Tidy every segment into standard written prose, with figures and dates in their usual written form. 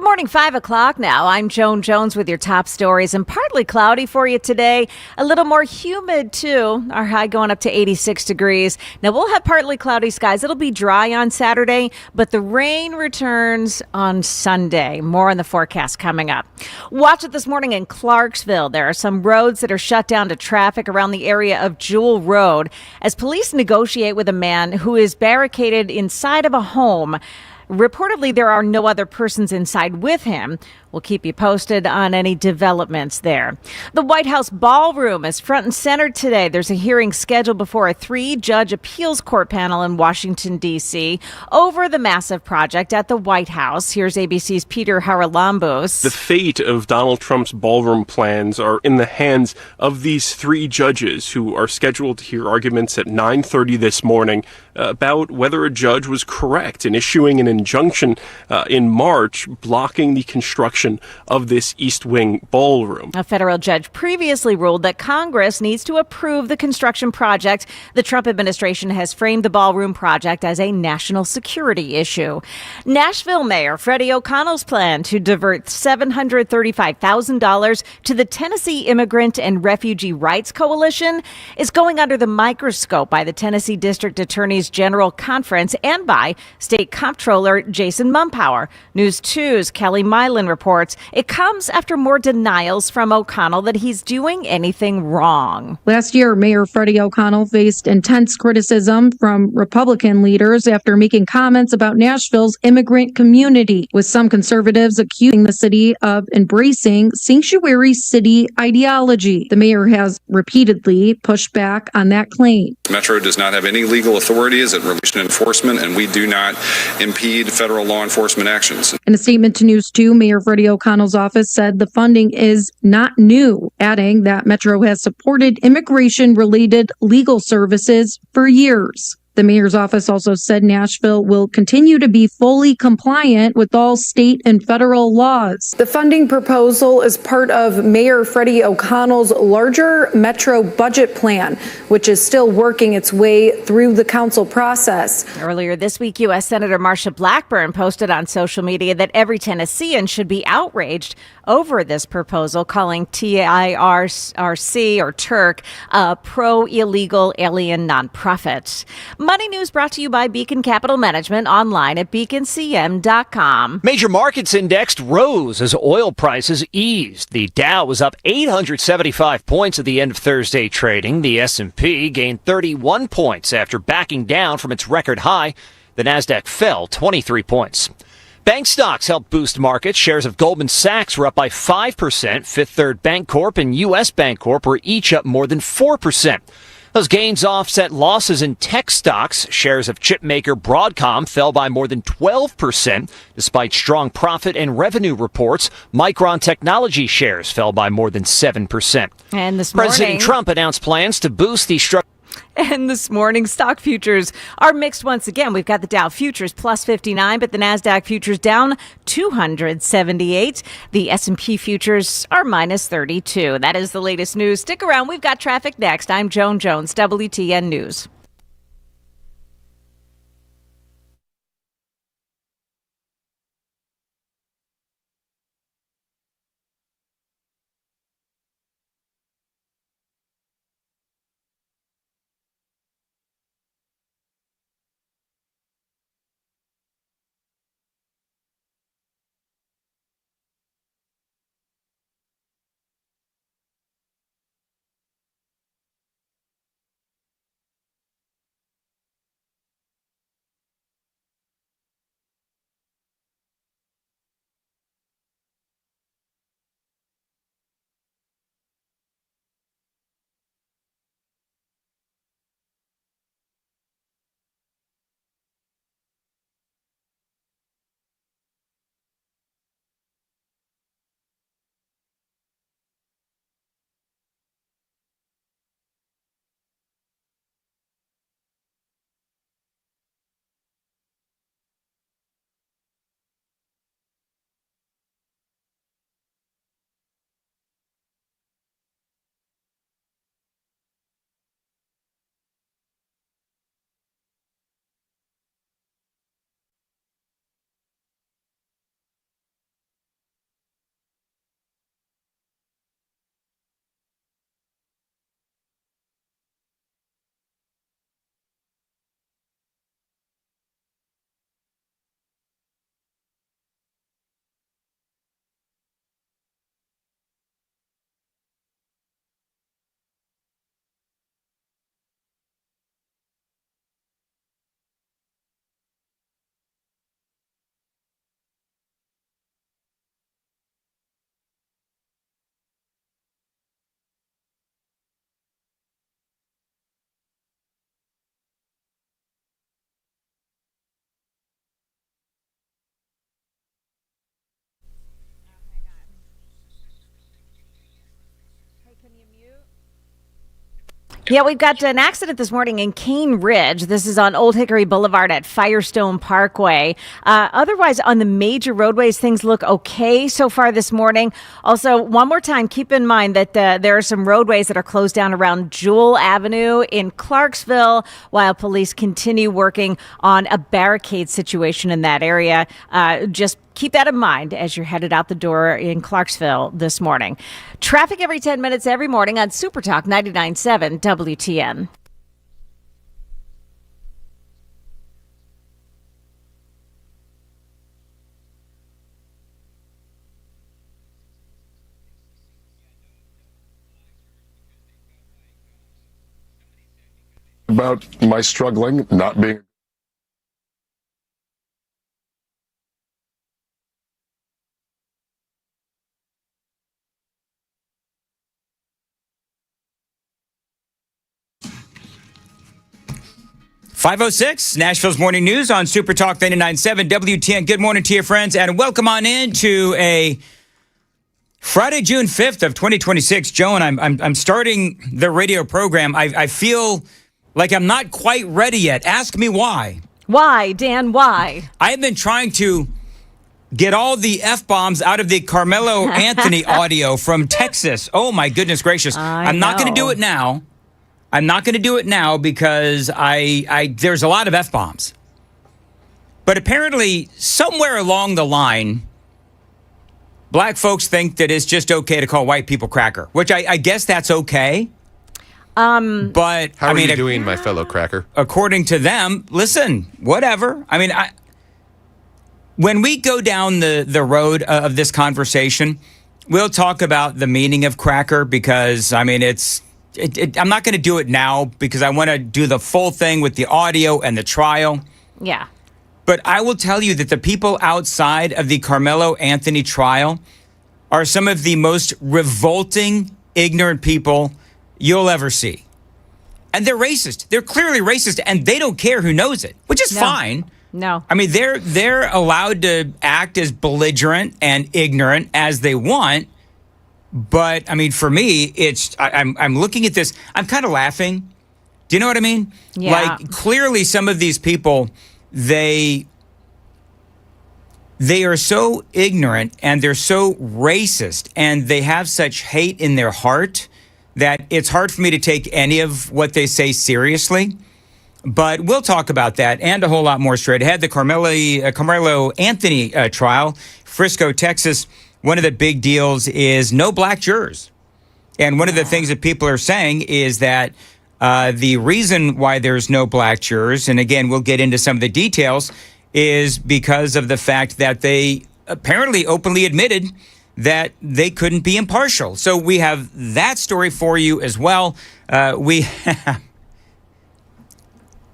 Good morning, 5 o'clock now. I'm Joan Jones with your top stories, and partly cloudy for you today. A little more humid, too. Our high going up to 86 degrees. Now, we'll have partly cloudy skies. It'll be dry on Saturday, but the rain returns on Sunday. More on the forecast coming up. Watch it this morning in Clarksville. There are some roads that are shut down to traffic around the area of Jewel Road as police negotiate with a man who is barricaded inside of a home. Reportedly, there are no other persons inside with him. We'll keep you posted on any developments there. The White House ballroom is front and center today. There's a hearing scheduled before a 3-judge appeals court panel in Washington, D.C. over the massive project at the White House. Here's ABC's Peter Haralambos. The fate of Donald Trump's ballroom plans are in the hands of these 3 judges who are scheduled to hear arguments at 9:30 this morning about whether a judge was correct in issuing an injunction in March blocking the construction of this East Wing ballroom. A federal judge previously ruled that Congress needs to approve the construction project. The Trump administration has framed the ballroom project as a national security issue. Nashville Mayor Freddie O'Connell's plan to divert $735,000 to the Tennessee Immigrant and Refugee Rights Coalition is going under the microscope by the Tennessee District Attorney's General Conference and by State Comptroller Jason Mumpower. News 2's Kelly Milan reports it comes after more denials from O'Connell that he's doing anything wrong. Last year, Mayor Freddie O'Connell faced intense criticism from Republican leaders after making comments about Nashville's immigrant community, with some conservatives accusing the city of embracing sanctuary city ideology. The mayor has repeatedly pushed back on that claim. Metro does not have any legal authority as it relates to enforcement, and we do not impede federal law enforcement actions. In a statement to News 2, Mayor Freddie O'Connell's office said the funding is not new, adding that Metro has supported immigration-related legal services for years. The mayor's office also said Nashville will continue to be fully compliant with all state and federal laws. The funding proposal is part of Mayor Freddie O'Connell's larger Metro budget plan, which is still working its way through the council process. Earlier this week, U.S. Senator Marsha Blackburn posted on social media that every Tennessean should be outraged over this proposal, calling TIRC or Turk a pro-illegal alien nonprofit. Money News brought to you by Beacon Capital Management, online at beaconcm.com. Major markets indexed rose as oil prices eased. The Dow was up 875 points at the end of Thursday trading. The S&P gained 31 points after backing down from its record high. The Nasdaq fell 23 points. Bank stocks helped boost markets. Shares of Goldman Sachs were up by 5%. Fifth Third Bancorp and U.S. Bancorp were each up more than 4%. Those gains offset losses in tech stocks. Shares of chipmaker Broadcom fell by more than 12%. Despite strong profit and revenue reports, Micron Technology shares fell by more than 7%. And this morning, President Trump announced plans to boost the structure. And this morning, stock futures are mixed once again. We've got the Dow futures plus 59, but the Nasdaq futures down 278. The S&P futures are minus 32. That is the latest news. Stick around. We've got traffic next. I'm Joan Jones, WTN News. Yeah, we've got an accident this morning in Cane Ridge. This is on Old Hickory Boulevard at Firestone Parkway. Otherwise, on the major roadways, things look okay so far this morning. Also, one more time, keep in mind that there are some roadways that are closed down around Jewel Avenue in Clarksville, while police continue working on a barricade situation in that area. Just keep that in mind as you're headed out the door in Clarksville this morning. Traffic every 10 minutes every morning on Super Talk 99.7 WTN. About my struggling, not being. .506, Nashville's Morning News on Super Talk 99.7 WTN. Good morning to you, friends, and welcome on in to a Friday, June 5th of 2026. Joe, and I'm starting the radio program. I feel like I'm not quite ready yet. Ask me why. Why, Dan, why? I have been trying to get all the F-bombs out of the Karmelo Anthony audio from Texas. Oh, my goodness gracious. I'm not going to do it now. I'm not going to do it now because there's a lot of F-bombs. But apparently, somewhere along the line, black folks think that it's just okay to call white people cracker, which I guess that's okay. But how are you doing, my fellow cracker? According to them, listen, whatever. I mean, when we go down the road of this conversation, we'll talk about the meaning of cracker because, I mean, I'm not going to do it now because I want to do the full thing with the audio and the trial. Yeah. But I will tell you that the people outside of the Karmelo Anthony trial are some of the most revolting, ignorant people you'll ever see. And they're racist. They're clearly racist, and they don't care who knows it, which is fine. No. I mean, they're allowed to act as belligerent and ignorant as they want. But I mean, for me, I'm looking at this. I'm kind of laughing. Do you know what I mean? Yeah. Like clearly, some of these people, they are so ignorant and they're so racist and they have such hate in their heart that it's hard for me to take any of what they say seriously. But we'll talk about that and a whole lot more straight ahead. The Karmelo Anthony trial, Frisco, Texas. One of the big deals is no black jurors. And one of the things that people are saying is that the reason why there's no black jurors, and again, we'll get into some of the details, is because of the fact that they apparently openly admitted that they couldn't be impartial. So we have that story for you as well. We have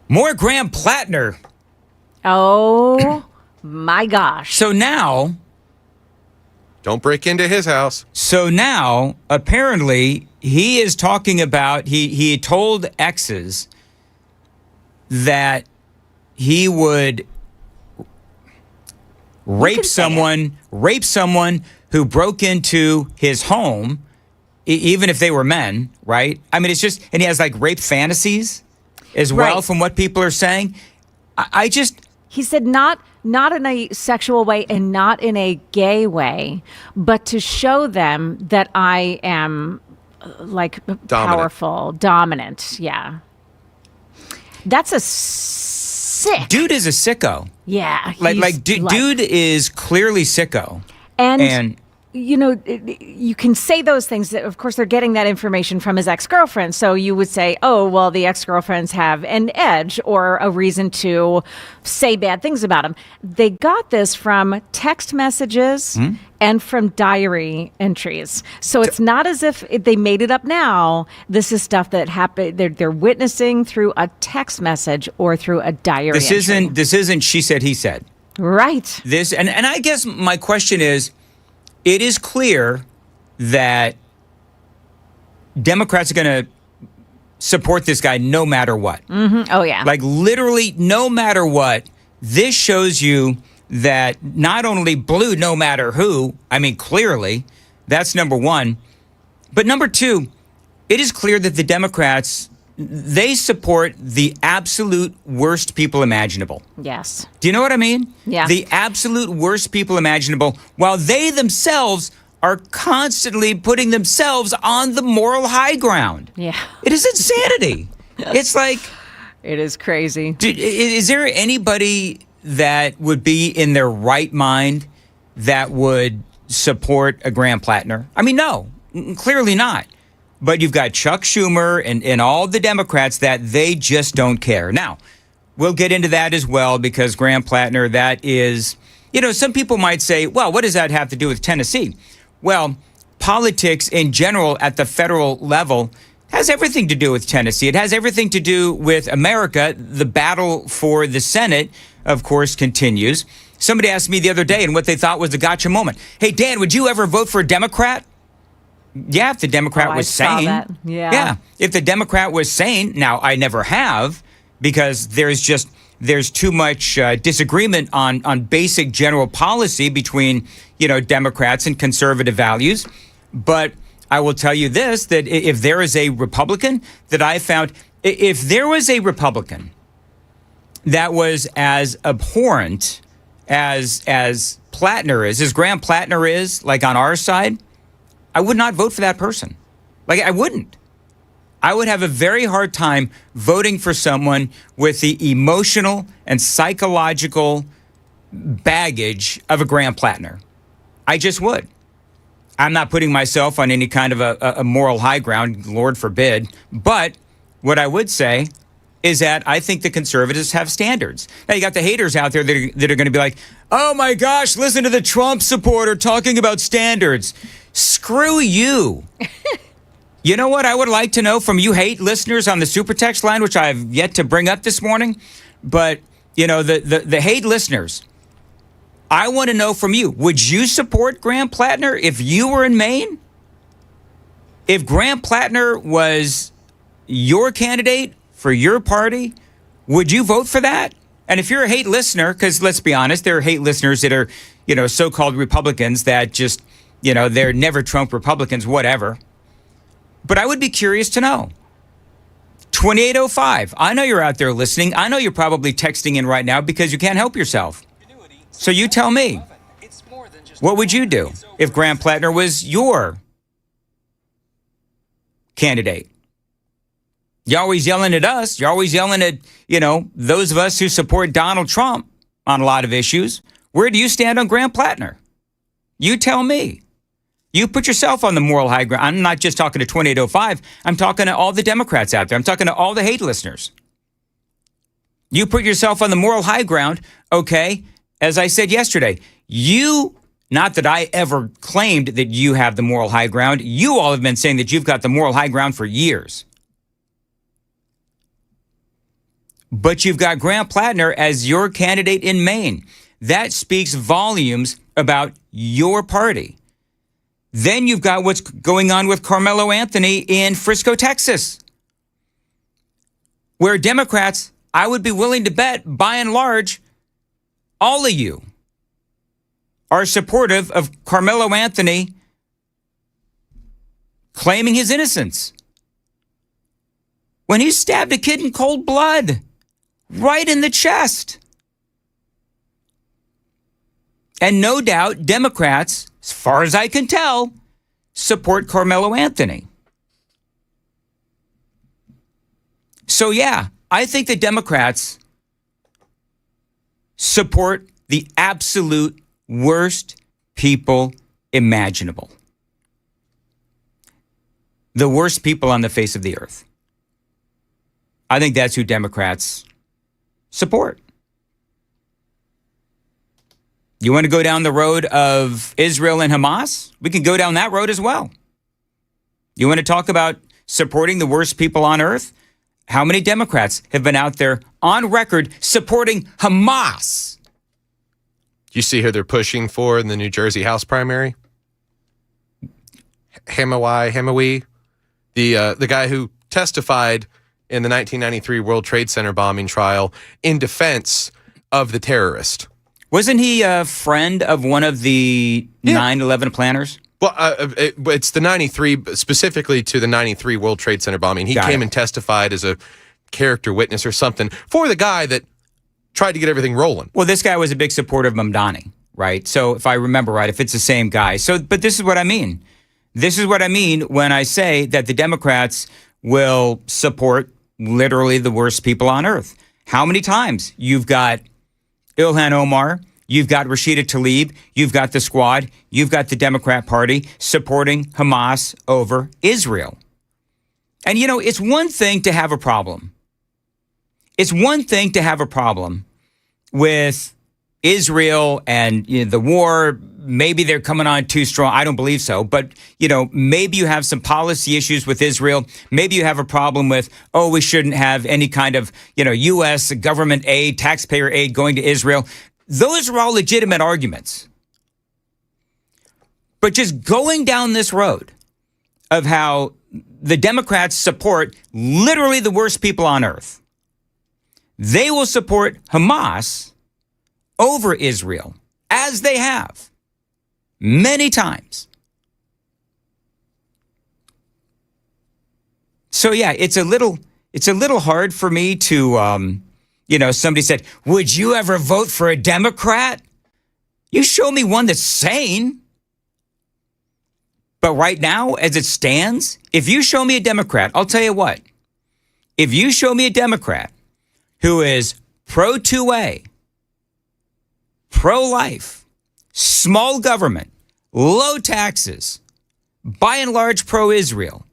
more Graham Plattner. Oh, my gosh. So now... Don't break into his house. So now, apparently, he is talking about, he told exes that he would rape someone who broke into his home, even if they were men, right? I mean, it's just, and he has like rape fantasies as well, right, from what people are saying. He said not in a sexual way and not in a gay way, but to show them that I am powerful, dominant. Yeah. That's a sick. Dude is a sicko. Yeah. Dude is clearly sicko. And you know, you can say those things. That, of course, they're getting that information from his ex-girlfriend. So you would say, oh, well, the ex-girlfriends have an edge or a reason to say bad things about him. They got this from text messages and from diary entries. So it's not as if they made it up now. This is stuff that happened. They're witnessing through a text message or through a diary entry. This isn't she said, he said. Right. And I guess my question is, it is clear that Democrats are going to support this guy no matter what. Mm-hmm. Oh, yeah. Like literally no matter what. This shows you that not only blue no matter who, I mean, clearly, that's number one. But number two, it is clear that the Democrats they support the absolute worst people imaginable. Yes. Do you know what I mean? Yeah. The absolute worst people imaginable, while they themselves are constantly putting themselves on the moral high ground. Yeah. It is insanity. It's like, It is crazy. is there anybody that would be in their right mind that would support a Graham Plattner? I mean, no, clearly not. But you've got Chuck Schumer and all the Democrats that they just don't care. Now, we'll get into that as well because Graham Plattner, that is, some people might say, well, what does that have to do with Tennessee? Well, politics in general at the federal level has everything to do with Tennessee. It has everything to do with America. The battle for the Senate, of course, continues. Somebody asked me the other day and what they thought was the gotcha moment. Hey, Dan, would you ever vote for a Democrat? Yeah, if the Democrat was sane. That. Yeah, if the Democrat was sane. Now, I never have because there's too much disagreement on basic general policy between, Democrats and conservative values. But I will tell you this, that if there is a Republican that I found, if there was a Republican that was as abhorrent as Plattner is, as Graham Plattner is, like on our side, I would not vote for that person. Like, I wouldn't. I would have a very hard time voting for someone with the emotional and psychological baggage of a Graham Plattner. I just would. I'm not putting myself on any kind of a moral high ground, Lord forbid. But what I would say is that I think the conservatives have standards. Now, you got the haters out there that are going to be like, oh my gosh, listen to the Trump supporter talking about standards. Screw you. You know what I would like to know from you hate listeners on the super text line, which I have yet to bring up this morning, but the hate listeners, I want to know from you, would you support Graham Plattner if you were in Maine? If Graham Plattner was your candidate for your party, would you vote for that? And if you're a hate listener, because let's be honest, there are hate listeners that are, so-called Republicans that just, they're never Trump Republicans, whatever. But I would be curious to know. 2805. I know you're out there listening. I know you're probably texting in right now because you can't help yourself. So you tell me, what would you do if Graham Plattner was your candidate? You're always yelling at us. You're always yelling at, those of us who support Donald Trump on a lot of issues. Where do you stand on Graham Plattner? You tell me. You put yourself on the moral high ground. I'm not just talking to 2805. I'm talking to all the Democrats out there. I'm talking to all the hate listeners. You put yourself on the moral high ground, okay? As I said yesterday, not that I ever claimed that you have the moral high ground. You all have been saying that you've got the moral high ground for years. But you've got Graham Plattner as your candidate in Maine. That speaks volumes about your party. Then you've got what's going on with Karmelo Anthony in Frisco, Texas, where Democrats, I would be willing to bet, by and large, all of you are supportive of Karmelo Anthony claiming his innocence when he stabbed a kid in cold blood, right in the chest. And no doubt Democrats, as far as I can tell, support Karmelo Anthony. So yeah, I think the Democrats support the absolute worst people imaginable. The worst people on the face of the earth. I think that's who Democrats support. You want to go down the road of Israel and Hamas? We can go down that road as well. You want to talk about supporting the worst people on earth? How many Democrats have been out there on record supporting Hamas? Do you see who they're pushing for in the New Jersey House primary? Hamawi, the guy who testified in the 1993 World Trade Center bombing trial in defense of the terrorist. Wasn't he a friend of one of the 9/11 planners? Well, it's the 93, specifically to the 93 World Trade Center bombing. He came and testified as a character witness or something for the guy that tried to get everything rolling. Well, this guy was a big supporter of Mamdani, right? So if I remember right, if it's the same guy. But this is what I mean. This is what I mean when I say that the Democrats will support literally the worst people on earth. How many times? You've got Ilhan Omar, you've got Rashida Tlaib, you've got the Squad, you've got the Democrat Party supporting Hamas over Israel. And, you know, it's one thing to have a problem. It's one thing to have a problem with Israel and the war. Maybe they're coming on too strong. I don't believe so. But, you know, maybe you have some policy issues with Israel. Maybe you have a problem with, we shouldn't have any kind of, U.S. government aid, taxpayer aid going to Israel. Those are all legitimate arguments. But just going down this road of how the Democrats support literally the worst people on earth. They will support Hamas over Israel, as they have many times. So yeah, it's a little hard for me to, somebody said, would you ever vote for a Democrat? You show me one that's sane. But right now, as it stands, if you show me a Democrat, I'll tell you what, if you show me a Democrat who is pro-2A, pro-life, small government, low taxes, by and large pro-Israel,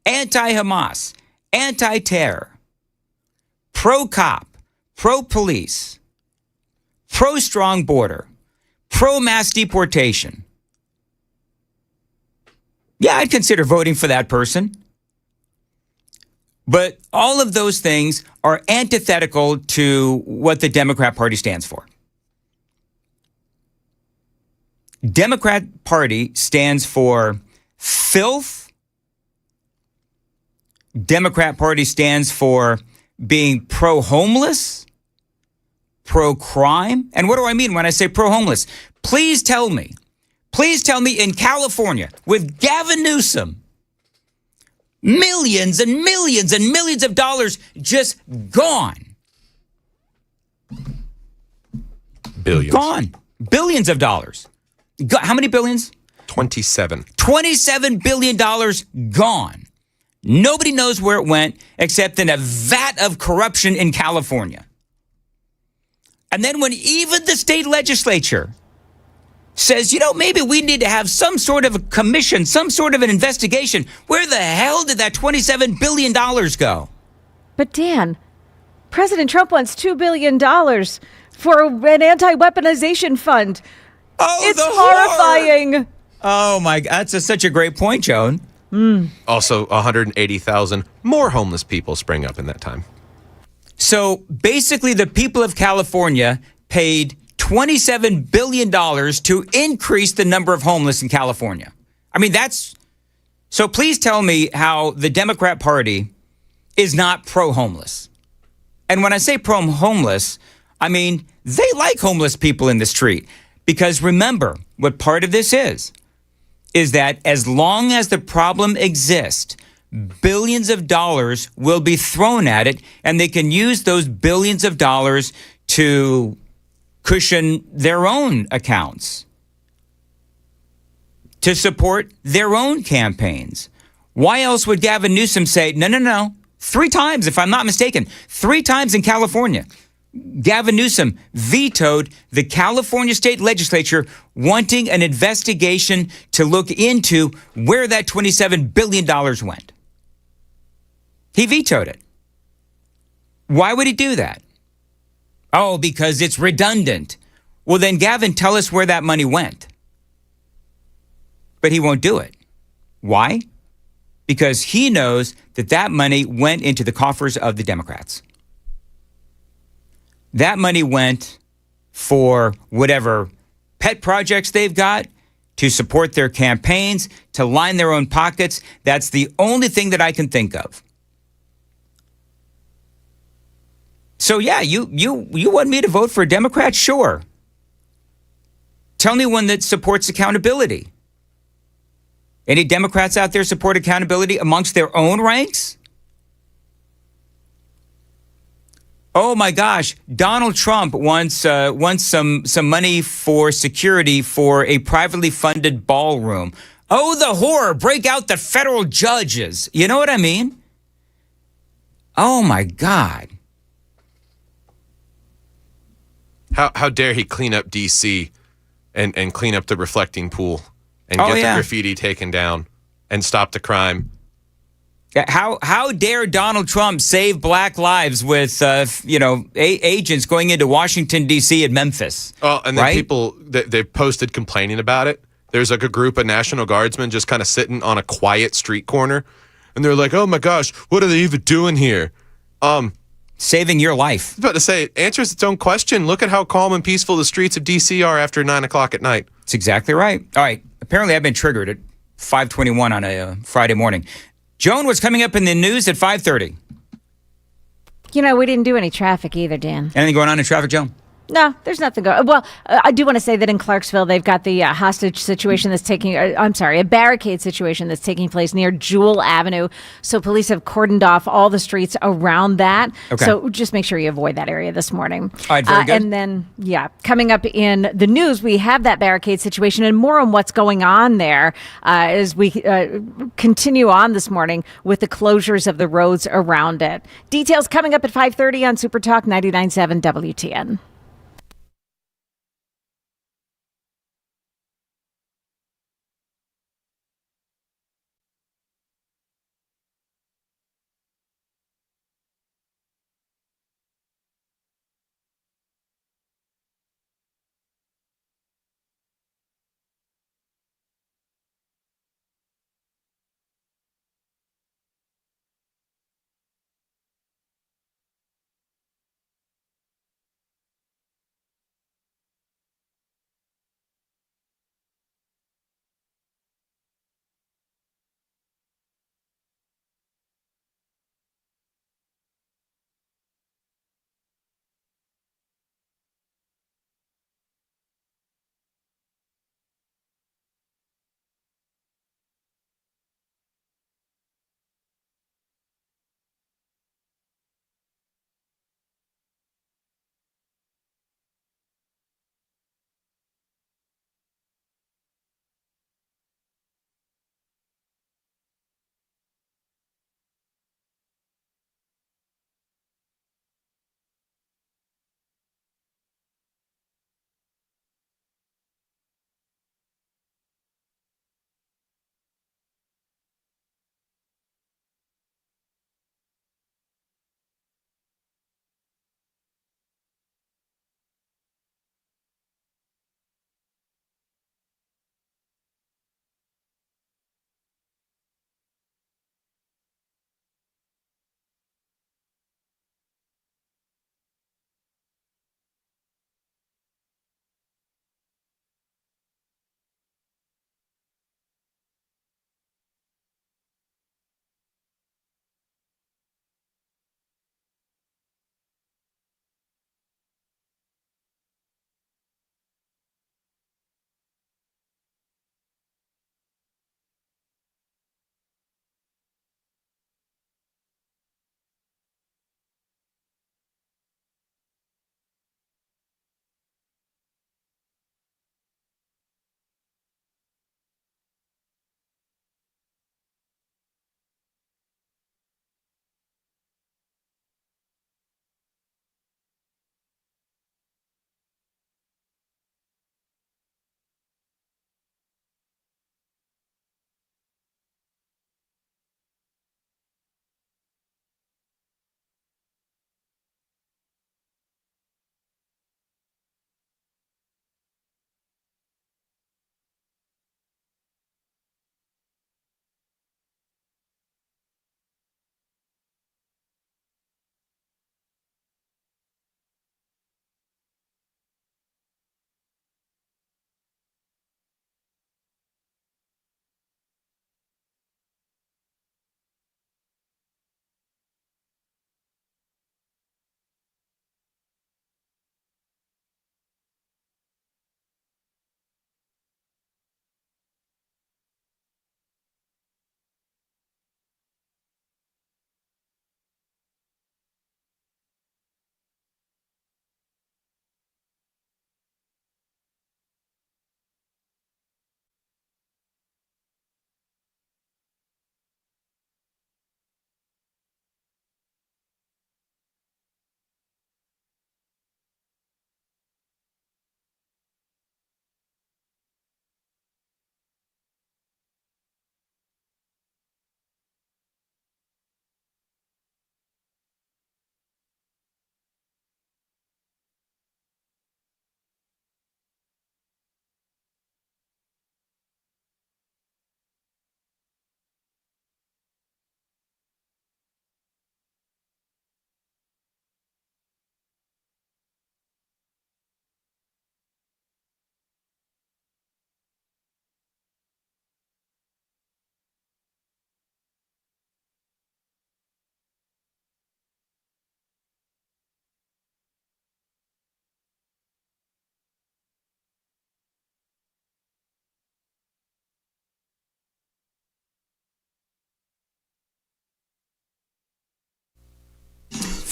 anti-Hamas, anti-terror, pro-cop, pro-police, pro-strong border, pro-mass deportation, yeah, I'd consider voting for that person. But all of those things are antithetical to what the Democrat Party stands for. Democrat Party stands for filth. Democrat Party stands for being pro-homeless, pro-crime. And what do I mean when I say pro-homeless? Please tell me in California with Gavin Newsom, millions and millions and millions of dollars just gone. Billions. Gone. Billions of dollars. How many billions? 27. $27 billion gone. Nobody knows where it went except in a vat of corruption in California. And then when even the state legislature says, maybe we need to have some sort of a commission, some sort of an investigation. Where the hell did that $27 billion go? But Dan, President Trump wants $2 billion for an anti-weaponization fund. It's horrifying. Oh my God, that's such a great point, Joan. Also, 180,000 more homeless people sprang up in that time. So basically, the people of California paid $27 billion to increase the number of homeless in California. I mean, so please tell me how the Democrat Party is not pro-homeless. And when I say pro-homeless, I mean, they like homeless people in the street. Because remember, what part of this is that as long as the problem exists, billions of dollars will be thrown at it, and they can use those billions of dollars to cushion their own accounts, to support their own campaigns. Why else would Gavin Newsom say, no, 3 times, if I'm not mistaken, 3 times in California, Gavin Newsom vetoed the California state legislature wanting an investigation to look into where that $27 billion went. He vetoed it. Why would he do that? Oh, because it's redundant. Well, then, Gavin, tell us where that money went. But he won't do it. Why? Because he knows that money went into the coffers of the Democrats. That money went for whatever pet projects they've got, to support their campaigns, to line their own pockets. That's the only thing that I can think of. So yeah, you want me to vote for a Democrat? Sure. Tell me one that supports accountability. Any Democrats out there support accountability amongst their own ranks? Oh my gosh, Donald Trump wants some money for security for a privately funded ballroom. Oh, the horror! Break out the federal judges. You know what I mean? Oh my God! How dare he clean up D.C. and clean up the reflecting pool and get the graffiti taken down and stop the crime? How dare Donald Trump save black lives with agents going into Washington D.C. and Memphis? Oh, and then people they posted complaining about it. There's like a group of National Guardsmen just kind of sitting on a quiet street corner, and they're like, "Oh my gosh, what are they even doing here?" Saving your life. I was about to say, it answers its own question. Look at how calm and peaceful the streets of D.C. are after 9 o'clock at night. That's exactly right. All right. Apparently, I've been triggered at 5:21 on a Friday morning. Joan, what's coming up in the news at 5:30? You know, we didn't do any traffic either, Dan. Anything going on in traffic, Joan? No, there's nothing going. Well, I do want to say that in Clarksville, they've got the hostage situation that's taking. A barricade situation that's taking place near Jewel Avenue. So police have cordoned off all the streets around that. Okay. So just make sure you avoid that area this morning. All right, very good. And then, coming up in the news, we have that barricade situation and more on what's going on there as we continue on this morning with the closures of the roads around it. Details coming up at 5:30 on Super Talk 99.7 WTN.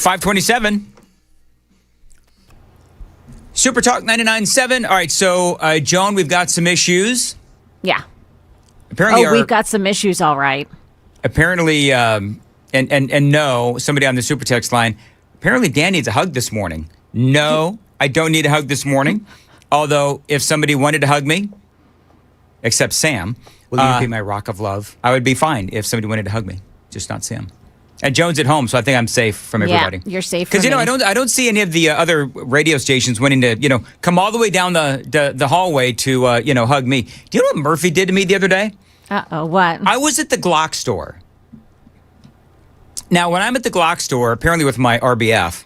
527. Super Talk 99.7. All right, so, Joan, we've got some issues. Yeah. Apparently, we've got some issues, all right. Apparently, and no, somebody on the Super Text line, apparently Dan needs a hug this morning. No, I don't need a hug this morning. Although, if somebody wanted to hug me, except Sam, will you be my rock of love? I would be fine if somebody wanted to hug me, just not Sam. And Joan's at home, so I think I'm safe from everybody. Yeah, you're safe. Because I don't see any of the other radio stations wanting to come all the way down the hallway to hug me. Do you know what Murphy did to me the other day? What? I was at the Glock store. Now, when I'm at the Glock store, apparently with my RBF,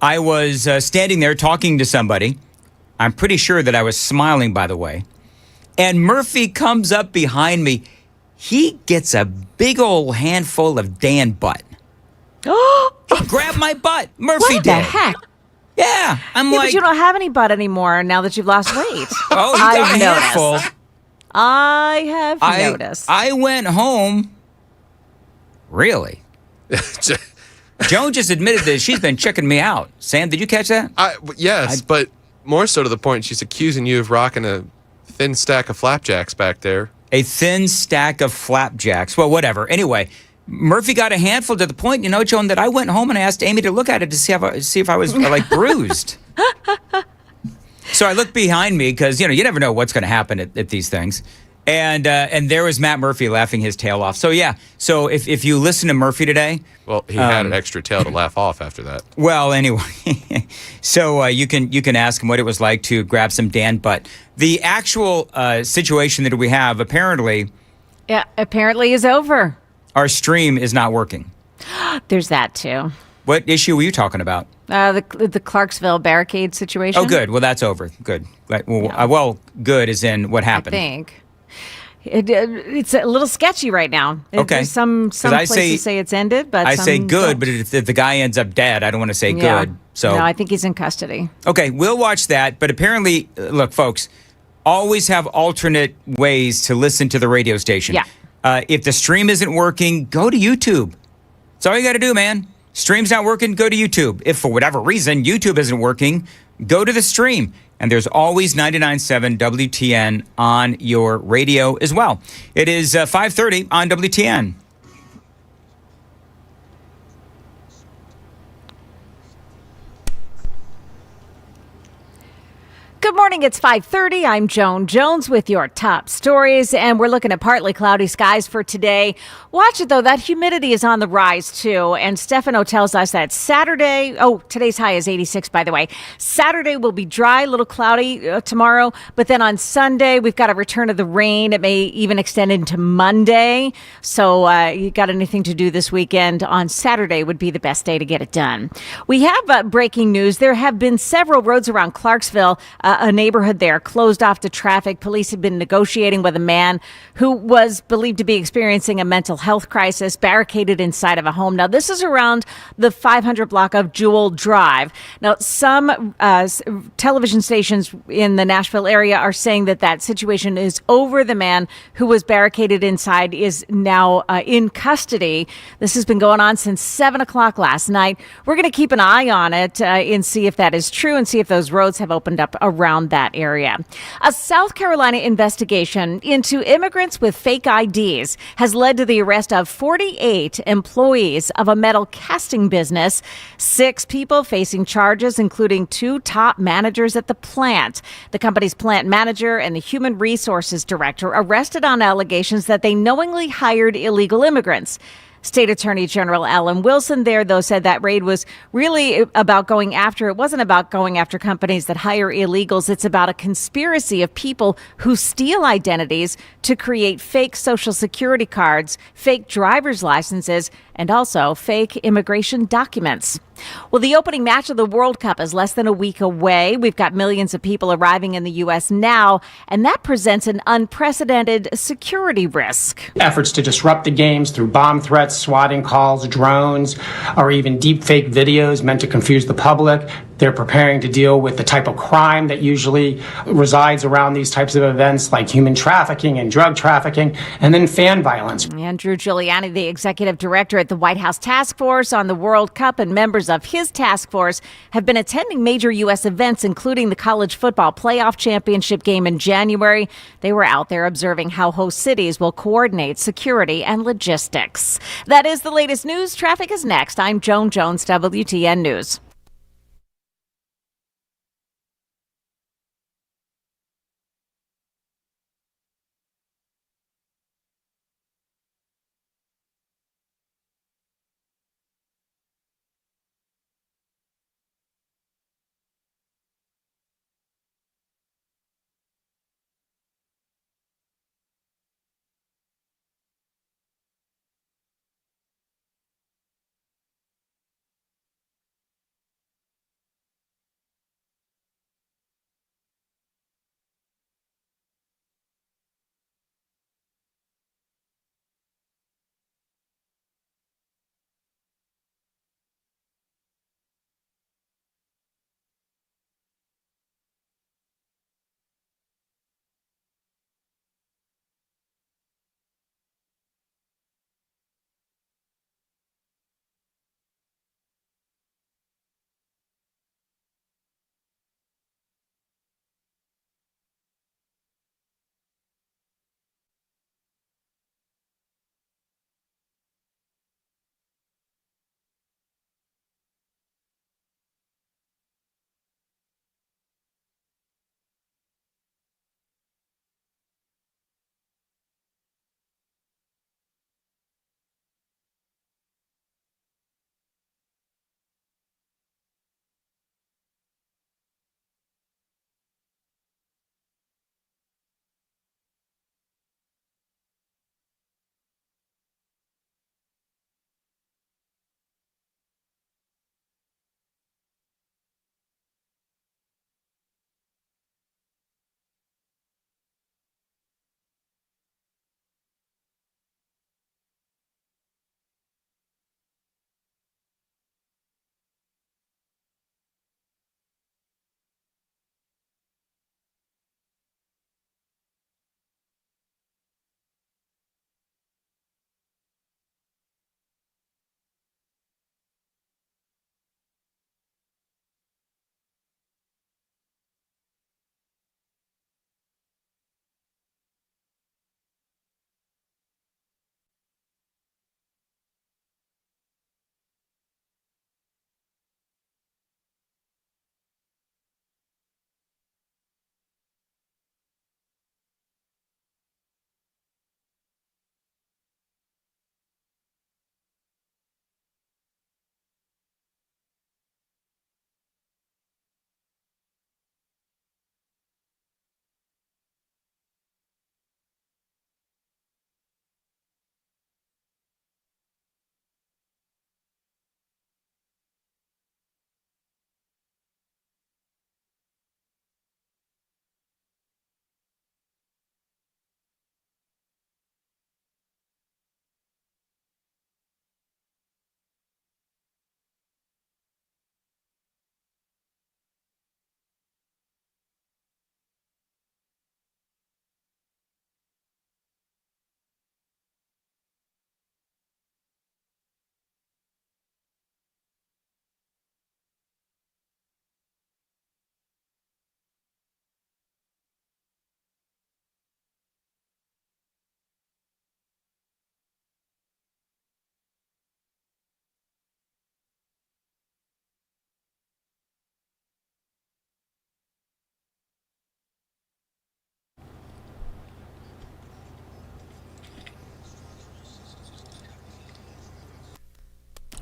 I was standing there talking to somebody. I'm pretty sure that I was smiling, by the way. And Murphy comes up behind me. He gets a big old handful of Dan butt. He grabbed my butt. Murphy did. What the heck? Yeah. But you don't have any butt anymore now that you've lost weight. Oh, you got a handful. I have noticed. I went home. Really? Joan just admitted that she's been checking me out. Sam, did you catch that? Yes, but more so to the point, she's accusing you of rocking a thin stack of flapjacks back there. A thin stack of flapjacks. Well, whatever. Anyway, Murphy got a handful to the point, Joan, that I went home and I asked Amy to look at it to see if I was bruised. So I looked behind me because, you never know what's going to happen at these things. And there was Matt Murphy laughing his tail off. So, yeah. So if you listen to Murphy today. Well, he had an extra tail to laugh off after that. Well, anyway. So you can ask him what it was like to grab some Dan butt. The actual situation that we have apparently is over. Our stream is not working. There's that too. What issue were you talking about? The Clarksville barricade situation. Oh, good. Well, that's over. Good. Well, good as in what happened. I think. It's a little sketchy right now. Okay. Some places say it's ended, but I say good, but if the guy ends up dead, I don't want to say good. So no, I think he's in custody. Okay, we'll watch that. But apparently, look, folks, always have alternate ways to listen to the radio station. Yeah. If the stream isn't working, go to YouTube. That's all you got to do, man. Stream's not working, go to YouTube. If for whatever reason YouTube isn't working, go to the stream. And there's always 99.7 WTN on your radio as well. It is 5:30 on WTN. Good morning, it's 5:30. I'm Joan Jones with your top stories, and we're looking at partly cloudy skies for today. Watch it, though. That humidity is on the rise, too. And Stefano tells us that Saturday, today's high is 86, by the way. Saturday will be dry, a little cloudy tomorrow. But then on Sunday, we've got a return of the rain. It may even extend into Monday. So you got anything to do this weekend, on Saturday would be the best day to get it done. We have breaking news. There have been several roads around Clarksville, a neighborhood there, closed off to traffic. Police have been negotiating with a man who was believed to be experiencing a mental health crisis, barricaded inside of a home. Now, this is around the 500 block of Jewel Drive. Now, some television stations in the Nashville area are saying that situation is over. The man who was barricaded inside is now in custody. This has been going on since 7 o'clock last night. We're going to keep an eye on it and see if that is true and see if those roads have opened up around that area. A South Carolina investigation into immigrants with fake IDs has led to the arrest of 48 employees of a metal casting business. 6 people facing charges, including 2 top managers at the plant. The company's plant manager and the human resources director arrested on allegations that they knowingly hired illegal immigrants. State Attorney General Alan Wilson there, though, said that raid was really about it wasn't about going after companies that hire illegals. It's about a conspiracy of people who steal identities to create fake Social Security cards, fake driver's licenses, and also fake immigration documents. Well, the opening match of the World Cup is less than a week away. We've got millions of people arriving in the U.S. now, and that presents an unprecedented security risk. Efforts to disrupt the games through bomb threats, swatting calls, drones, or even deep fake videos meant to confuse the public They're preparing to deal with the type of crime that usually resides around these types of events, like human trafficking and drug trafficking, and then fan violence. Andrew Giuliani, the executive director at the White House Task Force on the World Cup, and members of his task force have been attending major U.S. events, including the college football playoff championship game in January. They were out there observing how host cities will coordinate security and logistics. That is the latest news. Traffic is next. I'm Joan Jones, WTN News.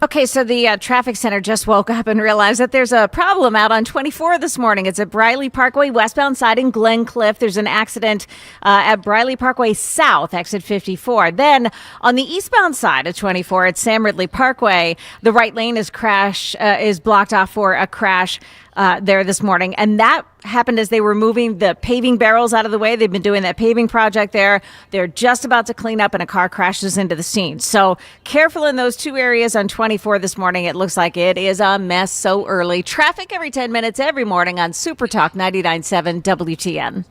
Okay, so the traffic center just woke up and realized that there's a problem out on 24 this morning. It's at Briley Parkway, westbound side in Glencliff. There's an accident at Briley Parkway South, exit 54. Then on the eastbound side of 24 at Sam Ridley Parkway, the right lane is blocked off for a crash there this morning. And that happened as they were moving the paving barrels out of the way. They've been doing that paving project there. They're just about to clean up and a car crashes into the scene. So careful in those two areas on 24 this morning. It looks like it is a mess so early. Traffic every 10 minutes every morning on Super Talk 99.7 WTN.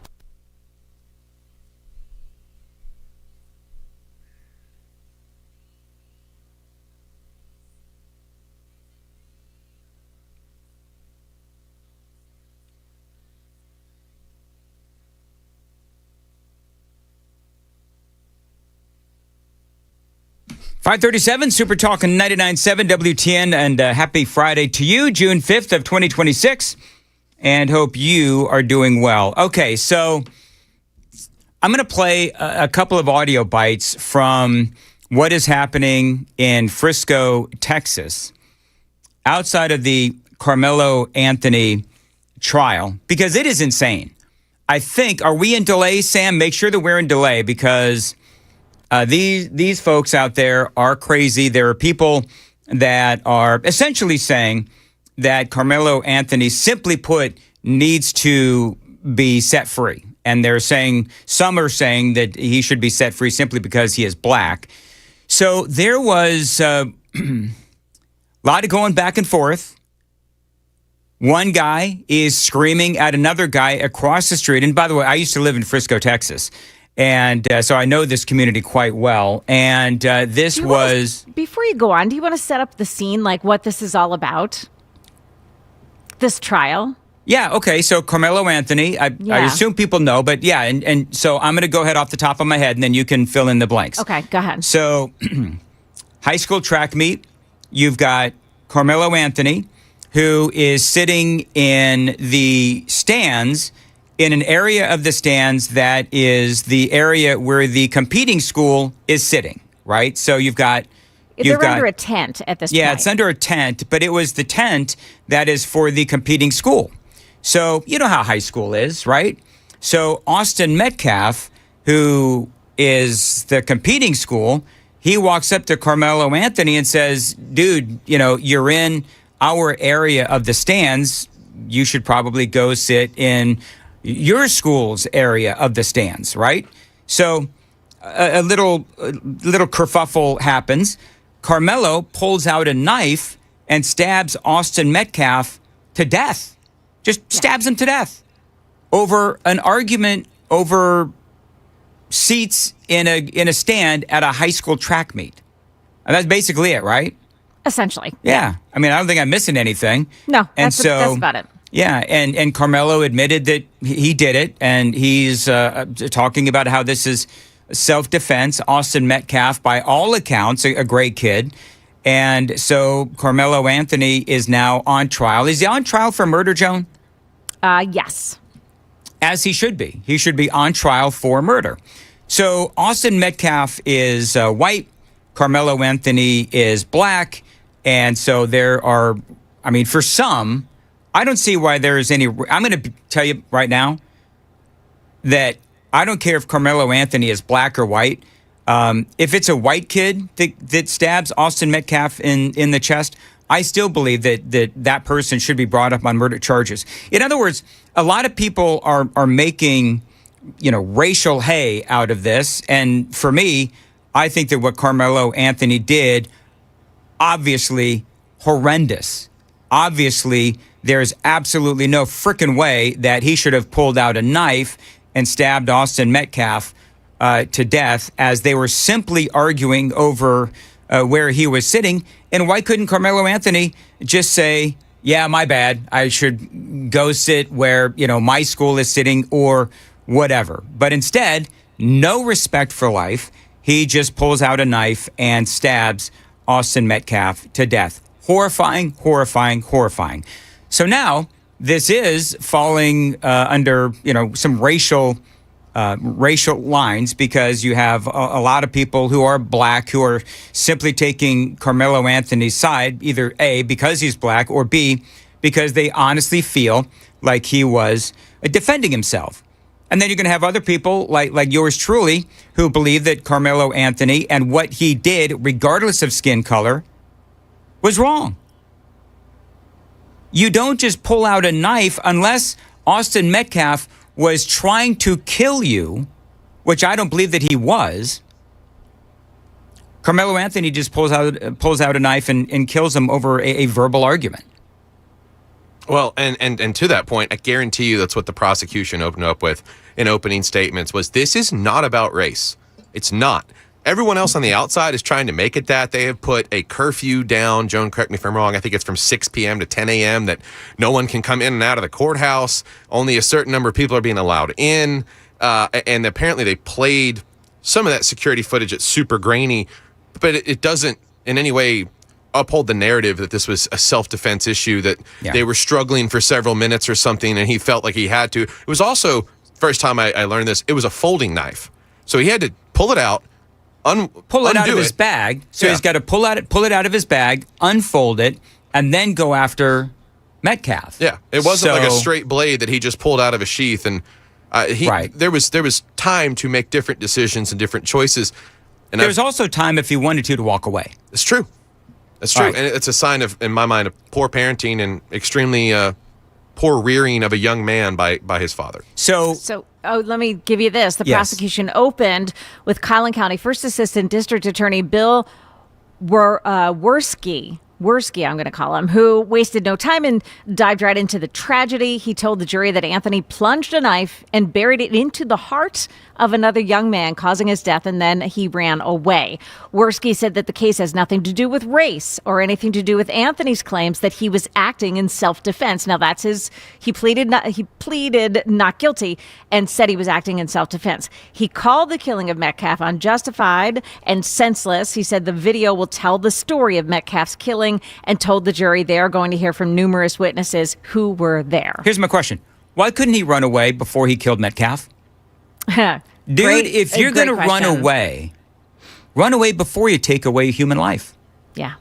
.537 Super Talk 99.7 WTN, and happy Friday to you, June 5th of 2026, and hope you are doing well. Okay, so I'm going to play a couple of audio bites from what is happening in Frisco, Texas, outside of the Karmelo Anthony trial, because it is insane. I think, are we in delay, Sam? Make sure that we're in delay, because these folks out there are crazy. There are people that are essentially saying that Karmelo Anthony, simply put, needs to be set free. And they're saying, some are saying that he should be set free simply because he is black. So there was a lot of going back and forth. One guy is screaming at another guy across the street. And by the way, I used to live in Frisco, Texas. And so I know this community quite well. And this was... Before you go on, do you want to set up the scene, like what this is all about? This trial? Yeah, okay. So Karmelo Anthony, I assume people know, but yeah. And so I'm going to go ahead off the top of my head, and then you can fill in the blanks. Okay, go ahead. So high school track meet, you've got Karmelo Anthony, who is sitting in the stands, in an area of the stands that is the area where the competing school is sitting, right? So you've got... They're under a tent at this point. Yeah, it's under a tent, but it was the tent that is for the competing school. So you know how high school is, right? So Austin Metcalf, who is the competing school, he walks up to Karmelo Anthony and says, dude, you know, you're in our area of the stands. You should probably go sit in your school's area of the stands, right? So a little kerfuffle happens. Karmelo pulls out a knife and stabs Austin Metcalf to death. Just stabs him to death over an argument over seats in a stand at a high school track meet. And that's basically it, right? Essentially. Yeah. I mean, I don't think I'm missing anything. No, that's about it. Yeah, and Karmelo admitted that he did it, and he's talking about how this is self-defense. Austin Metcalf, by all accounts, a great kid. And so Karmelo Anthony is now on trial. Is he on trial for murder, Joan? Yes. As he should be. He should be on trial for murder. So Austin Metcalf is white. Karmelo Anthony is black. And so there are, I mean, for some... I don't see why there is any... I'm going to tell you right now that I don't care if Karmelo Anthony is black or white. If it's a white kid that stabs Austin Metcalf in the chest, I still believe that person should be brought up on murder charges. In other words, a lot of people are making, racial hay out of this. And for me, I think that what Karmelo Anthony did, obviously horrendous. Obviously, there's absolutely no frickin' way that he should have pulled out a knife and stabbed Austin Metcalf to death as they were simply arguing over where he was sitting. And why couldn't Karmelo Anthony just say, yeah, my bad, I should go sit where, my school is sitting or whatever. But instead, no respect for life. He just pulls out a knife and stabs Austin Metcalf to death. Horrifying, horrifying, horrifying. So now this is falling under, some racial lines, because you have a lot of people who are black who are simply taking Karmelo Anthony's side, either A, because he's black, or B, because they honestly feel like he was defending himself. And then you're going to have other people like yours truly who believe that Karmelo Anthony and what he did, regardless of skin color, was wrong. You don't just pull out a knife unless Austin Metcalf was trying to kill you, which I don't believe that he was. Karmelo Anthony just pulls out a knife and kills him over a verbal argument. Well, and to that point, I guarantee you that's what the prosecution opened up with in opening statements was this is not about race. It's not. Everyone else on the outside is trying to make it that. They have put a curfew down. Joan, correct me if I'm wrong. I think it's from 6 p.m. to 10 a.m. that no one can come in and out of the courthouse. Only a certain number of people are being allowed in. And apparently they played some of that security footage. It's super grainy, but it doesn't in any way uphold the narrative that this was a self-defense issue, that they were struggling for several minutes or something, and he felt like he had to. It was also, first time I learned this, it was a folding knife. So he had to pull it out, pull it out of his bag. So he's got to pull it out of his bag, unfold it, and then go after Metcalf. Yeah, it wasn't like a straight blade that he just pulled out of a sheath, and there was time to make different decisions and different choices. And there's also time if he wanted to walk away. It's true. That's true, and it's a sign of, in my mind, of poor parenting and extremely poor rearing of a young man by his father. So let me give you this. The prosecution opened with Collin County First Assistant District Attorney Bill Worski, I'm going to call him, who wasted no time and dived right into the tragedy. He told the jury that Anthony plunged a knife and buried it into the heart of another young man, causing his death, and then he ran away. Worski said that the case has nothing to do with race or anything to do with Anthony's claims that he was acting in self-defense. Now, that's he pleaded not guilty and said he was acting in self-defense. He called the killing of Metcalf unjustified and senseless. He said the video will tell the story of Metcalf's killing and told the jury they are going to hear from numerous witnesses who were there. Here's my question. Why couldn't he run away before he killed Metcalf? Dude, if you're going to run away before you take away human life. Yeah.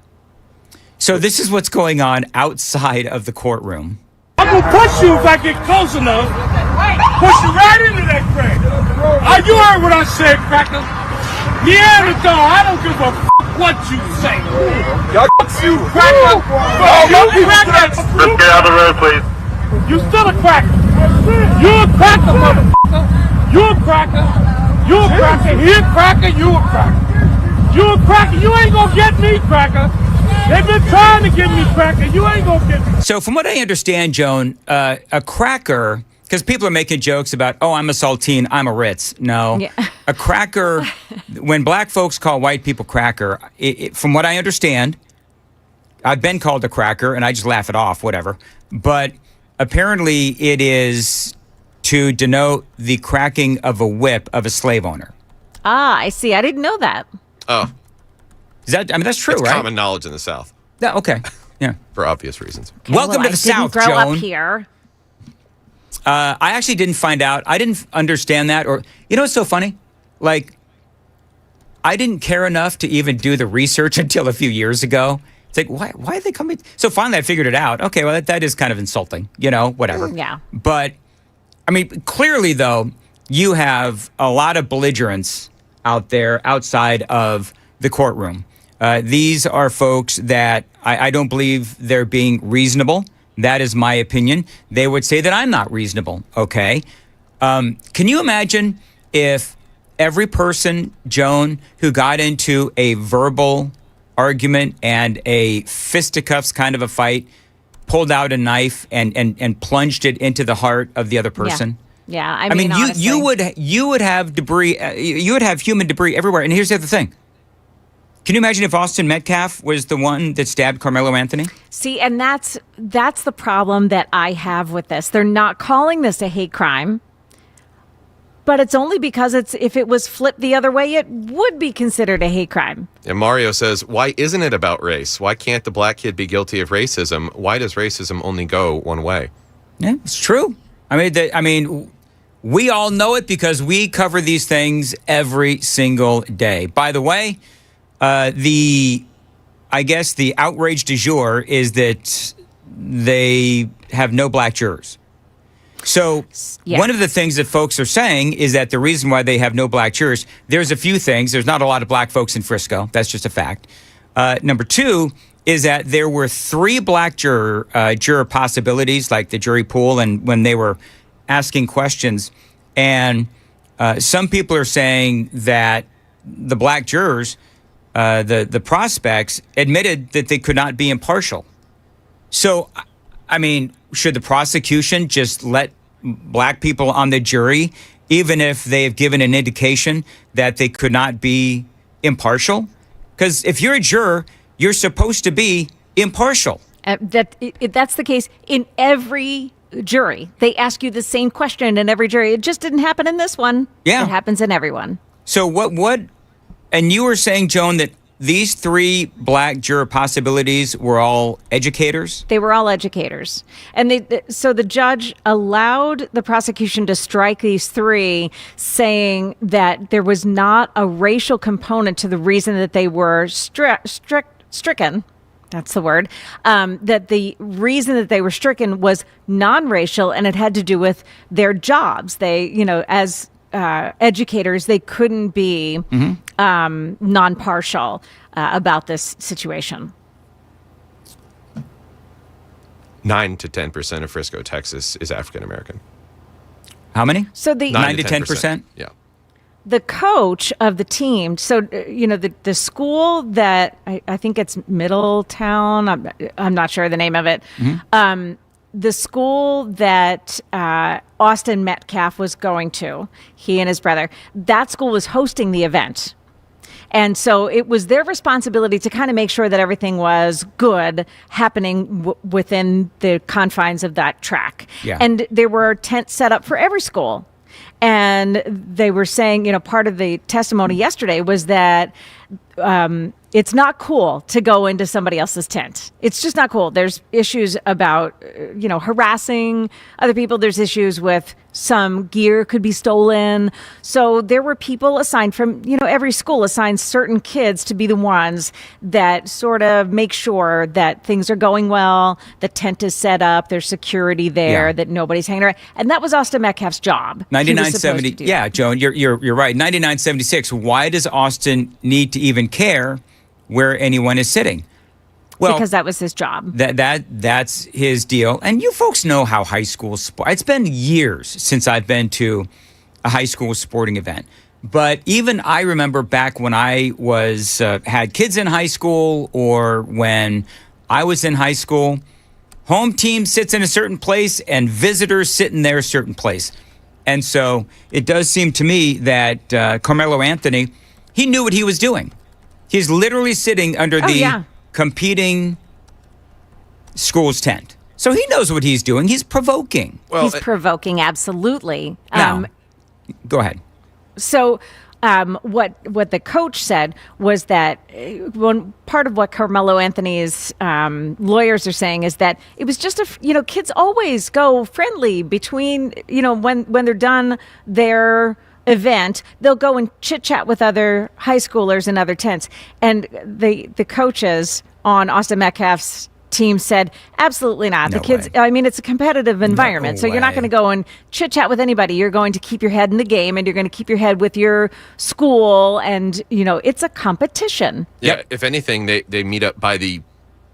So this is what's going on outside of the courtroom. I'm going to push you if I get close enough. Push you right into that crack. You heard what I said, cracker. Neanderthal, I don't give a what you say. You cracker. You cracker. Let's get out of the road, please. You still a cracker. You a cracker, motherfucker. You a cracker. You a cracker. He a cracker. You a cracker. You a cracker. You ain't gonna get me, cracker. They've been trying to get me, cracker. You ain't gonna get me. So from what I understand, Joan, a cracker, because people are making jokes about, oh, I'm a saltine, I'm a Ritz. No. Yeah. A cracker, when black folks call white people cracker, from what I understand, I've been called a cracker, and I just laugh it off, whatever. But apparently it is to denote the cracking of a whip of a slave owner. Ah, I see. I didn't know that. Oh. That's true, it's right? common knowledge in the South. Yeah, okay. Yeah. For obvious reasons. Okay, Welcome to the South, Joan. Joan. Up here. I actually didn't find out. I didn't understand that. Or, you know what's so funny? Like, I didn't care enough to even do the research until a few years ago. It's like, why are they coming? So finally I figured it out. Okay, well, that is kind of insulting, whatever. Yeah. But, I mean, clearly, though, you have a lot of belligerents out there outside of the courtroom. These are folks that I don't believe they're being reasonable. That is my opinion. They would say that I'm not reasonable, okay? Can you imagine if every person, Joan, who got into a verbal argument and a fisticuffs kind of a fight, pulled out a knife and plunged it into the heart of the other person? Yeah, I mean honestly, you would have debris, you would have human debris everywhere. And here's the other thing. Can you imagine if Austin Metcalf was the one that stabbed Karmelo Anthony? See, and that's the problem that I have with this. They're not calling this a hate crime, but it's only because if it was flipped the other way, it would be considered a hate crime. And Mario says, why isn't it about race? Why can't the black kid be guilty of racism? Why does racism only go one way? Yeah, it's true. I mean, we all know it because we cover these things every single day. By the way, I guess the outrage du jour is that they have no black jurors. So one of the things that folks are saying is that the reason why they have no black jurors, there's a few things. There's not a lot of black folks in Frisco. That's just a fact. Number two is that there were 3 black juror possibilities, like the jury pool, and when they were asking questions. And some people are saying that the black jurors, the prospects, admitted that they could not be impartial. So, I mean, should the prosecution just let black people on the jury, even if they have given an indication that they could not be impartial? Because if you're a juror, you're supposed to be impartial. That's the case in every jury. They ask you the same question in every jury. It just didn't happen in this one. Yeah. It happens in everyone. So what, and you were saying, Joan, that these 3 black juror possibilities were all educators? They were all educators. And so the judge allowed the prosecution to strike these 3, saying that there was not a racial component to the reason that they were stricken. That's the word. That the reason that they were stricken was non-racial, and it had to do with their jobs. They, as educators, they couldn't be non-partial about this situation. 9 to 10% of Frisco, Texas is African American. How many? So the 9 to 10%? Yeah. The coach of the team, so, the school that I think it's Middletown, I'm not sure the name of it. The school that Austin Metcalf was going to, he and his brother, that school was hosting the event. And so it was their responsibility to kind of make sure that everything was good happening within the confines of that track. Yeah. And there were tents set up for every school. And they were saying, part of the testimony yesterday was that it's not cool to go into somebody else's tent. It's just not cool. There's issues about, harassing other people. There's issues with some gear could be stolen. So there were people assigned from, every school assigns certain kids to be the ones that sort of make sure that things are going well, the tent is set up, there's security there, that nobody's hanging around. And that was Austin Metcalf's job. 9970. Yeah, Joan, you're right. 9976. Why does Austin need to even care where anyone is sitting? Well, because that was his job. That's his deal. And you folks know how high school sport. It's been years since I've been to a high school sporting event. But even I remember back when I was had kids in high school, or when I was in high school, home team sits in a certain place and visitors sit in their certain place. And so it does seem to me that Karmelo Anthony, he knew what he was doing. He's literally sitting under the competing school's tent. So he knows what he's doing. He's provoking. Well, he's provoking, absolutely. Now, go ahead. So what the coach said was that part of what Carmelo Anthony's lawyers are saying is that it was just kids always go friendly between, when they're done their event, they'll go and chit chat with other high schoolers in other tents. And the coaches on Austin Metcalf's team said, absolutely not. The kids, it's a competitive environment. So you're not going to go and chit chat with anybody. You're going to keep your head in the game, and you're going to keep your head with your school. And, it's a competition. Yeah. If anything, they meet up by the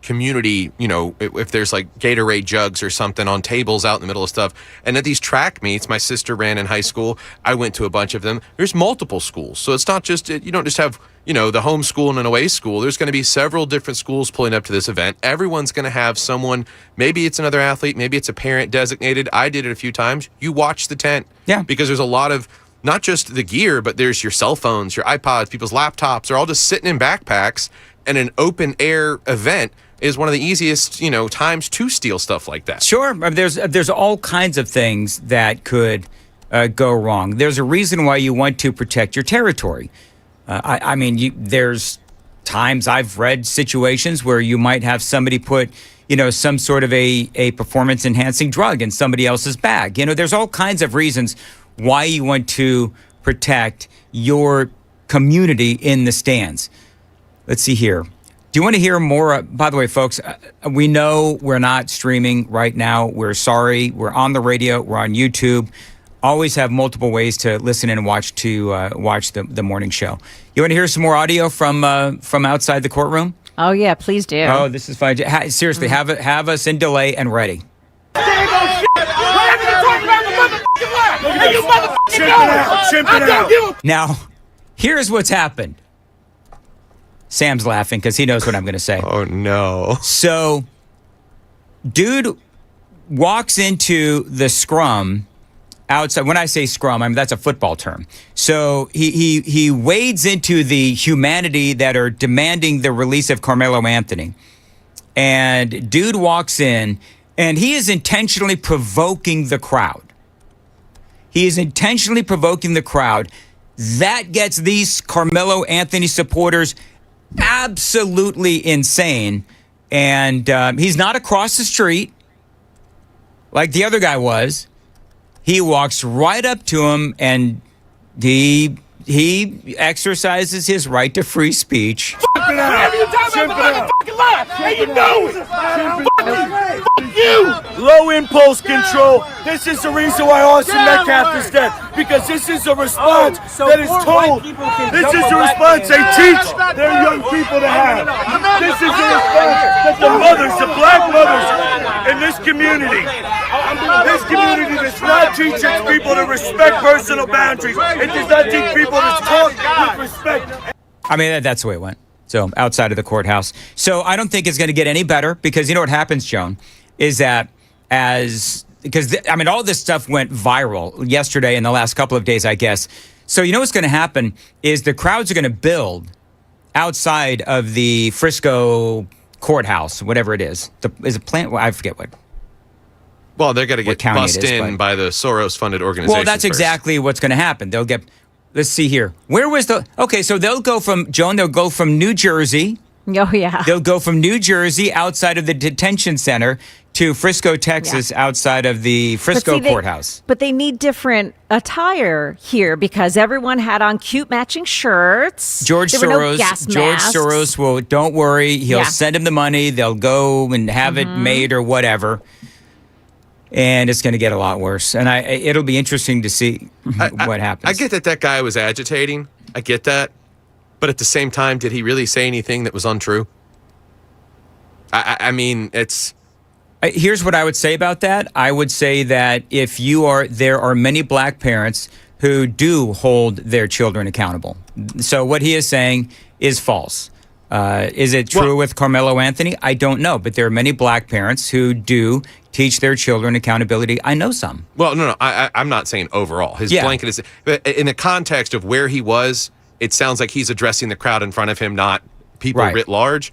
community, if there's like Gatorade jugs or something on tables out in the middle of stuff. And at these track meets, my sister ran in high school. I went to a bunch of them. There's multiple schools. So it's not just, you don't just have, the home school and an away school. There's going to be several different schools pulling up to this event. Everyone's going to have someone, maybe it's another athlete, maybe it's a parent designated. I did it a few times. You watch the tent. Yeah. Because there's a lot of, not just the gear, but there's your cell phones, your iPods, people's laptops. They're all just sitting in backpacks, and an open air event is one of the easiest, times to steal stuff like that. Sure. There's all kinds of things that could go wrong. There's a reason why you want to protect your territory. There's times I've read situations where you might have somebody put, some sort of a performance enhancing drug in somebody else's bag. There's all kinds of reasons why you want to protect your community in the stands. Let's see here. Do you want to hear more? By the way, folks, we know we're not streaming right now. We're sorry. We're on the radio. We're on YouTube. Always have multiple ways to listen and watch the morning show. You want to hear some more audio from outside the courtroom? Oh, yeah, please do. Oh, this is fine. Seriously, have us in delay and ready. Now, here's what's happened. Sam's laughing because he knows what I'm going to say. Oh, no. So, dude walks into the scrum outside. When I say scrum, I mean, that's a football term. So he wades into the humanity that are demanding the release of Karmelo Anthony. And dude walks in, and he is intentionally provoking the crowd. He is intentionally provoking the crowd. That gets these Karmelo Anthony supporters absolutely insane. And he's not across the street like the other guy was. He walks right up to him, and he exercises his right to free speech. Low impulse control. This is the reason why Austin Metcalf is dead. Because this is a response that is told. This is a response they teach their young people to have. This is a response that the mothers, the black mothers in this community does not teach its people to respect personal boundaries. It does not teach people to talk with respect. I mean, that's the way it went. So outside of the courthouse. So I don't think it's going to get any better because you know what happens, Joan, is that all this stuff went viral yesterday and the last couple of days, I guess. So you know what's going to happen is the crowds are going to build outside of the Frisco courthouse, whatever it is. Is it plant? Well, I forget what. Well, they're going to get bussed in by the Soros-funded organization. Well, that's exactly what's going to happen. They'll get. Let's see here. Where was the? Okay, so they'll go from New Jersey. Oh, yeah. They'll go from New Jersey outside of the detention center to Frisco, Texas, outside of the Frisco courthouse. But they need different attire here because everyone had on cute matching shirts. George Soros will, don't worry, he'll send them the money. They'll go and have it made or whatever. And it's going to get a lot worse. And it'll be interesting to see what happens. I get that guy was agitating. I get that. But at the same time, did he really say anything that was untrue? I mean, it's... Here's what I would say about that. I would say that there are many black parents who do hold their children accountable. So what he is saying is false. Is it true with Karmelo Anthony? I don't know. But there are many black parents who do teach their children accountability. I know some. Well, no. I'm not saying overall. His blanket is... In the context of where he was, it sounds like he's addressing the crowd in front of him, not people writ large.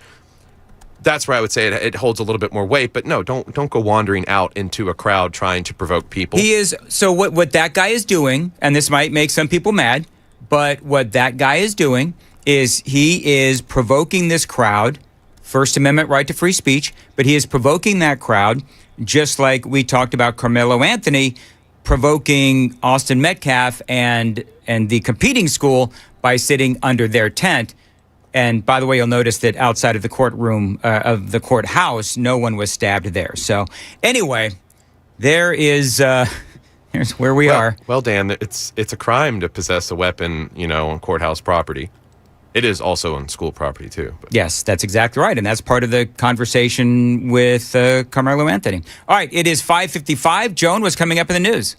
That's where I would say it holds a little bit more weight. But no, don't go wandering out into a crowd trying to provoke people. He is. So what that guy is doing, and this might make some people mad, but what that guy is doing is he is provoking this crowd, First Amendment right to free speech, but he is provoking that crowd just like we talked about Karmelo Anthony provoking Austin Metcalf and the competing school by sitting under their tent. And by the way, you'll notice that outside of the courtroom, of the courthouse, no one was stabbed there. So anyway, here's where we are. Well, Dan, it's a crime to possess a weapon, on courthouse property. It is also on school property, too. But. Yes, that's exactly right. And that's part of the conversation with Karmelo Anthony. All right, it is 5:55. Joan, what's coming up in the news?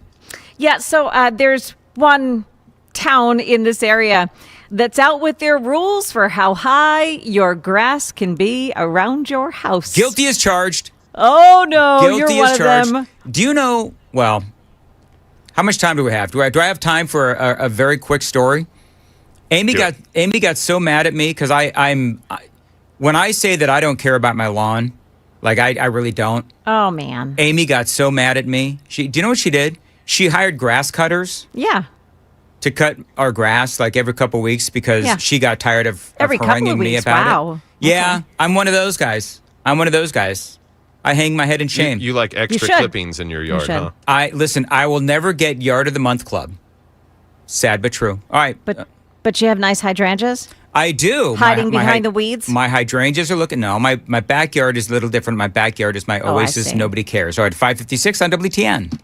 Yeah, so there's one town in this area that's out with their rules for how high your grass can be around your house. Guilty as charged. Oh, no, Guilty you're one as of charged. them. Do you know, how much time do we have? Do I have time for a very quick story? Amy got so mad at me because when I say that I don't care about my lawn, like I really don't. Oh, man. Amy got so mad at me. Do you know what she did? She hired grass cutters. Yeah. To cut our grass like every couple of weeks because she got tired of haranguing me about it. Yeah, okay. I'm one of those guys. I hang my head in shame. You like extra clippings in your yard, huh? I will never get Yard of the Month Club. Sad but true. All right. But you have nice hydrangeas? I do. Hiding behind the weeds? My hydrangeas are looking... No, my backyard is a little different. My backyard is my oasis. Nobody cares. All right, 5:56 on WTN.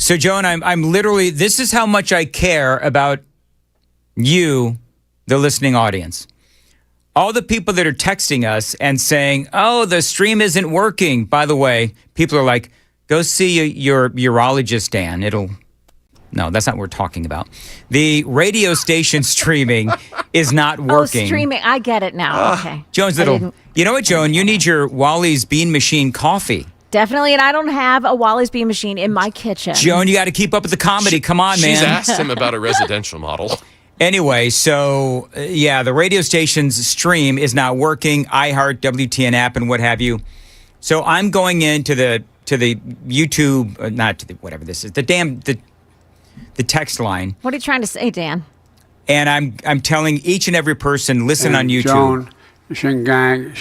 So, Joan, I'm literally, this is how much I care about you, the listening audience. All the people that are texting us and saying, oh, the stream isn't working. By the way, people are like, go see your urologist, Dan. No, that's not what we're talking about. The radio station streaming is not working. Oh, streaming. I get it now. Okay. Joan's you know what, Joan? You need your Wally's Bean Machine coffee. Definitely, and I don't have a Wally's Bean Machine in my kitchen. Joan, you got to keep up with the comedy. Come on, man. She's asked him about a residential model. Anyway, so yeah, the radio station's stream is not working. iHeart, WTN app, and what have you. So I'm going into the YouTube, not to the whatever this is, the text line. What are you trying to say, Dan? And I'm telling each and every person, listen on YouTube. Joan, Shingang,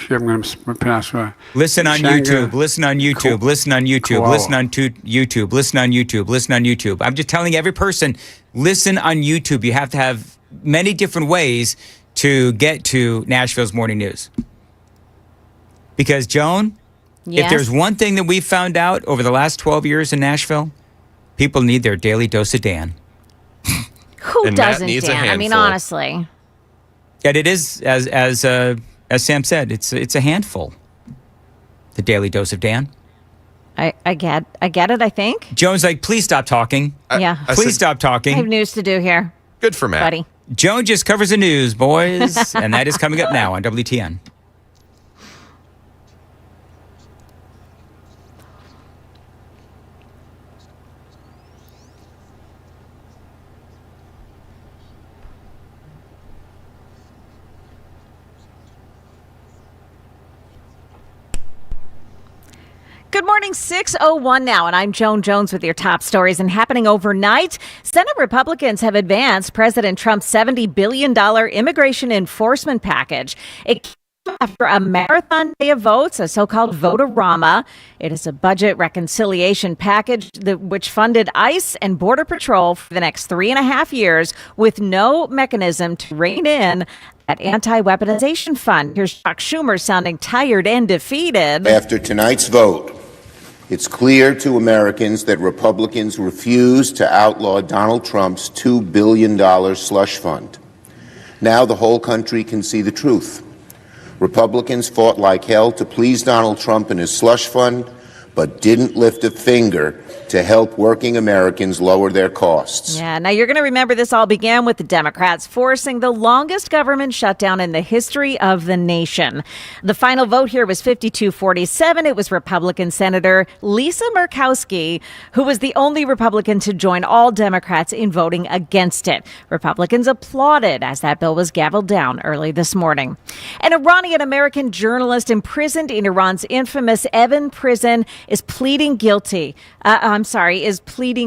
I'm going to pronounce listen on YouTube. Listen on YouTube. Listen on YouTube. Listen on YouTube. Listen on YouTube. Listen on YouTube. I'm just telling every person, listen on YouTube. You have to have many different ways to get to Nashville's morning news. Because, Joan, if there's one thing that we've found out over the last 12 years in Nashville, people need their daily dose of Dan. Who doesn't, Dan? I mean, honestly. And it is, as Sam said, it's a handful. The daily dose of Dan. I get it, I think. Joan's like, please stop talking. Please stop talking. I have news to do here. Good for Matt. Buddy. Joan just covers the news, boys. And that is coming up now on WTN. Good morning, 6:01 now, and I'm Joan Jones with your top stories. And happening overnight, Senate Republicans have advanced President Trump's $70 billion immigration enforcement package. It came after a marathon day of votes, a so-called vote-a-rama. It is a budget reconciliation package which funded ICE and Border Patrol for the next 3.5 years with no mechanism to rein in that anti-weaponization fund. Here's Chuck Schumer sounding tired and defeated. After tonight's vote, it's clear to Americans that Republicans refuse to outlaw Donald Trump's $2 billion slush fund. Now the whole country can see the truth. Republicans fought like hell to please Donald Trump and his slush fund, but didn't lift a finger to help working Americans lower their costs. Yeah, now you're going to remember this all began with the Democrats forcing the longest government shutdown in the history of the nation. The final vote here was 52-47. It was Republican Senator Lisa Murkowski, who was the only Republican to join all Democrats in voting against it. Republicans applauded as that bill was gavelled down early this morning. An Iranian-American journalist imprisoned in Iran's infamous Evin prison is pleading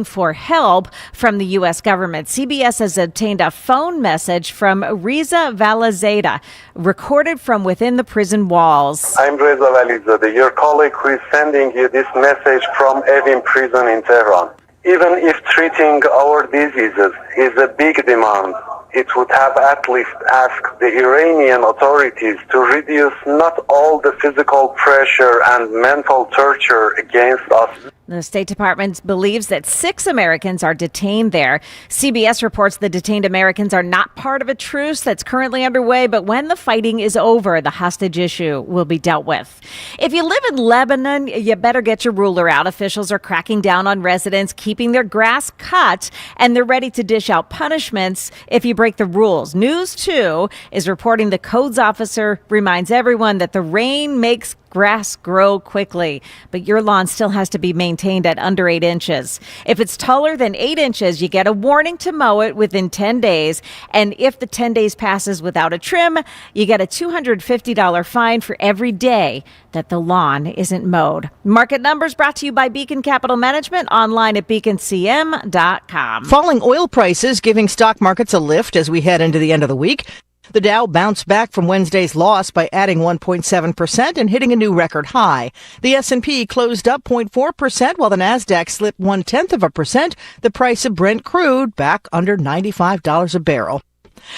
for help from the U.S. government. CBS has obtained a phone message from Reza Valizadeh, recorded from within the prison walls. I'm Reza Valizadeh, your colleague who is sending you this message from Evin prison in Tehran. Even if treating our diseases is a big demand, it would have at least asked the Iranian authorities to reduce not all the physical pressure and mental torture against us. The State Department believes that 6 Americans are detained there. CBS reports the detained Americans are not part of a truce that's currently underway, but when the fighting is over, the hostage issue will be dealt with. If you live in Lebanon, you better get your ruler out. Officials are cracking down on residents, keeping their grass cut, and they're ready to dish out punishments if you break the rules. News 2 is reporting the codes officer reminds everyone that the rain makes grass grow quickly, but your lawn still has to be maintained at under 8 inches. If it's taller than 8 inches, you get a warning to mow it within 10 days. And if the 10 days passes without a trim, you get a $250 fine for every day that the lawn isn't mowed. Market Numbers brought to you by Beacon Capital Management, online at beaconcm.com. Falling oil prices giving stock markets a lift as we head into the end of the week. The Dow bounced back from Wednesday's loss by adding 1.7% and hitting a new record high. The S&P closed up 0.4%, while the Nasdaq slipped 0.1%. The price of Brent crude back under $95 a barrel.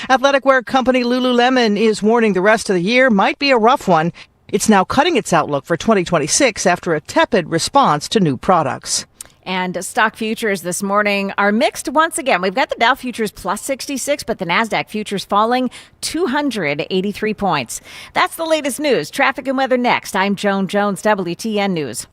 Athletic wear company Lululemon is warning the rest of the year might be a rough one. It's now cutting its outlook for 2026 after a tepid response to new products. And stock futures this morning are mixed once again. We've got the Dow futures plus 66, but the NASDAQ futures falling 283 points. That's the latest news. Traffic and weather next. I'm Joan Jones, WTN News.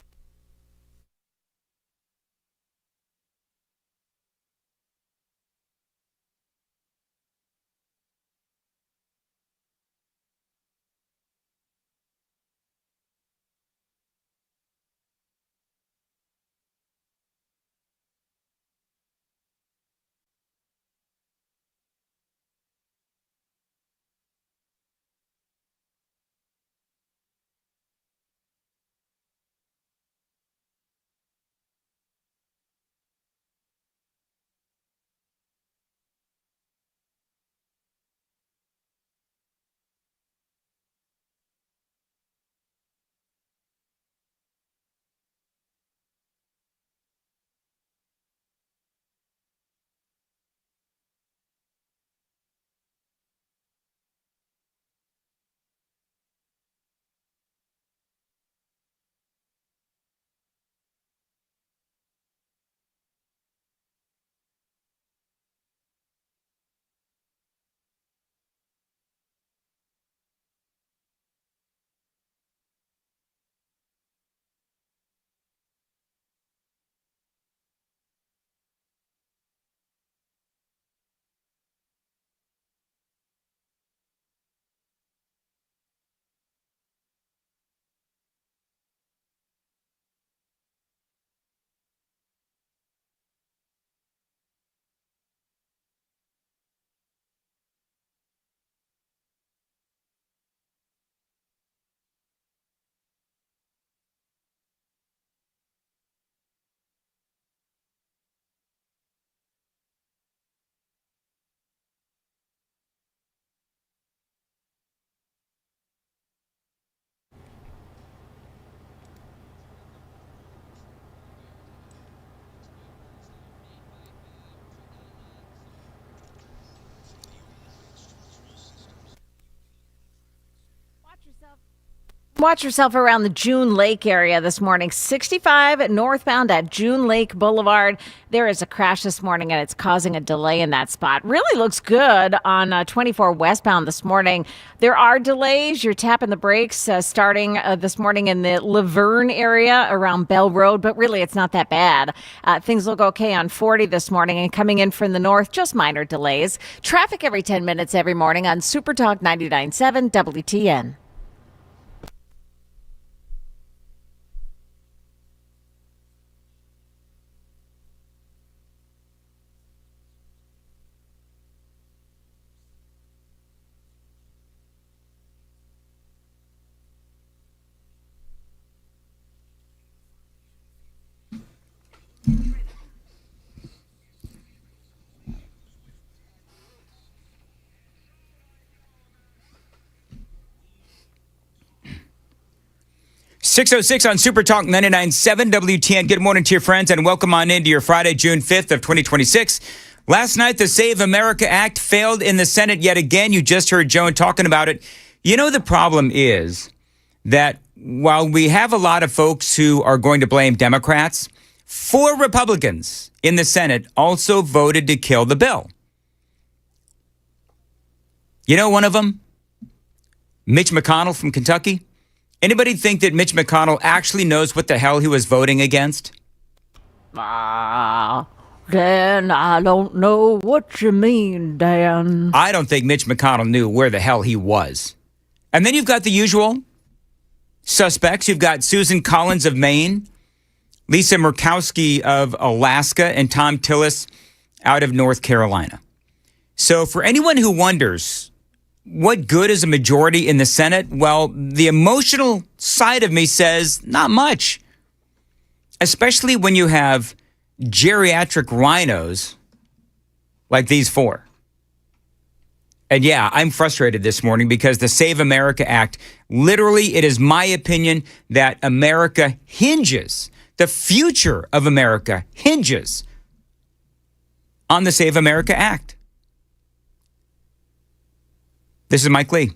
Watch yourself around the June Lake area this morning. 65 northbound at June Lake Boulevard. There is a crash this morning and it's causing a delay in that spot. Really looks good on 24 westbound this morning. There are delays. You're tapping the brakes starting this morning in the Laverne area around Bell Road, but really it's not that bad. Things look okay on 40 this morning and coming in from the north, just minor delays. Traffic every 10 minutes every morning on Super Talk 99.7 WTN. .606 on Super Talk 99.7 WTN. Good morning to your friends and welcome on into your Friday, June 5th of 2026. Last night, the Save America Act failed in the Senate yet again. You just heard Joan talking about it. You know, the problem is that while we have a lot of folks who are going to blame Democrats, 4 Republicans in the Senate also voted to kill the bill. You know one of them? Mitch McConnell from Kentucky. Anybody think that Mitch McConnell actually knows what the hell he was voting against? Then I don't know what you mean, Dan. I don't think Mitch McConnell knew where the hell he was. And then you've got the usual suspects. You've got Susan Collins of Maine, Lisa Murkowski of Alaska, and Tom Tillis out of North Carolina. So for anyone who wonders, what good is a majority in the Senate? Well, the emotional side of me says not much, especially when you have geriatric rhinos like these 4. And yeah, I'm frustrated this morning because the Save America Act, literally, it is my opinion that America hinges, the future of America hinges on the Save America Act. This is Mike Lee.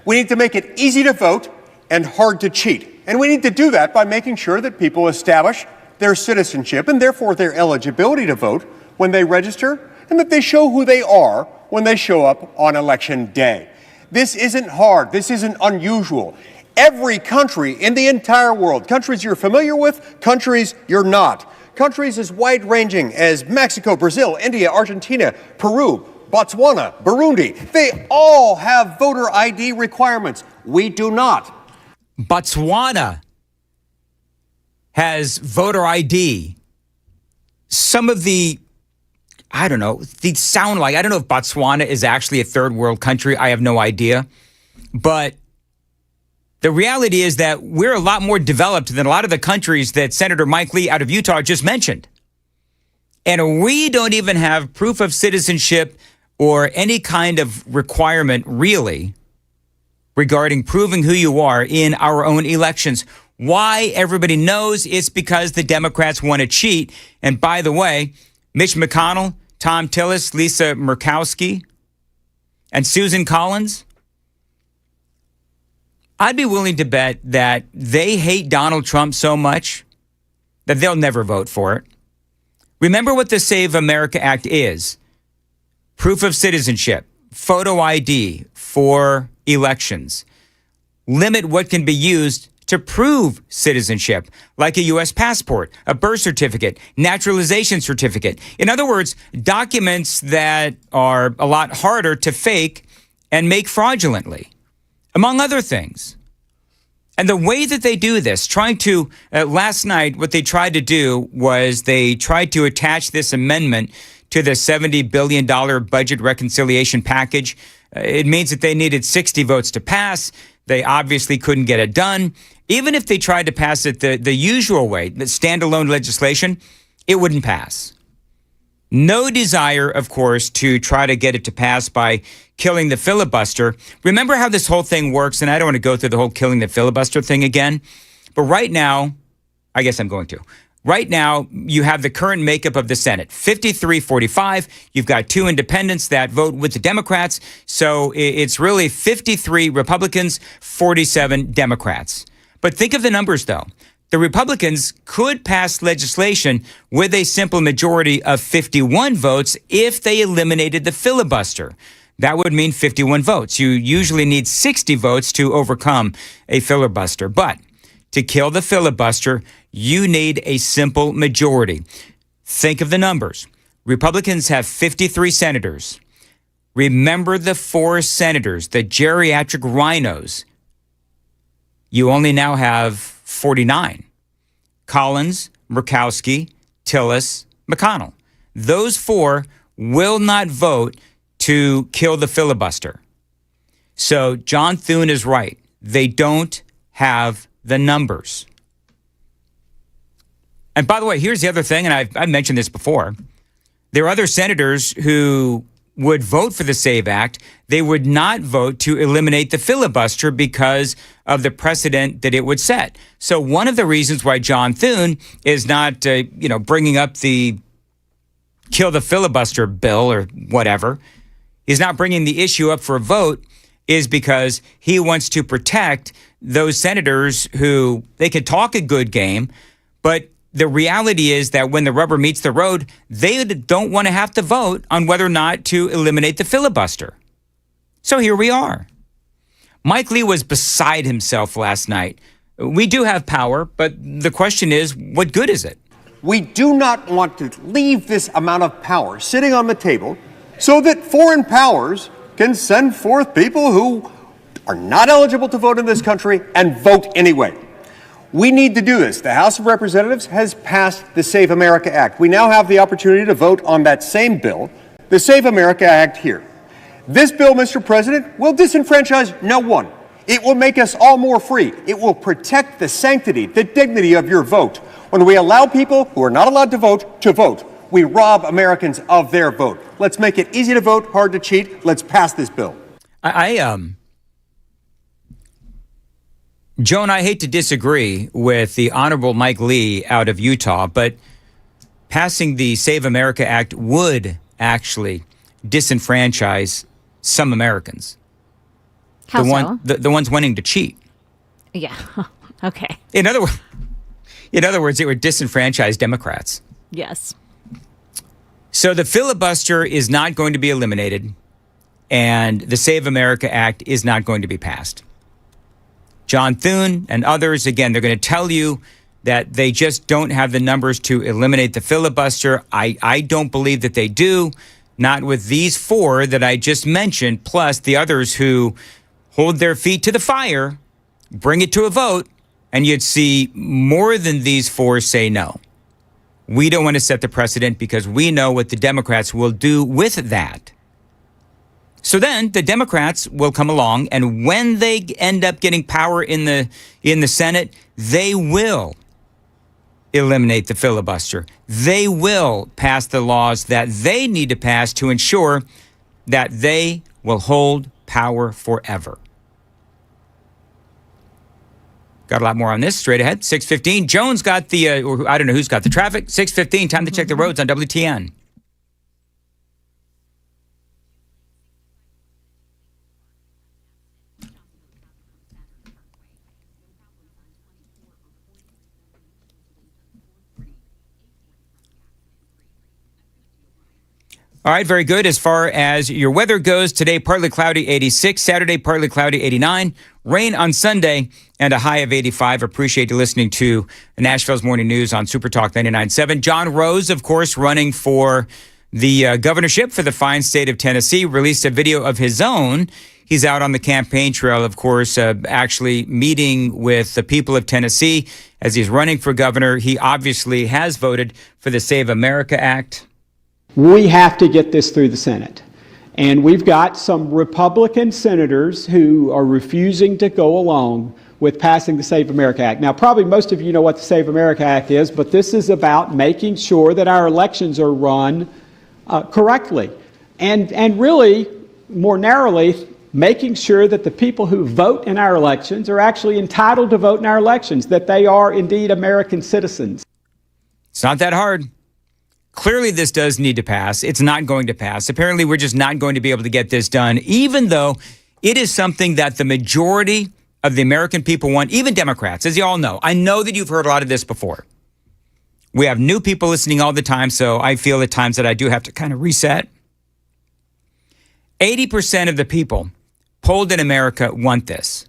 We need to make it easy to vote and hard to cheat. And we need to do that by making sure that people establish their citizenship and therefore their eligibility to vote when they register, and that they show who they are when they show up on election day. This isn't hard. This isn't unusual. Every country in the entire world, countries you're familiar with, countries you're not, countries as wide-ranging as Mexico, Brazil, India, Argentina, Peru, Botswana, Burundi, they all have voter ID requirements. We do not. Botswana has voter ID. Some of the, I don't know, they sound like, I don't know if Botswana is actually a third world country. I have no idea. But the reality is that we're a lot more developed than a lot of the countries that Senator Mike Lee out of Utah just mentioned. And we don't even have proof of citizenship or any kind of requirement, really, regarding proving who you are in our own elections. Why? Everybody knows it's because the Democrats want to cheat. And by the way, Mitch McConnell, Tom Tillis, Lisa Murkowski, and Susan Collins, I'd be willing to bet that they hate Donald Trump so much that they'll never vote for it. Remember what the Save America Act is. Proof of citizenship, photo ID for elections. Limit what can be used to prove citizenship, like a U.S. passport, a birth certificate, naturalization certificate. In other words, documents that are a lot harder to fake and make fraudulently, among other things. And the way that they do this, last night, what they tried to do was they tried to attach this amendment to the $70 billion budget reconciliation package. It means that they needed 60 votes to pass. They obviously couldn't get it done. Even if they tried to pass it the usual way, the standalone legislation, it wouldn't pass. No desire, of course, to try to get it to pass by killing the filibuster. Remember how this whole thing works, and I don't want to go through the whole killing the filibuster thing again, but right now, I guess I'm going to. Right now, you have the current makeup of the Senate, 53-45. You've got 2 independents that vote with the Democrats. So it's really 53 Republicans, 47 Democrats. But think of the numbers, though. The Republicans could pass legislation with a simple majority of 51 votes if they eliminated the filibuster. That would mean 51 votes. You usually need 60 votes to overcome a filibuster. But to kill the filibuster, you need a simple majority. Think of the numbers. Republicans have 53 senators. Remember the 4 senators, the geriatric rhinos. You only now have 49. Collins, Murkowski, Tillis, McConnell. Those 4 will not vote to kill the filibuster. So John Thune is right. They don't have the numbers. And by the way, here's the other thing, and I've mentioned this before. There are other senators who would vote for the SAVE Act. They would not vote to eliminate the filibuster because of the precedent that it would set. So one of the reasons why John Thune is not, bringing up the kill the filibuster bill or whatever, is not bringing the issue up for a vote, is because he wants to protect those senators who they could talk a good game, but the reality is that when the rubber meets the road, they don't want to have to vote on whether or not to eliminate the filibuster. So here we are. Mike Lee was beside himself last night. We do have power, but the question is, what good is it? We do not want to leave this amount of power sitting on the table so that foreign powers can send forth people who are not eligible to vote in this country and vote anyway. We need to do this. The House of Representatives has passed the Save America Act. We now have the opportunity to vote on that same bill, the Save America Act here. This bill, Mr. President, will disenfranchise no one. It will make us all more free. It will protect the sanctity, the dignity of your vote. When we allow people who are not allowed to vote, we rob Americans of their vote. Let's make it easy to vote, hard to cheat. Let's pass this bill. Joan, I hate to disagree with the Honorable Mike Lee out of Utah, but passing the Save America Act would actually disenfranchise some Americans. How so? The ones wanting to cheat. Yeah. Okay. In other words, In other words, it would disenfranchise Democrats. Yes. So the filibuster is not going to be eliminated, and the Save America Act is not going to be passed. John Thune and others, again, they're going to tell you that they just don't have the numbers to eliminate the filibuster. I don't believe that they do, not with these four that I just mentioned, plus the others who hold their feet to the fire, bring it to a vote, and you'd see more than these four say no. We don't want to set the precedent because we know what the Democrats will do with that. So then the Democrats will come along, and when they end up getting power in the Senate, they will eliminate the filibuster. They will pass the laws that they need to pass to ensure that they will hold power forever. Got a lot more on this straight ahead. 6:15. Jones got the, I don't know who's got the traffic. 6:15. Time to check the roads on WTN. All right, very good. As far as your weather goes, today partly cloudy, 86. Saturday, partly cloudy, 89. Rain on Sunday and a high of 85. Appreciate you listening to Nashville's Morning News on Super Talk 99.7. John Rose, of course, running for the governorship for the fine state of Tennessee, released a video of his own. He's out on the campaign trail, of course, actually meeting with the people of Tennessee as he's running for governor. He obviously has voted for the Save America Act. We have to get this through the Senate. And we've got some Republican senators who are refusing to go along with passing the Save America Act. Now, probably most of you know what the Save America Act is, but this is about making sure that our elections are run correctly. And really, more narrowly, making sure that the people who vote in our elections are actually entitled to vote in our elections, that they are indeed American citizens. It's not that hard. Clearly, this does need to pass. It's not going to pass. Apparently, we're just not going to be able to get this done, even though it is something that the majority of the American people want, even Democrats, as you all know. I know that you've heard a lot of this before. We have new people listening all the time, so I feel at times that I do have to kind of reset. 80% of the people polled in America want this.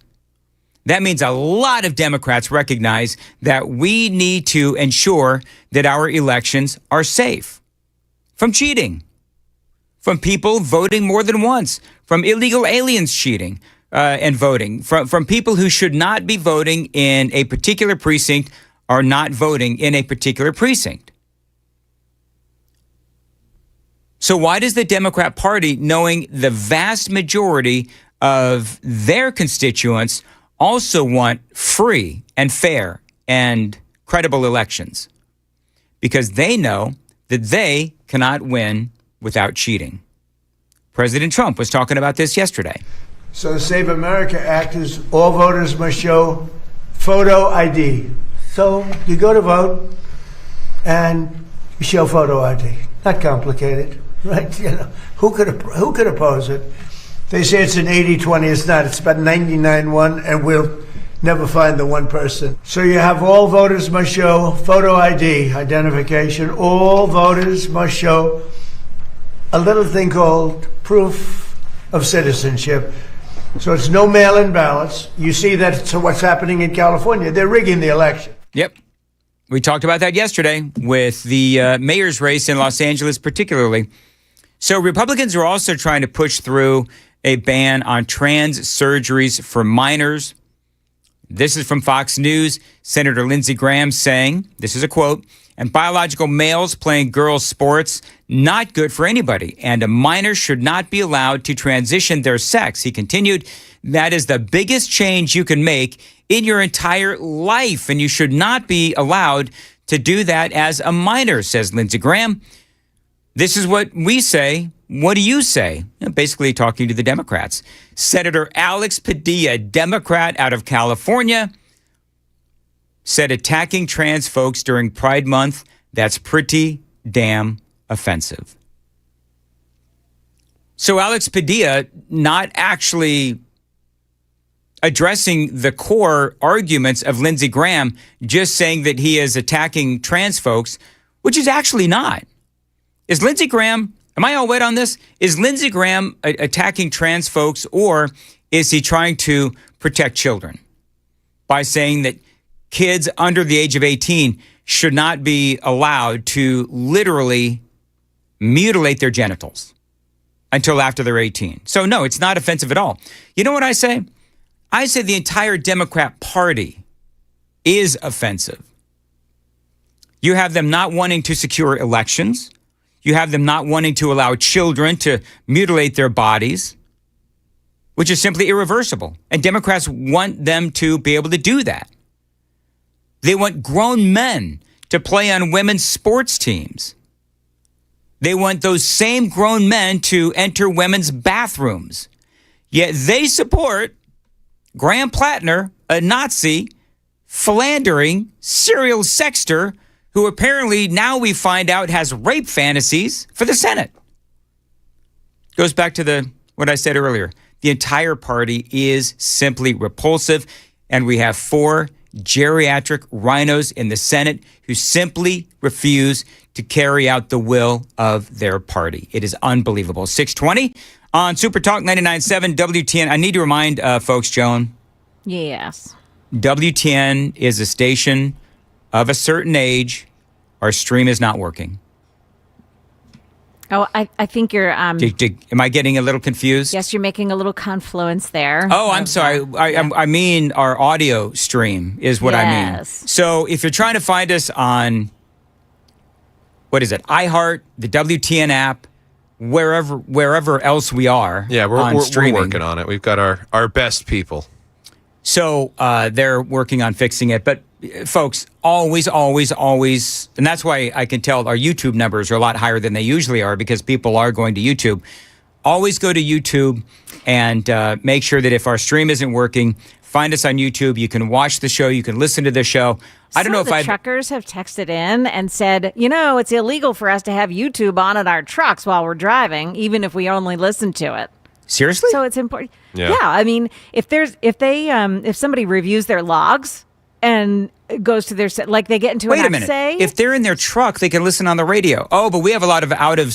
That means a lot of Democrats recognize that we need to ensure that our elections are safe from cheating, from people voting more than once, from illegal aliens cheating and voting, from people who should not be voting in a particular precinct are not voting in a particular precinct. So why does the Democrat Party, knowing the vast majority of their constituents also want free and fair and credible elections? Because they know that they cannot win without cheating. President Trump was talking about this yesterday. So the Save America Act is all voters must show photo ID. So you go to vote and you show photo ID. Not complicated, right? You know, who could oppose it? They say it's an 80-20. It's not. It's about 99-1, and we'll never find the one person. So you have all voters must show photo ID, identification. All voters must show a little thing called proof of citizenship. So it's no mail-in ballots. You see that's what's happening in California. They're rigging the election. Yep. We talked about that yesterday with the mayor's race in Los Angeles particularly. So Republicans are also trying to push through a ban on trans surgeries for minors. This is from Fox News. Senator Lindsey Graham saying, this is a quote, "And biological males playing girls' sports, not good for anybody. And a minor should not be allowed to transition their sex." He continued, "That is the biggest change you can make in your entire life. And you should not be allowed to do that as a minor," says Lindsey Graham. This is what we say. What do you say? Basically talking to the Democrats. Senator Alex Padilla, Democrat out of California, said attacking trans folks during Pride Month, that's pretty damn offensive. So Alex Padilla not actually addressing the core arguments of Lindsey Graham, just saying that he is attacking trans folks, which is actually not. Is Lindsey Graham, am I all wet on this? Is Lindsey Graham attacking trans folks, or is he trying to protect children by saying that kids under the age of 18 should not be allowed to literally mutilate their genitals until after they're 18? So no, it's not offensive at all. You know what I say? I say the entire Democrat Party is offensive. You have them not wanting to secure elections. You have them not wanting to allow children to mutilate their bodies, which is simply irreversible. And Democrats want them to be able to do that. They want grown men to play on women's sports teams. They want those same grown men to enter women's bathrooms. Yet they support Graham Plattner, a Nazi, philandering, serial sexter, who apparently now we find out has rape fantasies for the Senate. Goes back to what I said earlier. The entire party is simply repulsive, and we have 4 geriatric rhinos in the Senate who simply refuse to carry out the will of their party. It is unbelievable. 620 on Super Talk 99.7 WTN. I need to remind folks, Joan. Yes. WTN is a station of a certain age. Our stream is not working. Oh, I think you're... am I getting a little confused? Yes, you're making a little confluence there. Oh, I'm sorry. I mean our audio stream is what I mean. So if you're trying to find us on, what is it, iHeart, the WTN app, wherever else we are. Yeah, we're working on it. We've got our best people. So they're working on fixing it. But folks, always, and that's why I can tell our YouTube numbers are a lot higher than they usually are, because people are going to YouTube. Always go to YouTube and make sure that if our stream isn't working, find us on YouTube. You can watch the show. You can listen to the show. I don't know if truckers have texted in and said, it's illegal for us to have YouTube on at our trucks while we're driving, even if we only listen to it. Seriously? So it's important. Yeah. I mean, if somebody reviews their logs and goes to their like they get into Wait a minute. If they're in their truck, they can listen on the radio. Oh, but we have a lot of out of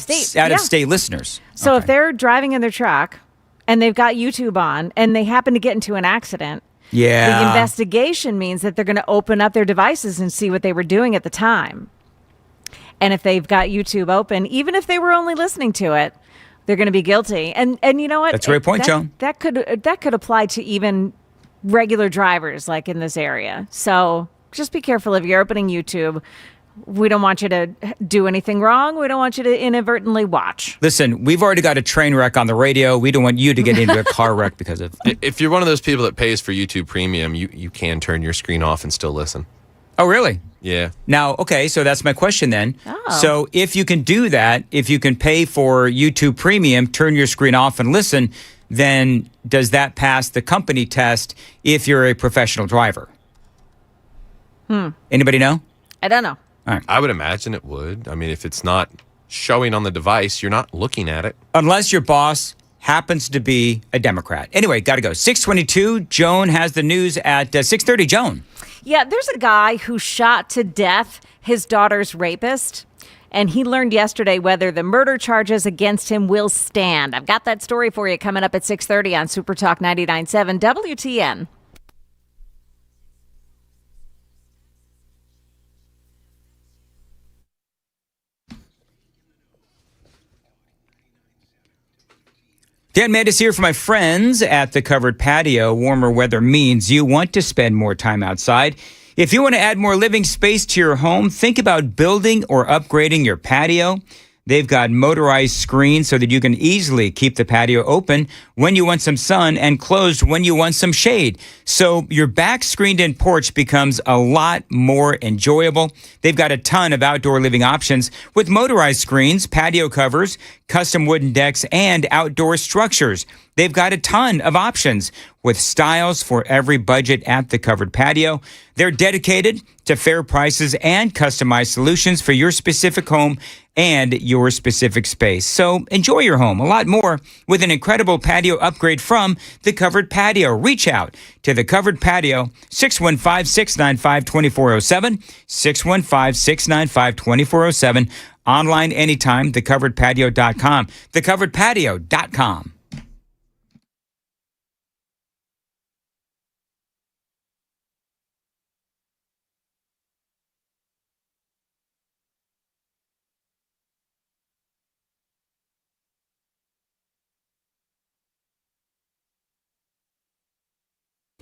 state listeners. So if they're driving in their truck and they've got YouTube on and they happen to get into an accident, the investigation means that they're going to open up their devices and see what they were doing at the time. And if they've got YouTube open, even if they were only listening to it, they're going to be guilty. And you know what? That's a great point, Joan. That could apply to even regular drivers like in this area. So just be careful if you're opening YouTube. We don't want you to do anything wrong. We don't want you to inadvertently watch. Listen, we've already got a train wreck on the radio. We don't want you to get into a car wreck because of... If you're one of those people that pays for YouTube Premium, you can turn your screen off and still listen. Oh, really? Yeah. Now, okay, so that's my question then. Oh. So if you can do that, if you can pay for YouTube Premium, turn your screen off and listen, then does that pass the company test if you're a professional driver? Anybody know? I don't know. All right. I would imagine it would. I mean, if it's not showing on the device, you're not looking at it. Unless your boss happens to be a Democrat. Anyway, got to go. 6:22, Joan has the news at 6:30. Joan. Yeah, there's a guy who shot to death his daughter's rapist, and he learned yesterday whether the murder charges against him will stand. I've got that story for you coming up at 6:30 on Super Talk 99.7 WTN. Dan Mandis here for my friends at the Covered Patio. Warmer weather means you want to spend more time outside. If you want to add more living space to your home, think about building or upgrading your patio. They've got motorized screens so that you can easily keep the patio open when you want some sun and closed when you want some shade. So your back screened-in porch becomes a lot more enjoyable. They've got a ton of outdoor living options with motorized screens, patio covers, custom wooden decks, and outdoor structures. They've got a ton of options with styles for every budget at the Covered Patio. They're dedicated to fair prices and customized solutions for your specific home and your specific space. So enjoy your home a lot more with an incredible patio upgrade from The Covered Patio. Reach out to The Covered Patio, 615-695-2407, 615-695-2407. Online anytime, thecoveredpatio.com, thecoveredpatio.com.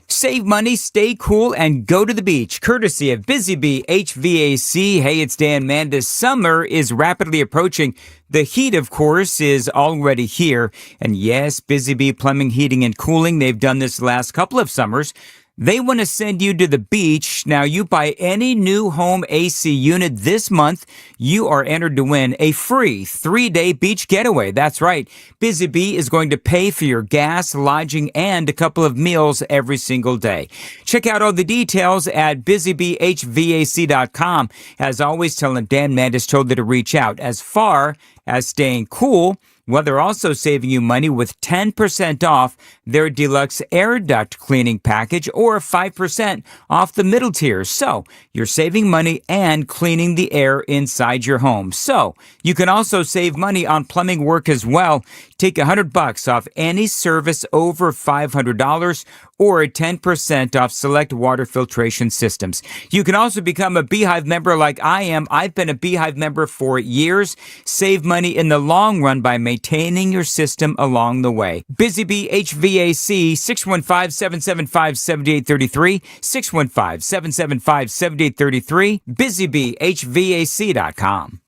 Save money, stay cool, and go to the beach, courtesy of Busy Bee HVAC. Hey, it's Dan Mandis. Summer is rapidly approaching. The heat, of course, is already here. And yes, Busy Bee Plumbing, Heating, and Cooling, they've done this the last couple of summers. They want to send you to the beach. Now, you buy any new home AC unit this month, you are entered to win a free 3-day beach getaway. That's right. Busy Bee is going to pay for your gas, lodging, and a couple of meals every single day. Check out all the details at busybeehvac.com. As always, tell them Dan Mandis told you to reach out. As far as staying cool, well, they're also saving you money with 10% off their deluxe air duct cleaning package or 5% off the middle tiers. So you're saving money and cleaning the air inside your home. So you can also save money on plumbing work as well. Take $100 off any service over $500 or 10% off select water filtration systems. You can also become a Beehive member like I am. I've been a Beehive member for years. Save money in the long run by maintaining your system along the way. Busy Bee HVAC, 615-775-7833, 615-775-7833, busybeehvac.com.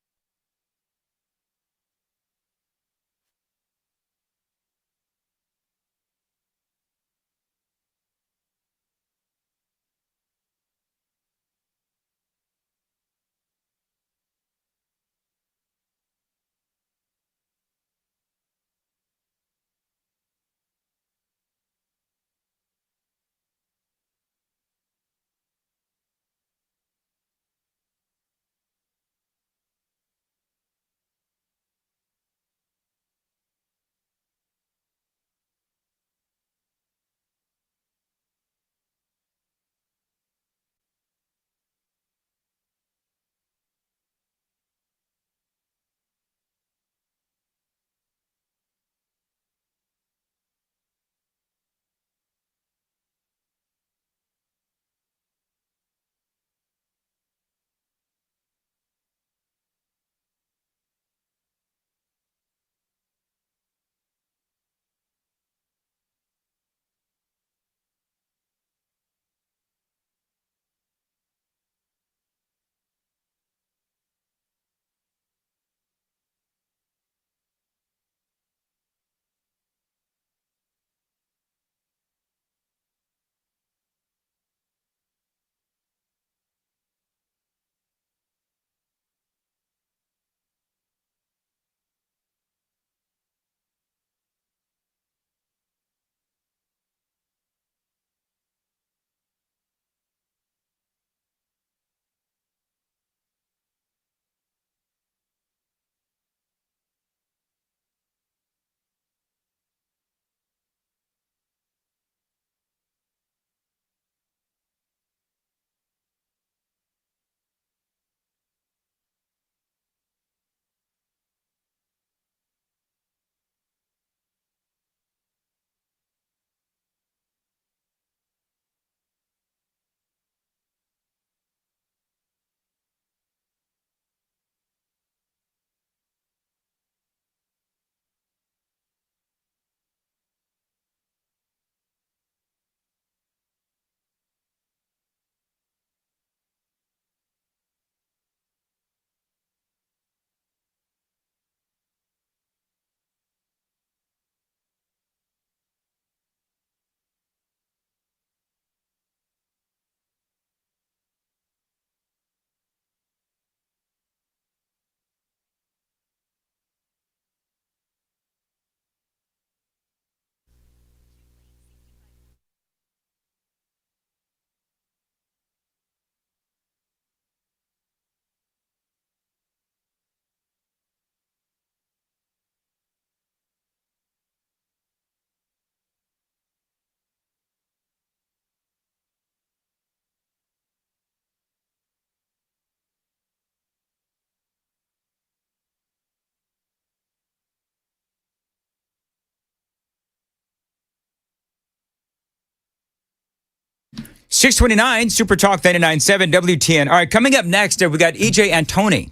629 Super Talk 99.7 WTN. All right, coming up next, we got EJ Antoni,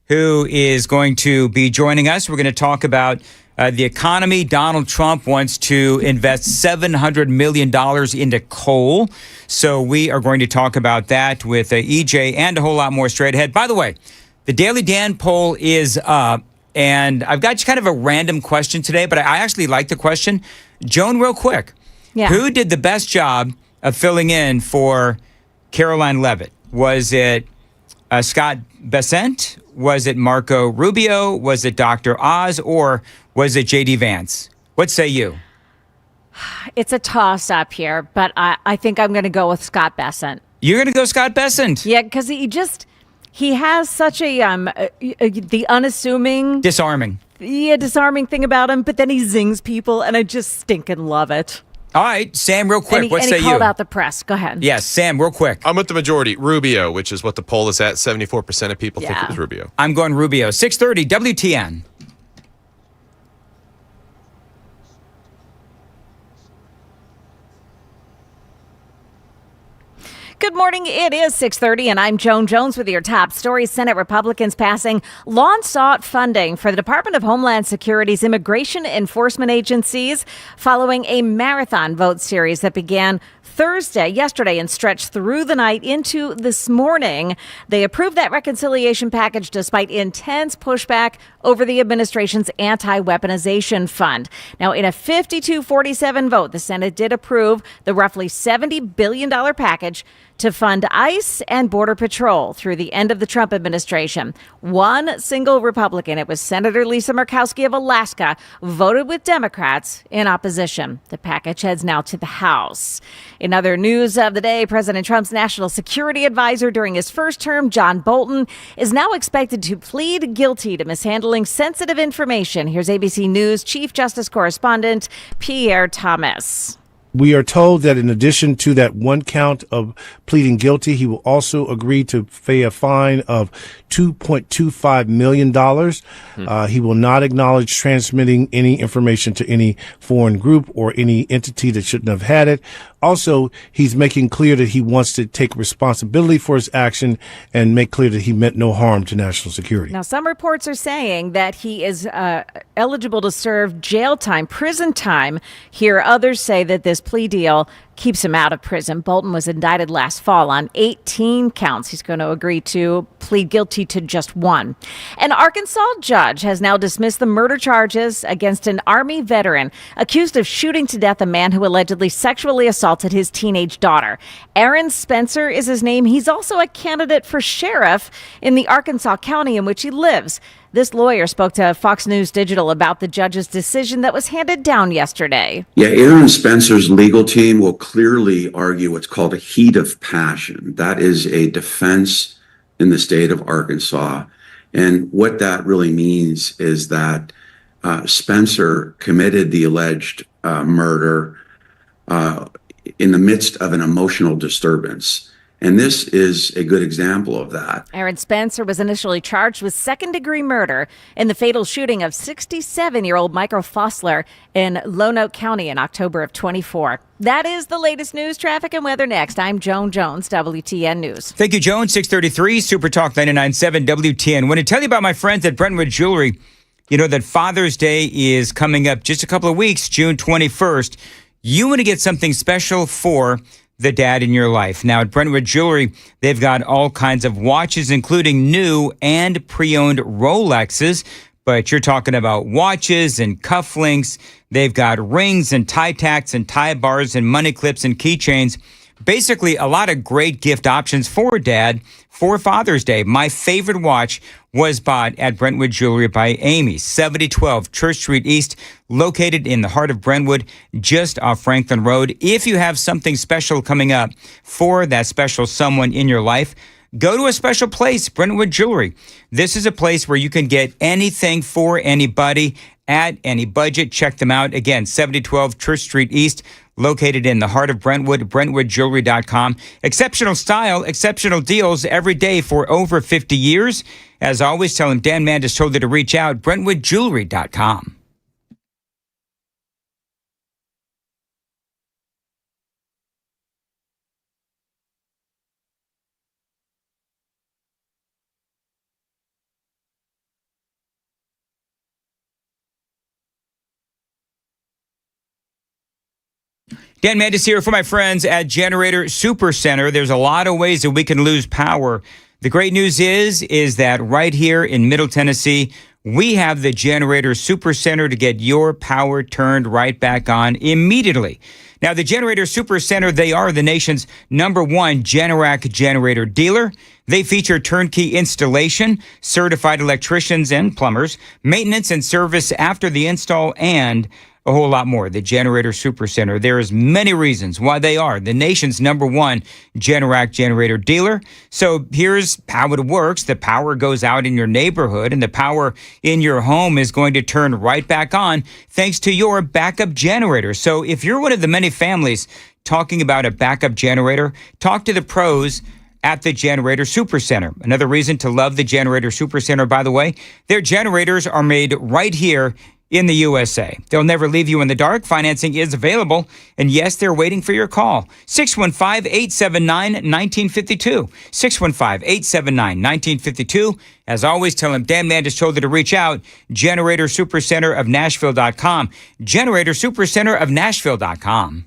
who is going to be joining us. We're going to talk about the economy. Donald Trump wants to invest $700 million into coal. So we are going to talk about that with EJ and a whole lot more straight ahead. By the way, the Daily Dan poll is up, and I've got kind of a random question today, but I actually like the question. Joan, real quick, who did the best job of filling in for Caroline Leavitt? Was it Scott Bessent? Was it Marco Rubio? Was it Dr. Oz? Or was it J.D. Vance? What say you? It's a toss-up here, but I think I'm going to go with Scott Bessent. You're going to go Scott Bessent? Yeah, because he has such a the unassuming... Disarming. Yeah, disarming thing about him, but then he zings people, and I just stinking love it. All right, Sam, real quick, what say you? And he called out the press. Go ahead. Yes, Sam, real quick. I'm with the majority, Rubio, which is what the poll is at. 74% of people think it was Rubio. I'm going Rubio. 6:30 WTN. Good morning. It is 6:30, and I'm Joan Jones with your top stories. Senate Republicans passing long-sought funding for the Department of Homeland Security's immigration enforcement agencies following a marathon vote series that began yesterday, and stretched through the night into this morning. They approved that reconciliation package despite intense pushback over the administration's anti-weaponization fund. Now, in a 52-47 vote, the Senate did approve the roughly $70 billion package to fund ICE and Border Patrol through the end of the Trump administration. One single Republican, it was Senator Lisa Murkowski of Alaska, voted with Democrats in opposition. The package heads now to the House. In other news of the day, President Trump's national security advisor during his first term, John Bolton, is now expected to plead guilty to mishandling sensitive information. Here's ABC News Chief Justice Correspondent Pierre Thomas. We are told that in addition to that one count of pleading guilty, he will also agree to pay a fine of $2.25 million. He will not acknowledge transmitting any information to any foreign group or any entity that shouldn't have had it. Also, he's making clear that he wants to take responsibility for his action and make clear that he meant no harm to national security. Now, some reports are saying that he is eligible to serve jail time, prison time. Here, others say that this plea deal keeps him out of prison. Bolton was indicted last fall on 18 counts. He's going to agree to plead guilty to just one. An Arkansas judge has now dismissed the murder charges against an Army veteran accused of shooting to death a man who allegedly sexually assaulted his teenage daughter. Aaron Spencer is his name. He's also a candidate for sheriff in the Arkansas county in which he lives. This lawyer spoke to Fox News Digital about the judge's decision that was handed down yesterday. Yeah, Aaron Spencer's legal team will clearly argue what's called a heat of passion. That is a defense in the state of Arkansas. And what that really means is that Spencer committed the alleged murder in the midst of an emotional disturbance. And this is a good example of that. Aaron Spencer was initially charged with second-degree murder in the fatal shooting of 67-year-old Michael Fossler in Lonoke County in October of 24. That is the latest news, traffic, and weather next. I'm Joan Jones, WTN News. Thank you, Joan. 6:33, Super Talk 99.7 WTN. I want to tell you about my friends at Brentwood Jewelry. You know that Father's Day is coming up just a couple of weeks, June 21st. You want to get something special for the dad in your life. Now at Brentwood Jewelry, they've got all kinds of watches, including new and pre-owned Rolexes, but you're talking about watches and cufflinks. They've got rings and tie tacks and tie bars and money clips and keychains. Basically, a lot of great gift options for dad for Father's Day. My favorite watch was bought at Brentwood Jewelry by Amy, 7012 Church Street East, located in the heart of Brentwood, just off Franklin Road. If you have something special coming up for that special someone in your life, go to a special place, Brentwood Jewelry. This is a place where you can get anything for anybody at any budget. Check them out. Again, 7012 Church Street East, located in the heart of Brentwood, BrentwoodJewelry.com. Exceptional style, exceptional deals every day for over 50 years. As always, tell him Dan Mandis told you to reach out, BrentwoodJewelry.com. Dan Mandis here for my friends at Generator Supercenter. There's a lot of ways that we can lose power. The great news is that right here in Middle Tennessee, we have the Generator Supercenter to get your power turned right back on immediately. Now, the Generator Supercenter, they are the nation's #1 Generac generator dealer. They feature turnkey installation, certified electricians and plumbers, maintenance and service after the install, and a whole lot more. The Generator Supercenter. There's many reasons why they are the nation's #1 Generac generator dealer. So here's how it works. The power goes out in your neighborhood, and the power in your home is going to turn right back on thanks to your backup generator. So if you're one of the many families talking about a backup generator, talk to the pros at the Generator Supercenter. Another reason to love the Generator Supercenter, by the way, their generators are made right here in the USA. They'll never leave you in the dark. Financing is available. And yes, they're waiting for your call. 615-879-1952. 615-879-1952. As always, tell them Dan Mandis told you to reach out. Generator Supercenter of Nashville.com. Generator Supercenter of Nashville.com.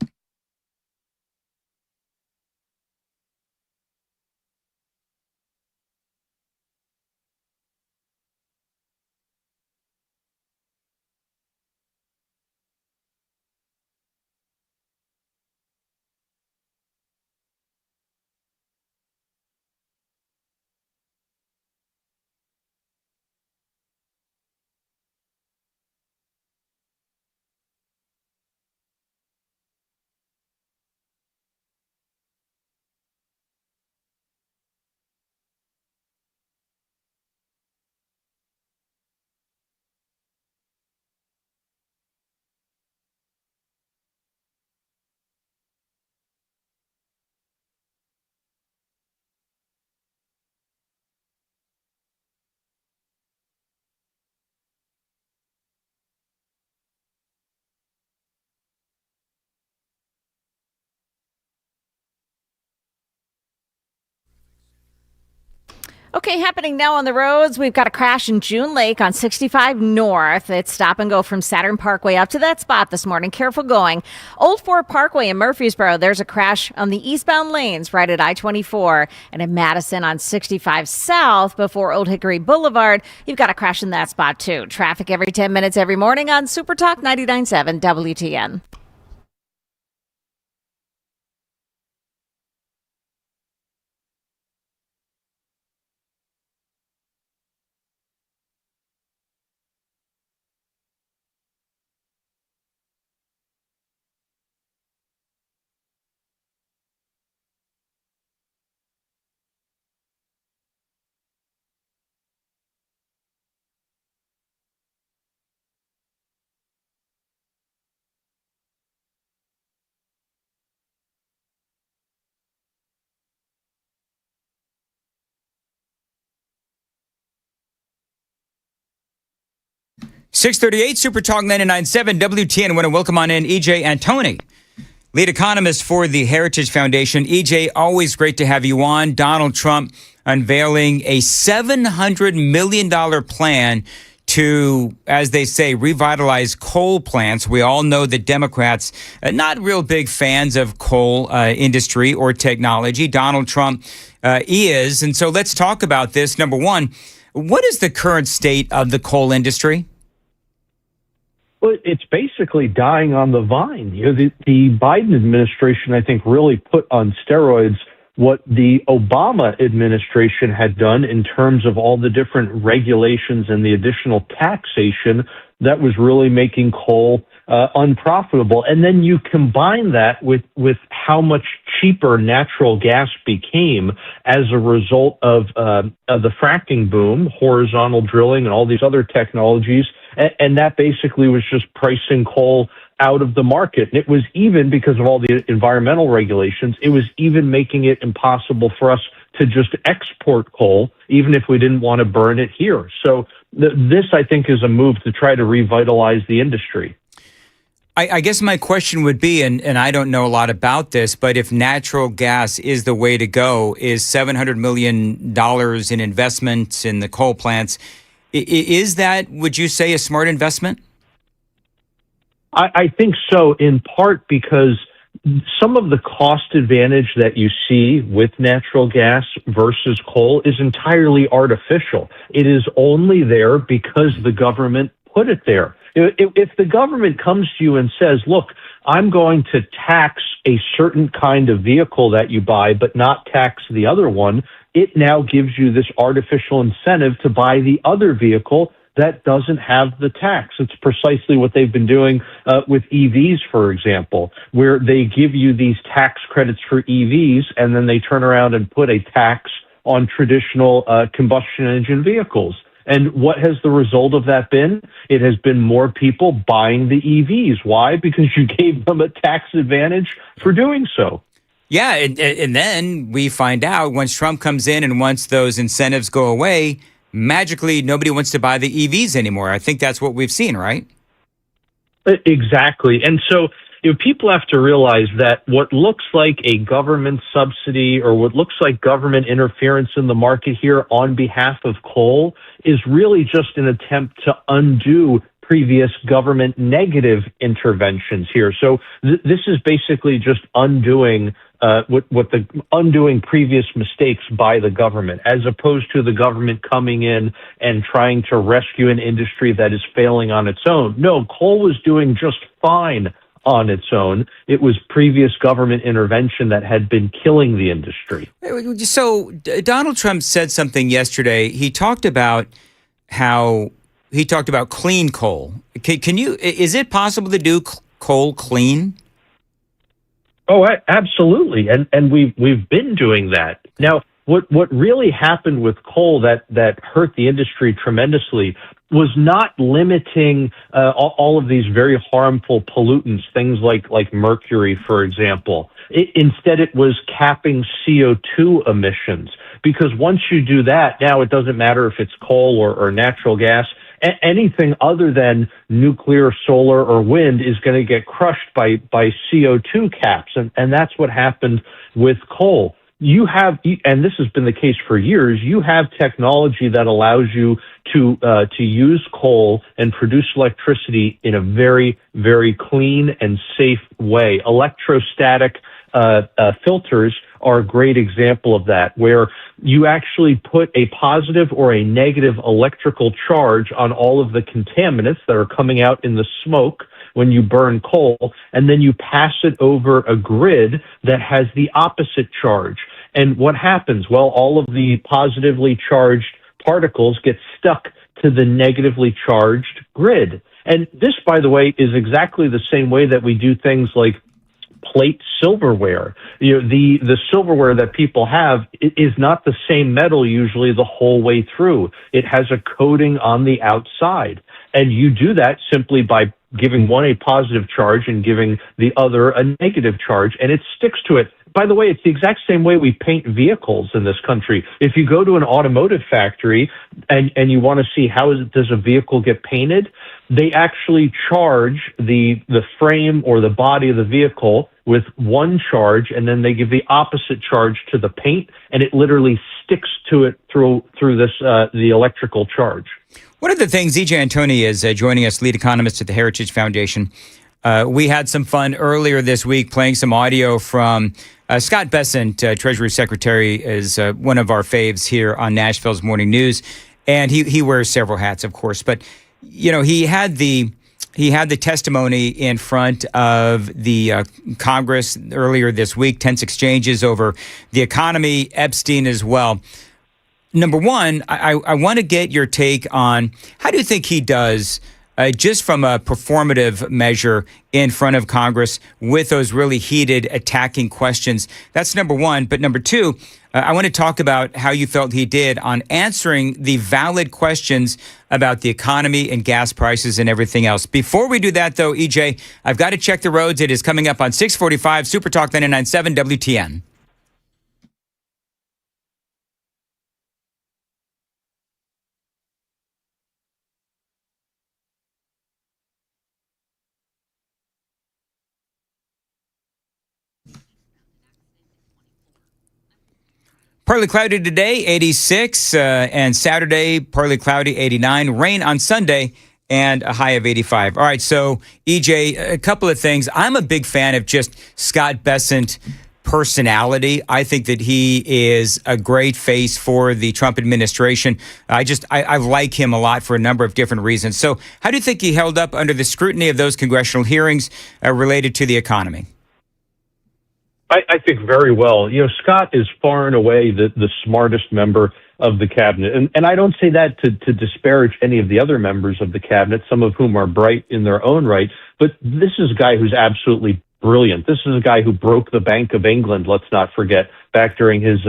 Okay, happening now on the roads. We've got a crash in June Lake on 65 North. It's stop and go from Saturn Parkway up to that spot this morning. Careful going. Old Fort Parkway in Murfreesboro, there's a crash on the eastbound lanes right at I-24. And in Madison on 65 South before Old Hickory Boulevard, you've got a crash in that spot too. Traffic every 10 minutes every morning on Super Talk 99.7 WTN. .638 Super Talk 99.7 WTN. I want to welcome on in EJ Antoni, lead economist for the Heritage Foundation. EJ, always great to have you on. Donald Trump unveiling a $700 million plan to, as they say, revitalize coal plants. We all know that Democrats are not real big fans of coal industry or technology. Donald Trump is. And so let's talk about this. Number one, what is the current state of the coal industry? Well, it's basically dying on the vine. You know, the Biden administration, I think, really put on steroids what the Obama administration had done in terms of all the different regulations and the additional taxation that was really making coal unprofitable. And then you combine that with how much cheaper natural gas became as a result of the fracking boom, horizontal drilling, and all these other technologies. And that basically was just pricing coal out of the market. And it was even, because of all the environmental regulations, it was even making it impossible for us to just export coal, even if we didn't want to burn it here. So this, I think, is a move to try to revitalize the industry. I guess my question would be, and I don't know a lot about this, but if natural gas is the way to go, is $700 million in investments in the coal plants, is that, would you say, a smart investment? I think so, in part because some of the cost advantage that you see with natural gas versus coal is entirely artificial. It is only there because the government put it there. If the government comes to you and says, look, I'm going to tax a certain kind of vehicle that you buy, but not tax the other one, it now gives you this artificial incentive to buy the other vehicle that doesn't have the tax. It's precisely what they've been doing with EVs, for example, where they give you these tax credits for EVs, and then they turn around and put a tax on traditional combustion engine vehicles. And what has the result of that been? It has been more people buying the EVs. Why? Because you gave them a tax advantage for doing so. Yeah, and then we find out once Trump comes in and once those incentives go away, magically nobody wants to buy the EVs anymore. I think that's what we've seen, right? Exactly. And so people have to realize that what looks like a government subsidy or what looks like government interference in the market here on behalf of coal is really just an attempt to undo previous government negative interventions here. So this is basically just undoing undoing previous mistakes by the government, as opposed to the government coming in and trying to rescue an industry that is failing on its own. No, coal was doing just fine on its own. It was previous government intervention that had been killing the industry. So Donald Trump said something yesterday. He talked about clean coal. Is it possible to do coal clean? Oh, absolutely. And we've been doing that. Now, what really happened with coal that hurt the industry tremendously was not limiting all of these very harmful pollutants, things like mercury, for example. Instead, it was capping CO2 emissions, because once you do that, now it doesn't matter if it's coal or natural gas. Anything other than nuclear, solar, or wind is going to get crushed by CO2 caps. And that's what happened with coal. You have, and this has been the case for years, you have technology that allows you to use coal and produce electricity in a very, very clean and safe way. Electrostatic filters are a great example of that, where you actually put a positive or a negative electrical charge on all of the contaminants that are coming out in the smoke when you burn coal, and then you pass it over a grid that has the opposite charge. And what happens? Well, all of the positively charged particles get stuck to the negatively charged grid. And this, by the way, is exactly the same way that we do things like plate silverware. The silverware that people have is not the same metal usually the whole way through. It has a coating on the outside. And you do that simply by giving one a positive charge and giving the other a negative charge, and it sticks to it. By the way, it's the exact same way we paint vehicles in this country. If you go to an automotive factory and you want to see does a vehicle get painted, they actually charge the frame or the body of the vehicle with one charge, and then they give the opposite charge to the paint, and it literally sticks to it through this the electrical charge. One of the things, E.J. Antoni is joining us, lead economist at the Heritage Foundation. We had some fun earlier this week playing some audio from Scott Bessent, Treasury Secretary, is one of our faves here on Nashville's Morning News. And he wears several hats, of course. But, he had the testimony in front of the Congress earlier this week, tense exchanges over the economy, Epstein as well. Number one, I want to get your take on how do you think he does just from a performative measure in front of Congress with those really heated attacking questions. That's number one. But number two, I want to talk about how you felt he did on answering the valid questions about the economy and gas prices and everything else. Before we do that, though, EJ, I've got to check the roads. It is coming up on 645 Super Talk 99.7 WTN. Partly cloudy today, 86, and Saturday, partly cloudy, 89. Rain on Sunday, and a high of 85. All right, so EJ, a couple of things. I'm a big fan of just Scott Bessent personality. I think that he is a great face for the Trump administration. I like him a lot for a number of different reasons. So how do you think he held up under the scrutiny of those congressional hearings related to the economy? I think very well. Scott is far and away the smartest member of the cabinet. And I don't say that to disparage any of the other members of the cabinet, some of whom are bright in their own right. But this is a guy who's absolutely brilliant. This is a guy who broke the Bank of England, let's not forget, back during his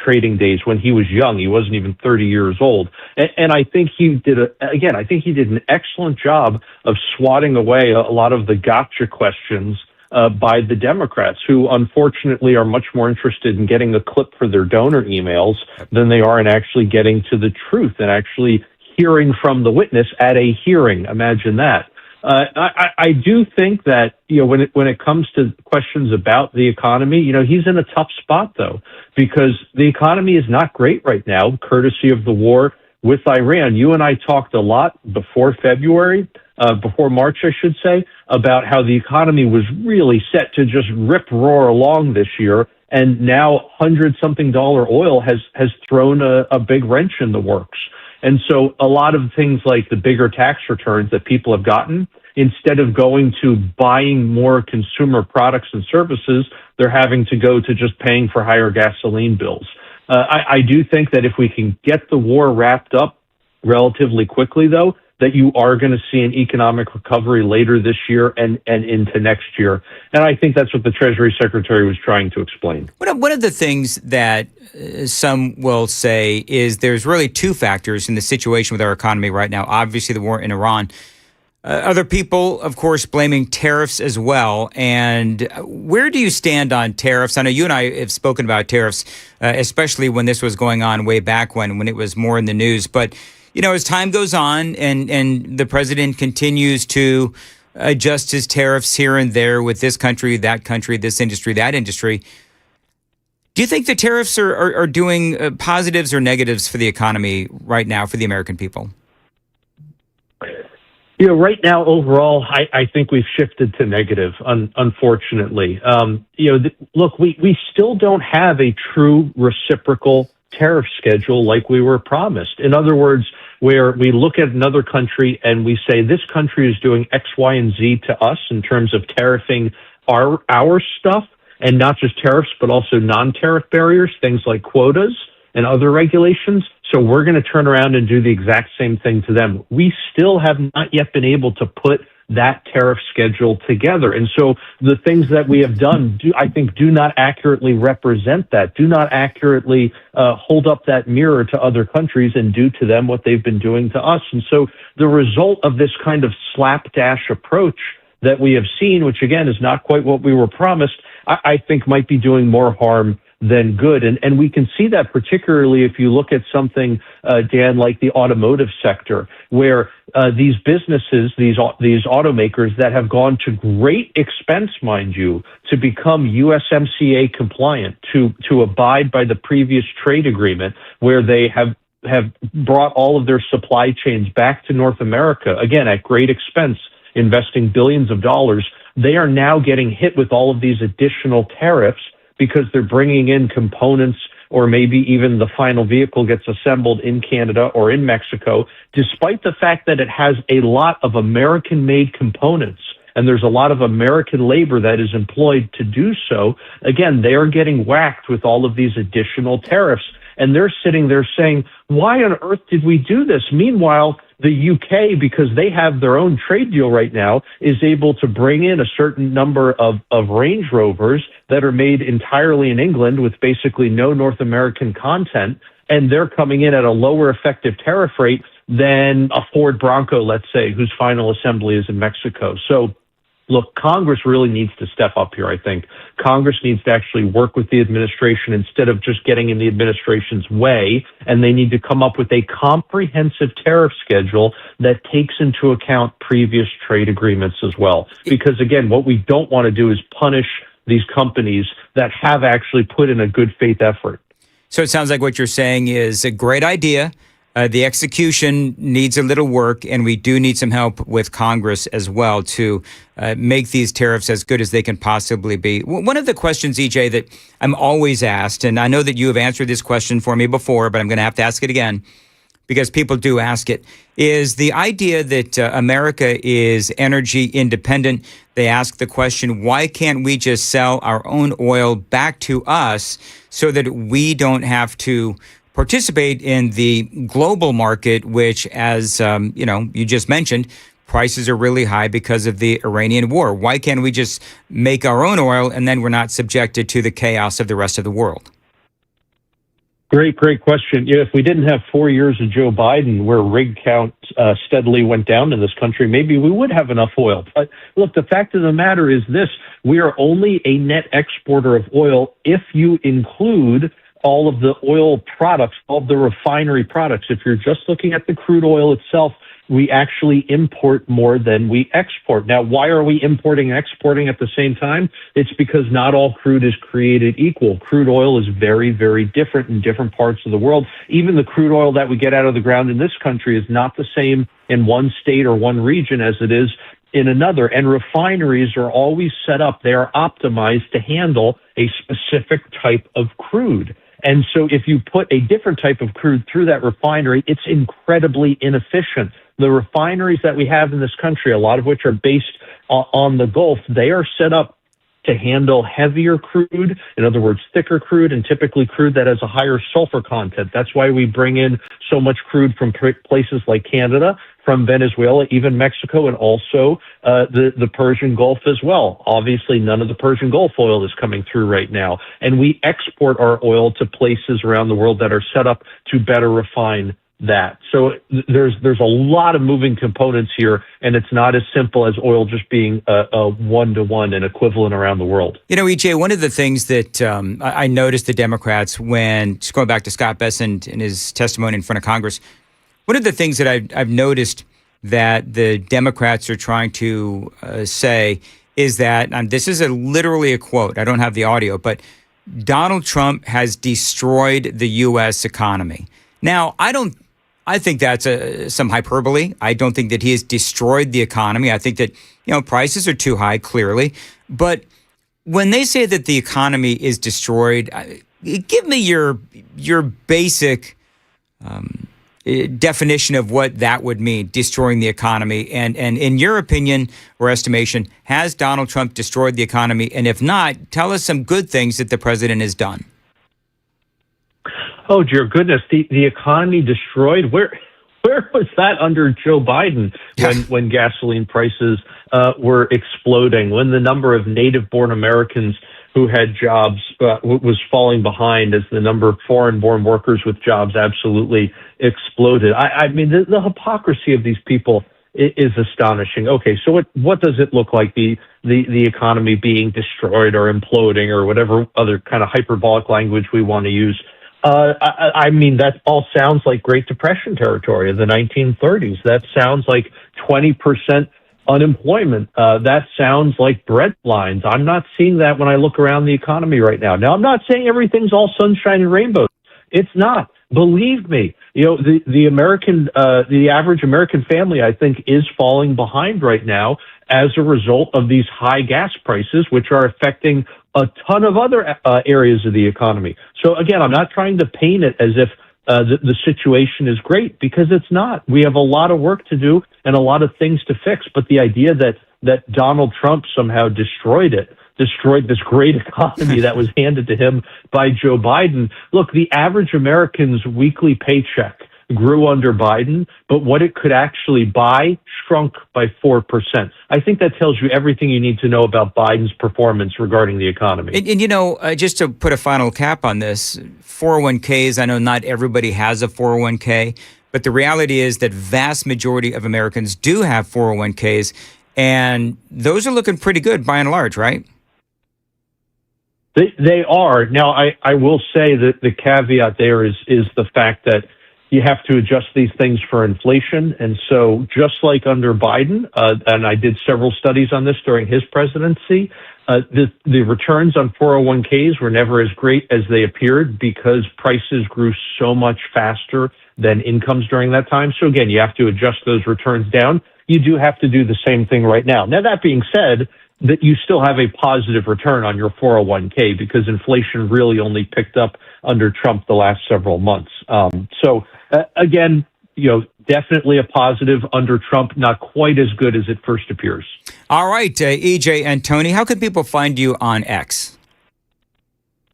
trading days when he was young. He wasn't even 30 years old. And I think he did an excellent job of swatting away a lot of the gotcha questions by the Democrats, who unfortunately are much more interested in getting a clip for their donor emails than they are in actually getting to the truth and actually hearing from the witness at a hearing. Imagine that. I do think that, when it comes to questions about the economy, he's in a tough spot, though, because the economy is not great right now, courtesy of the war with Iran. You and I talked a lot before March, I should say, about how the economy was really set to just rip-roar along this year. And now $100-something oil has thrown a big wrench in the works. And so a lot of things like the bigger tax returns that people have gotten, instead of going to buying more consumer products and services, they're having to go to just paying for higher gasoline bills. I do think that if we can get the war wrapped up relatively quickly, though, that you are going to see an economic recovery later this year and into next year. And I think that's what the Treasury Secretary was trying to explain. One of the things that some will say is there's really two factors in the situation with our economy right now. Obviously, the war in Iran. Other people, of course, blaming tariffs as well. And where do you stand on tariffs? I know you and I have spoken about tariffs, especially when this was going on way back when it was more in the news. But as time goes on and the president continues to adjust his tariffs here and there with this country, this industry, that industry, do you think the tariffs are doing positives or negatives for the economy right now for the American people? Right now, overall, I think we've shifted to negative, unfortunately. Look, we still don't have a true reciprocal tariff schedule like we were promised. In other words, where we look at another country and we say this country is doing X, Y, and Z to us in terms of tariffing our stuff, and not just tariffs, but also non-tariff barriers, things like quotas and other regulations. So we're going to turn around and do the exact same thing to them. We still have not yet been able to put that tariff schedule together. And so the things that we have done, I think, do not accurately represent that, do not accurately hold up that mirror to other countries and do to them what they've been doing to us. And so the result of this kind of slapdash approach that we have seen, which again is not quite what we were promised, I think might be doing more harm than good. And we can see that particularly if you look at something, Dan, like the automotive sector, where these businesses, these automakers that have gone to great expense, mind you, to become USMCA compliant, to abide by the previous trade agreement, where they have brought all of their supply chains back to North America, again, at great expense, investing billions of dollars, they are now getting hit with all of these additional tariffs because they're bringing in components, or maybe even the final vehicle gets assembled in Canada or in Mexico, despite the fact that it has a lot of American-made components and there's a lot of American labor that is employed to do so. Again, they are getting whacked with all of these additional tariffs. And they're sitting there saying, why on earth did we do this? Meanwhile, the UK, because they have their own trade deal right now, is able to bring in a certain number of Range Rovers that are made entirely in England with basically no North American content. And they're coming in at a lower effective tariff rate than a Ford Bronco, let's say, whose final assembly is in Mexico. So look, Congress really needs to step up here, I think. Congress needs to actually work with the administration instead of just getting in the administration's way, and they need to come up with a comprehensive tariff schedule that takes into account previous trade agreements as well. Because, again, what we don't want to do is punish these companies that have actually put in a good faith effort. So it sounds like what you're saying is a great idea. The execution needs a little work, and we do need some help with Congress as well to make these tariffs as good as they can possibly be. One of the questions, EJ, that I'm always asked, and I know that you have answered this question for me before, but I'm going to have to ask it again because people do ask it, is the idea that America is energy independent. They ask the question, why can't we just sell our own oil back to us so that we don't have to participate in the global market, which, as you just mentioned, prices are really high because of the Iranian war. Why can't we just make our own oil and then we're not subjected to the chaos of the rest of the world? Great question. If we didn't have 4 years of Joe Biden where rig count steadily went down in this country, maybe we would have enough oil. But look, the fact of the matter is this: we are only a net exporter of oil if you include all of the oil products, all of the refinery products. If you're just looking at the crude oil itself, we actually import more than we export. Now, why are we importing and exporting at the same time? It's because not all crude is created equal. Crude oil is very, very different in different parts of the world. Even the crude oil that we get out of the ground in this country is not the same in one state or one region as it is in another. And refineries are always set up, they are optimized to handle a specific type of crude. And so if you put a different type of crude through that refinery, it's incredibly inefficient. The refineries that we have in this country, a lot of which are based on the Gulf, they are set up to handle heavier crude, in other words, thicker crude, and typically crude that has a higher sulfur content. That's why we bring in so much crude from places like Canada, from Venezuela, even Mexico, and also the Persian Gulf as well. Obviously, none of the Persian Gulf oil is coming through right now. And we export our oil to places around the world that are set up to better refine that. So there's a lot of moving components here, and it's not as simple as oil just being a one-to-one and equivalent around the world. You know, EJ, one of the things that I noticed the Democrats, when, just going back to Scott Bessent and his testimony in front of Congress, one of the things that I've noticed that the Democrats are trying to say is that, and this is literally a quote, I don't have the audio, but Donald Trump has destroyed the U.S. economy. Now, I think that's some hyperbole. I don't think that he has destroyed the economy. I think that, prices are too high, clearly. But when they say that the economy is destroyed, give me your basic definition of what that would mean, destroying the economy. And in your opinion or estimation, has Donald Trump destroyed the economy? And if not, tell us some good things that the president has done. Oh, dear goodness, the economy destroyed? Where was that under Joe Biden when gasoline prices were exploding, when the number of native-born Americans who had jobs was falling behind as the number of foreign-born workers with jobs absolutely exploded? I mean, the hypocrisy of these people is astonishing. Okay, so what does it look like, the economy being destroyed or imploding or whatever other kind of hyperbolic language we want to use? I mean, that all sounds like Great Depression territory of the 1930s. That sounds like 20% unemployment. That sounds like bread lines. I'm not seeing that when I look around the economy right now. Now, I'm not saying everything's all sunshine and rainbows. It's not. Believe me, the average American family, I think, is falling behind right now as a result of these high gas prices, which are affecting a ton of other areas of the economy. So again, I'm not trying to paint it as if the situation is great, because it's not. We have a lot of work to do and a lot of things to fix. But the idea that Donald Trump somehow destroyed this great economy that was handed to him by Joe Biden. Look, the average American's weekly paycheck grew under Biden, but what it could actually buy shrunk by 4%. I think that tells you everything you need to know about Biden's performance regarding the economy. And just to put a final cap on this, 401ks, I know not everybody has a 401k, but the reality is that vast majority of Americans do have 401ks, and those are looking pretty good by and large, right? They are. Now, I will say that the caveat there is the fact that you have to adjust these things for inflation. And so just like under Biden, and I did several studies on this during his presidency, the returns on 401ks were never as great as they appeared because prices grew so much faster than incomes during that time. So again, you have to adjust those returns down. You do have to do the same thing right now. Now, that being said, that you still have a positive return on your 401k because inflation really only picked up under Trump the last several months. Again, definitely a positive under Trump, not quite as good as it first appears. All right, EJ and Tony, how can people find you on X?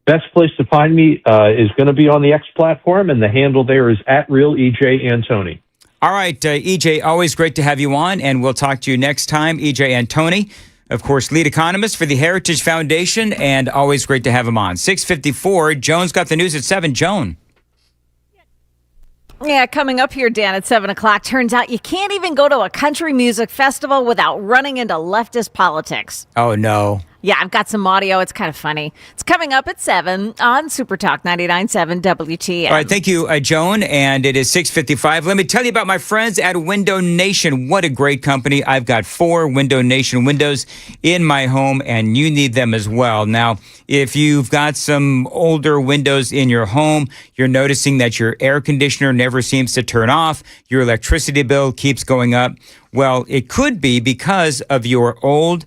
Best place to find me is going to be on the X platform, and the handle there is @RealEJ All right, EJ, always great to have you on, and we'll talk to you next time. EJ Antoni, of course, lead economist for the Heritage Foundation, and always great to have him on. 6:54, Joan's got the news at 7. Joan. Yeah, coming up here, Dan, at 7 o'clock, turns out you can't even go to a country music festival without running into leftist politics. Oh, no. Yeah, I've got some audio. It's kind of funny. It's coming up at 7 on Super Talk 99.7 WTN. All right, thank you, Joan, and it is 6:55. Let me tell you about my friends at Window Nation. What a great company. I've got 4 Window Nation windows in my home, and you need them as well. Now, if you've got some older windows in your home, you're noticing that your air conditioner never seems to turn off, your electricity bill keeps going up. Well, it could be because of your old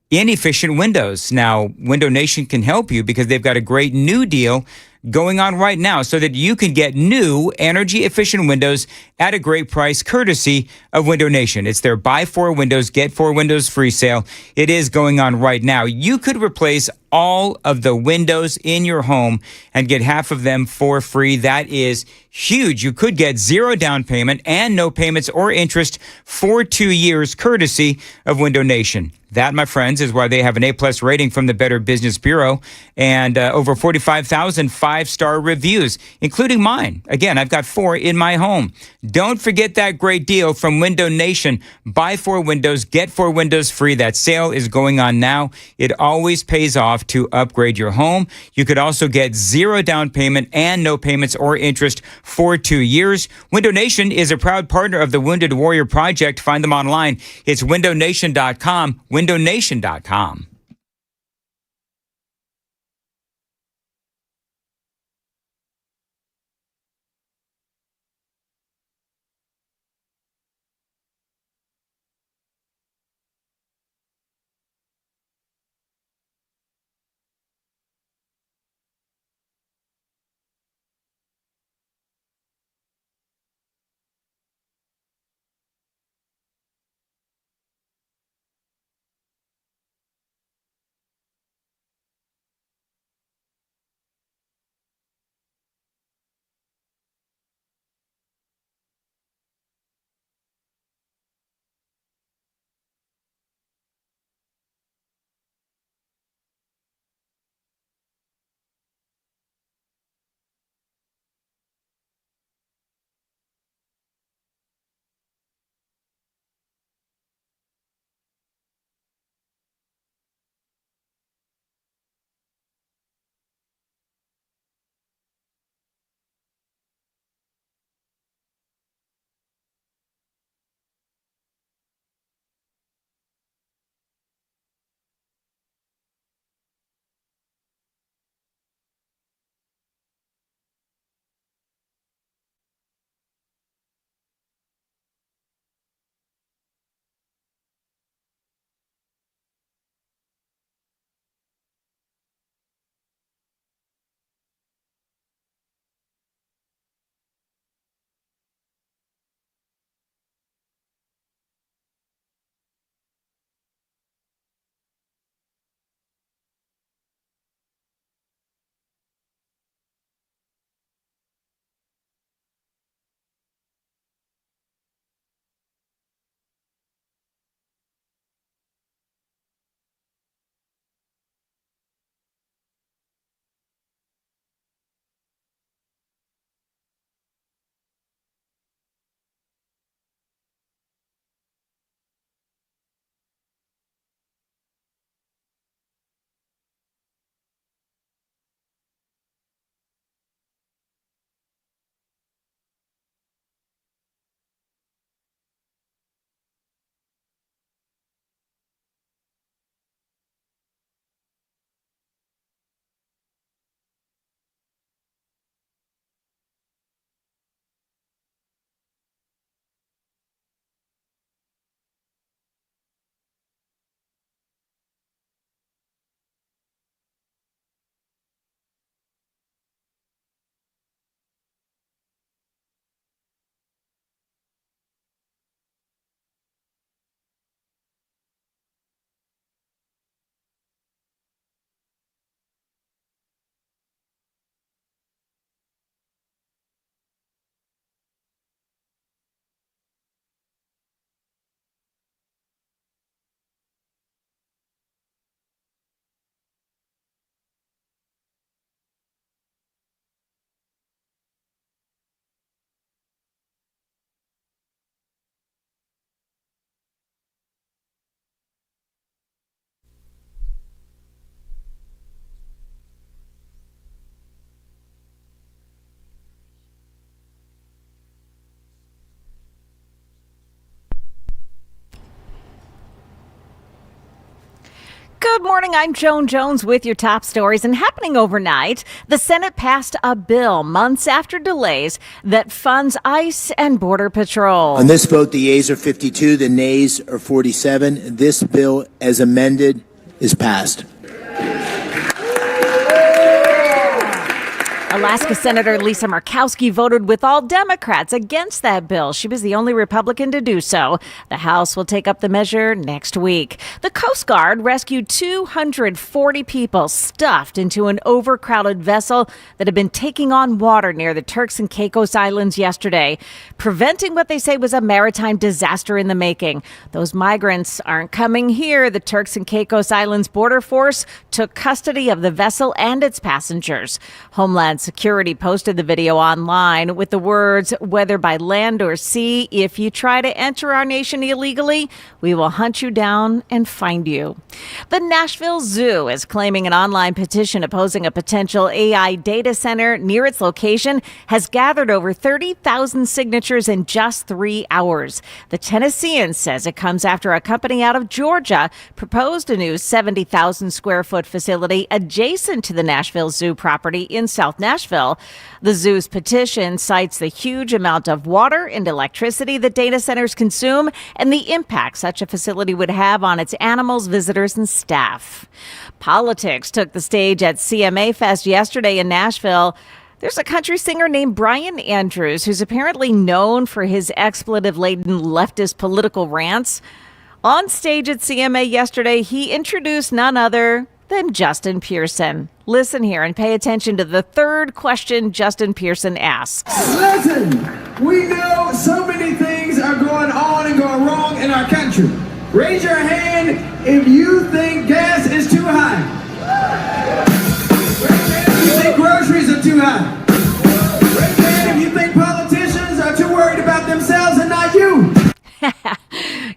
inefficient windows. Now, Window Nation can help you because they've got a great new deal going on right now so that you can get new energy efficient windows at a great price courtesy of Window Nation. It's their buy 4 windows, get 4 windows free sale. It is going on right now. You could replace all of the windows in your home and get half of them for free. That is huge. You could get 0 down payment and no payments or interest for 2 years courtesy of Window Nation. That, my friends, is why they have an A+ rating from the Better Business Bureau and over 45,000 5-star reviews, including mine. Again, I've got 4 in my home. Don't forget that great deal from Window Nation. Buy 4 windows, get 4 windows free. That sale is going on now. It always pays off to upgrade your home. You could also get 0 down payment and no payments or interest for 2 years. Window Nation is a proud partner of the Wounded Warrior Project. Find them online. It's windownation.com. windownation.com. Good morning. I'm Joan Jones with your top stories. And happening overnight, the Senate passed a bill months after delays that funds ICE and Border Patrol. On this vote, the yeas are 52, the nays are 47. This bill, as amended, is passed. Alaska Senator Lisa Murkowski voted with all Democrats against that bill. She was the only Republican to do so. The House will take up the measure next week. The Coast Guard rescued 240 people stuffed into an overcrowded vessel that had been taking on water near the Turks and Caicos Islands yesterday, preventing what they say was a maritime disaster in the making. Those migrants aren't coming here. The Turks and Caicos Islands Border Force took custody of the vessel and its passengers. Homeland Security posted the video online with the words, "Whether by land or sea, if you try to enter our nation illegally, we will hunt you down and find you." The Nashville Zoo is claiming an online petition opposing a potential AI data center near its location has gathered over 30,000 signatures in just 3 hours. The Tennessean says it comes after a company out of Georgia proposed a new 70,000 square foot facility adjacent to the Nashville Zoo property in South Nashville. The zoo's petition cites the huge amount of water and electricity that data centers consume and the impact such a facility would have on its animals, visitors, and staff. Politics took the stage at CMA Fest yesterday in Nashville. There's a country singer named Brian Andrews who's apparently known for his expletive-laden leftist political rants. On stage at CMA yesterday, he introduced none other than Justin Pearson. Listen here and pay attention to the third question Justin Pearson asks. Listen, we know so many things are going on and going wrong in our country. Raise your hand if you think gas is too high. Raise your hand if you think groceries are too high. Raise your hand if you think politicians are too worried about themselves and not you.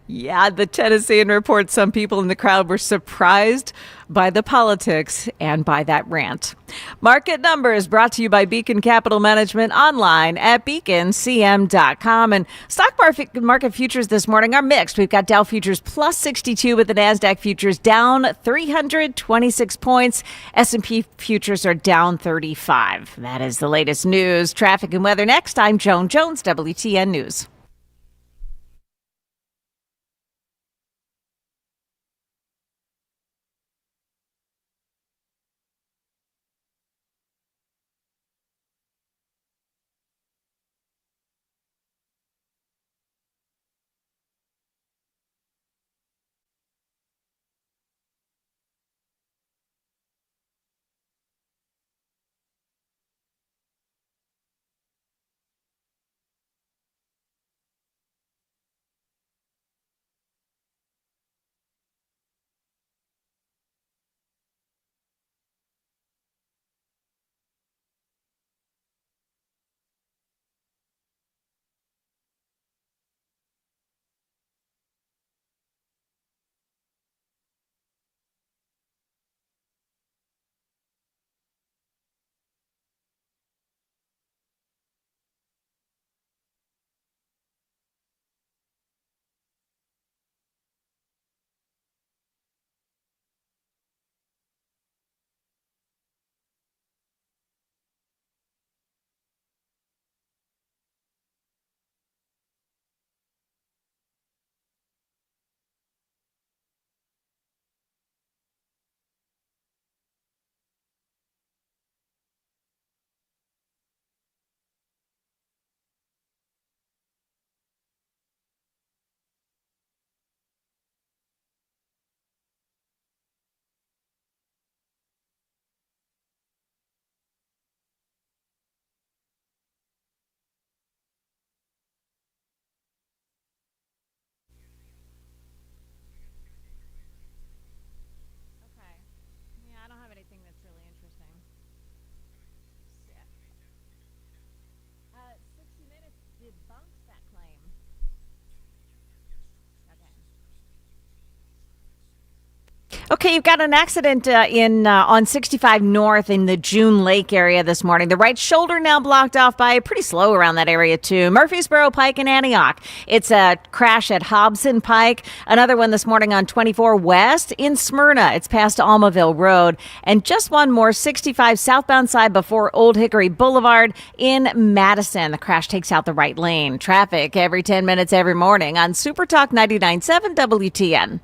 Yeah, the Tennessean reports some people in the crowd were surprised by the politics and by that rant. Market Numbers brought to you by Beacon Capital Management online at beaconcm.com. And stock market futures this morning are mixed. We've got Dow futures plus 62 with the NASDAQ futures down 326 points. S&P futures are down 35. That is the latest news, traffic, and weather. Next, I'm Joan Jones, WTN News. Okay, you've got an accident on 65 North in the June Lake area this morning. The right shoulder now blocked off by pretty slow around that area too. Murfreesboro Pike and Antioch. It's a crash at Hobson Pike. Another one this morning on 24 West in Smyrna. It's past Almaville Road. And just one more 65 southbound side before Old Hickory Boulevard in Madison. The crash takes out the right lane. Traffic every 10 minutes every morning on Super Talk 99.7 WTN.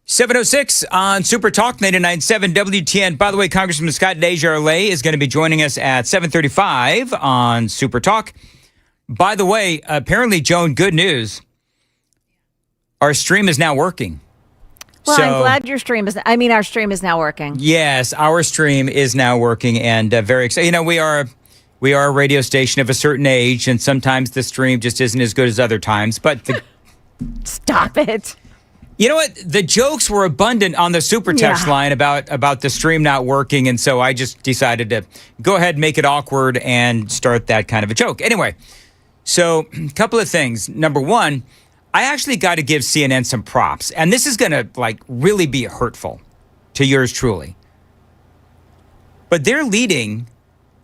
.706 on Super Talk 99.7 WTN. By the way, Congressman Scott Desjardins is going to be joining us at 7:35 on Super Talk. By the way, apparently, Joan, good news. Our stream is now working. Well, I'm glad our stream is now working. Yes, our stream is now working, and very excited. You know, we are a radio station of a certain age, and sometimes the stream just isn't as good as other times. But Stop it. You know what? The jokes were abundant on the super text line about the stream not working, and so I just decided to go ahead and make it awkward and start that kind of a joke. Anyway, so a couple of things. Number one, I actually got to give CNN some props, and this is going to really be hurtful to yours truly. But they're leading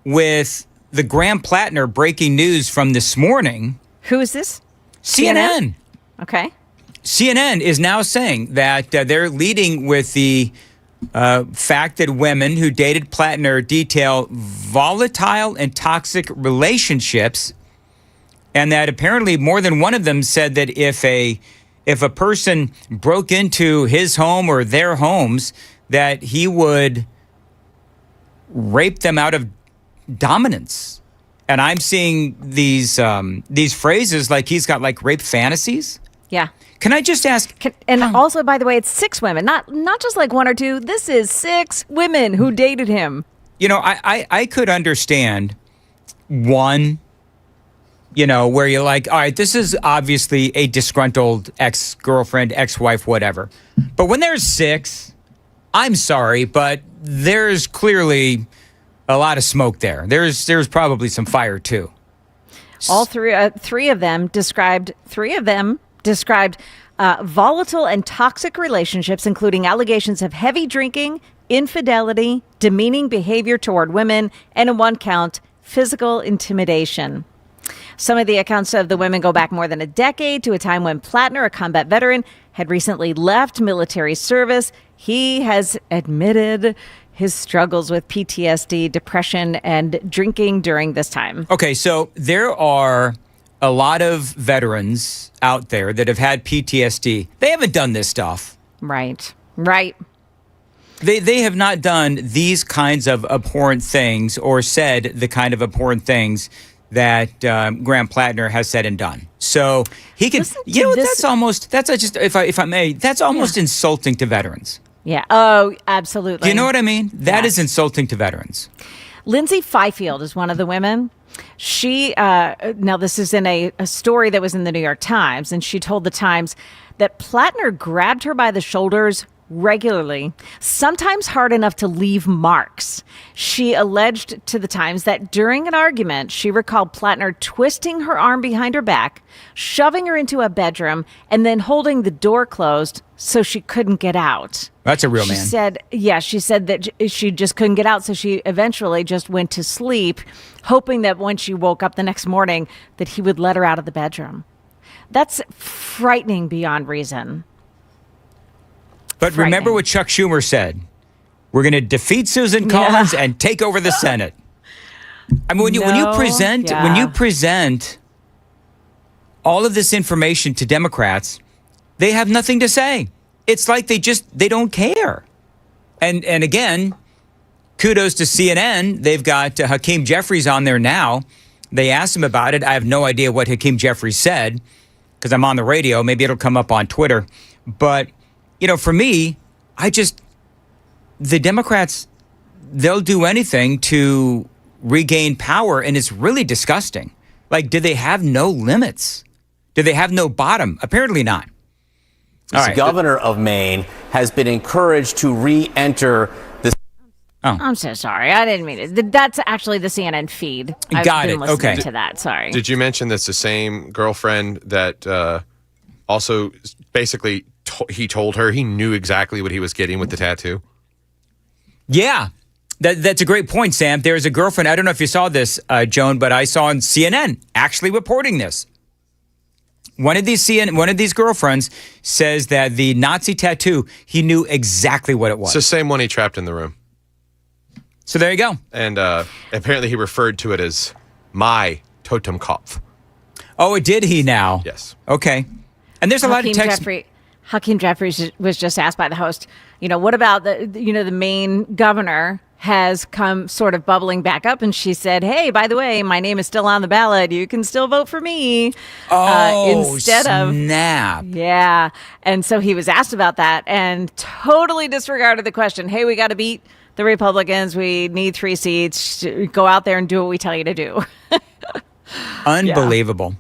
with the Graham Plattner breaking news from this morning. Who is this? CNN. Okay. CNN is now saying that they're leading with the fact that women who dated Plattner detail volatile and toxic relationships, and that apparently more than one of them said that if a person broke into his home or their homes, that he would rape them out of dominance. And I'm seeing these phrases like he's got rape fantasies. Yeah. Can I just ask? And also, by the way, it's 6 women, not just one or two. This is 6 women who dated him. You know, I could understand one, where you're like, all right, this is obviously a disgruntled ex-girlfriend, ex-wife, whatever. But when there's 6, I'm sorry, but there's clearly a lot of smoke there. There's probably some fire too. All three of them described volatile and toxic relationships, including allegations of heavy drinking, infidelity, demeaning behavior toward women, and in one count, physical intimidation. Some of the accounts of the women go back more than a decade to a time when Plattner, a combat veteran, had recently left military service. He has admitted his struggles with PTSD, depression, and drinking during this time. Okay, so there are a lot of veterans out there that have had PTSD. They haven't done this stuff. Right. They have not done these kinds of abhorrent things or said the kind of abhorrent things that Graham Plattner has said and done. So he can, that's almost insulting to veterans. Yeah. Oh, absolutely. Do you know what I mean? That is insulting to veterans. Lindsay Fifield is one of the women. She, now this is in a story that was in the New York Times, and she told the Times that Plattner grabbed her by the shoulders regularly, sometimes hard enough to leave marks. She alleged to the Times that during an argument, she recalled Plattner twisting her arm behind her back, shoving her into a bedroom, and then holding the door closed so she couldn't get out. That's a real man. She said that she just couldn't get out, so she eventually just went to sleep, hoping that when she woke up the next morning that he would let her out of the bedroom. That's frightening beyond reason. But remember what Chuck Schumer said. We're going to defeat Susan Collins and take over the Senate. I mean, when you present all of this information to Democrats, they have nothing to say. It's like they don't care. And again, kudos to CNN. They've got Hakeem Jeffries on there now. They asked him about it. I have no idea what Hakeem Jeffries said because I'm on the radio. Maybe it'll come up on Twitter. But, for me, the Democrats, they'll do anything to regain power, and it's really disgusting. Like, do they have no limits? Do they have no bottom? Apparently not. The governor of Maine has been encouraged to re-enter the... Oh. I'm so sorry. I didn't mean it. That's actually the CNN feed. I've been listening to that. Sorry. Did you mention that's the same girlfriend that also basically he told her he knew exactly what he was getting with the tattoo? Yeah. That's a great point, Sam. There's a girlfriend. I don't know if you saw this, Joan, but I saw on CNN actually reporting this. One of these girlfriends says that the Nazi tattoo, he knew exactly what it was. It's the same one he trapped in the room. So there you go. And apparently he referred to it as my Totemkopf. Oh, did he now? Yes. Okay. And there's a lot of text. Hakeem Jeffries was just asked by the host, what about the Maine governor has come sort of bubbling back up, and she said, hey, by the way, my name is still on the ballot. You can still vote for me. Snap. Yeah. And so he was asked about that and totally disregarded the question. Hey, we got to beat the Republicans. We need 3 seats. Go out there and do what we tell you to do. Unbelievable.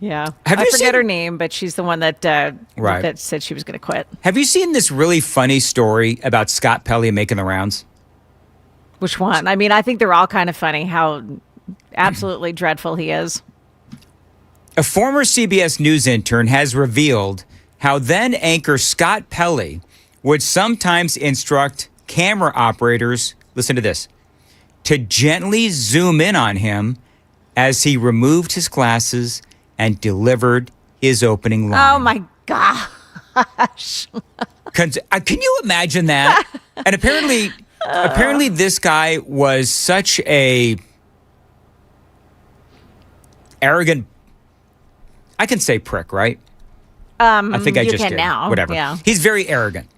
Yeah. I forget her name, but she's the one that that said she was going to quit. Have you seen this really funny story about Scott Pelley making the rounds? Which one? I mean, I think they're all kind of funny, how absolutely dreadful he is. A former CBS News intern has revealed how then anchor Scott Pelley would sometimes instruct camera operators, listen to this, to gently zoom in on him as he removed his glasses and delivered his opening line. Oh, my gosh. Can you imagine that? And apparently this guy was such a arrogant, I can say prick, right? I think I just did. Now. Whatever. Yeah. He's very arrogant.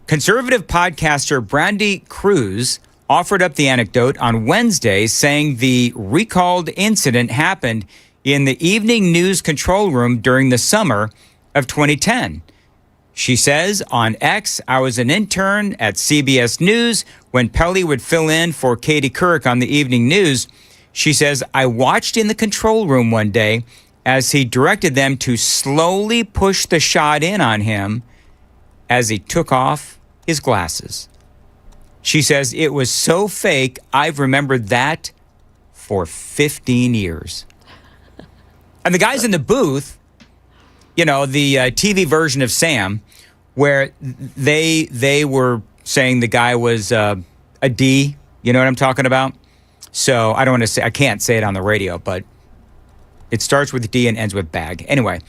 Conservative podcaster Brandy Cruz offered up the anecdote on Wednesday, saying the recalled incident happened in the evening news control room during the summer of 2010. She says, on X, I was an intern at CBS News when Pelley would fill in for Katie Couric on the evening news. She says, I watched in the control room one day as he directed them to slowly push the shot in on him as he took off his glasses. She says, it was so fake, I've remembered that for 15 years. And the guys in the booth, the TV version of Sam, where they were saying the guy was a D, you know what I'm talking about? So I can't say it on the radio, but it starts with D and ends with bag. Anyway,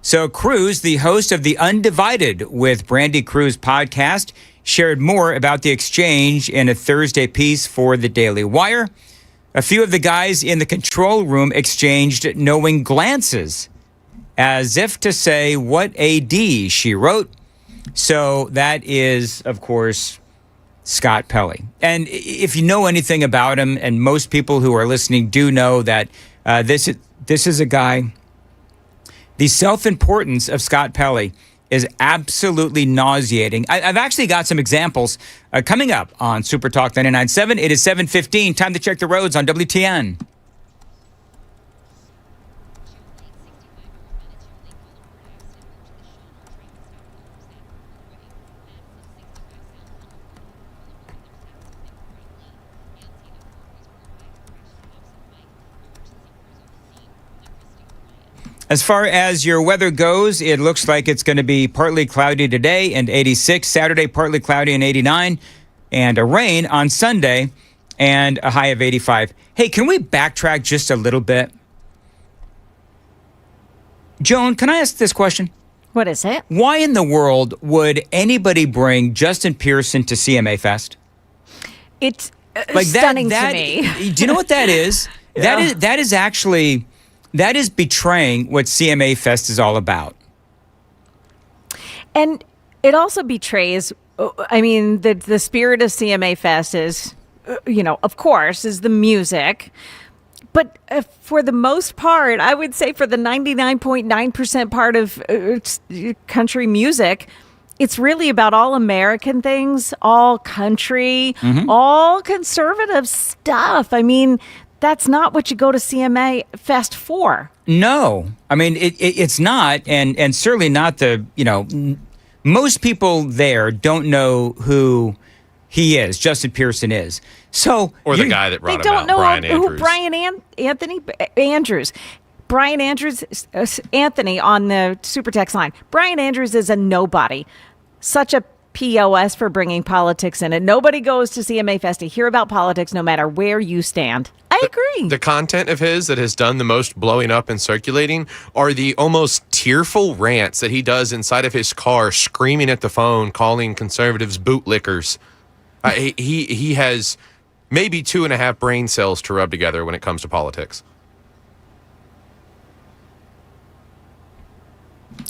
so Cruz, the host of The Undivided with Brandy Cruz podcast, shared more about the exchange in a Thursday piece for the Daily Wire. A few of the guys in the control room exchanged knowing glances, as if to say, what a D, she wrote. So that is, of course, Scott Pelley. And if you know anything about him, and most people who are listening do know that this is a guy, the self-importance of Scott Pelley is absolutely nauseating. I've actually got some examples coming up on Super Talk 99.7. It is 7:15. Time to check the roads on WTN. As far as your weather goes, it looks like it's going to be partly cloudy today and 86. Saturday, partly cloudy and 89. And a rain on Sunday and a high of 85. Hey, can we backtrack just a little bit? Joan, can I ask this question? What is it? Why in the world would anybody bring Justin Pearson to CMA Fest? Like stunning that, to me. Do you know what that is? That is betraying what CMA Fest is all about. And it also betrays, I mean, the spirit of CMA Fest is, of course, is the music. But for the most part, I would say for the 99.9% part of country music, it's really about all American things, all country, all conservative stuff. I mean, that's not what you go to CMA Fest for. No, I mean, it's not, and certainly not most people there don't know who he is, Justin Pearson is. So, or the guy that brought him out, Brian who Andrews. Anthony Andrews. Brian Andrews, Anthony on the Super Text line. Brian Andrews is a nobody. Such a POS for bringing politics in it. Nobody goes to CMA Fest to hear about politics no matter where you stand. I agree. The content of his that has done the most blowing up and circulating are the almost tearful rants that he does inside of his car, screaming at the phone, calling conservatives bootlickers. He has maybe 2.5 brain cells to rub together when it comes to politics.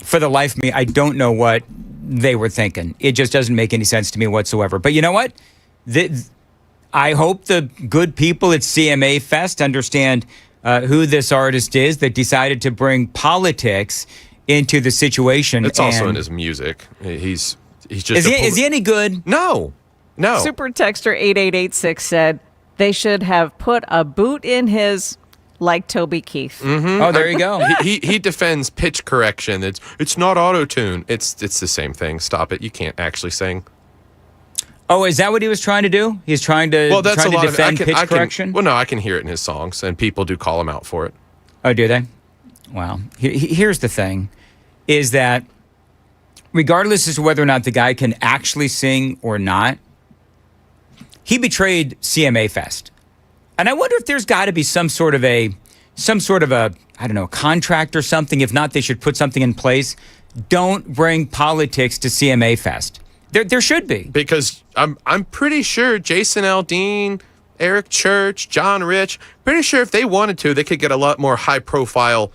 For the life of me, I don't know what they were thinking. It just doesn't make any sense to me whatsoever. But you know what? I hope the good people at CMA Fest understand who this artist is that decided to bring politics into the situation. It's also in his music. He's just. Is he any good? No. Super Texter 8886 said they should have put a boot in his, like Toby Keith. Mm-hmm. Oh, there you go. He defends pitch correction. It's not auto-tune. It's the same thing. Stop it. You can't actually sing. Oh, is that what he was trying to do? He's trying to defend pitch correction? Well, no, I can hear it in his songs, and people do call him out for it. Oh, do they? Well, here's the thing, is that regardless as to whether or not the guy can actually sing or not, he betrayed CMA Fest. And I wonder if there's got to be some sort of a, I don't know, contract or something. If not, they should put something in place. Don't bring politics to CMA Fest. There should be. Because I'm pretty sure Jason Aldean, Eric Church, John Rich, pretty sure if they wanted to, they could get a lot more high profile,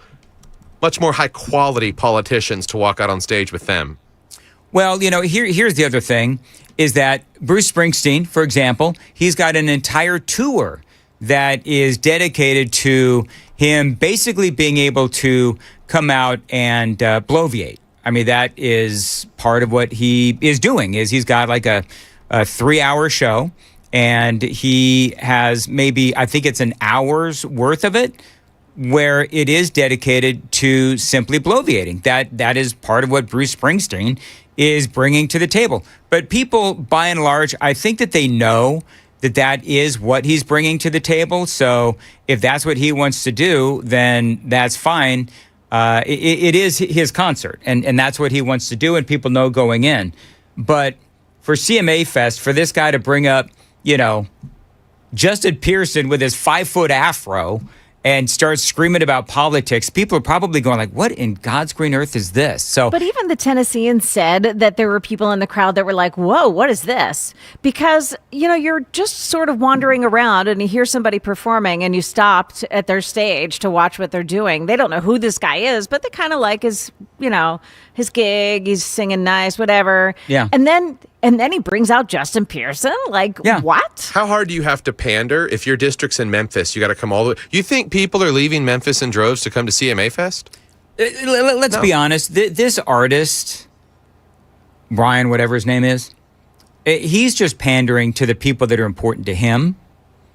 much more high quality politicians to walk out on stage with them. Well, here's the other thing, is that Bruce Springsteen, for example, he's got an entire tour that is dedicated to him basically being able to come out and bloviate. I mean, that is part of what he is doing, is he's got like a 3-hour show, and he has maybe, I think it's an hour's worth of it, where it is dedicated to simply bloviating. That is part of what Bruce Springsteen is bringing to the table. But people, by and large, I think that they know that is what he's bringing to the table. So if that's what he wants to do, then that's fine. It is his concert, and that's what he wants to do, and people know going in. But for CMA Fest, for this guy to bring up, Justin Pearson with his 5-foot afro and start screaming about politics, people are probably going like, what in God's green earth is this? So, but even the Tennesseans said that there were people in the crowd that were like, whoa, what is this? Because, you're just sort of wandering around and you hear somebody performing and you stopped at their stage to watch what they're doing. They don't know who this guy is, but they kind of like his, his gig. He's singing nice, whatever. Yeah. And then he brings out Justin Pearson. Like, what? How hard do you have to pander if your district's in Memphis? You got to come all the way. You think people are leaving Memphis in droves to come to CMA Fest? Let's be honest. This artist, Brian, whatever his name is, he's just pandering to the people that are important to him.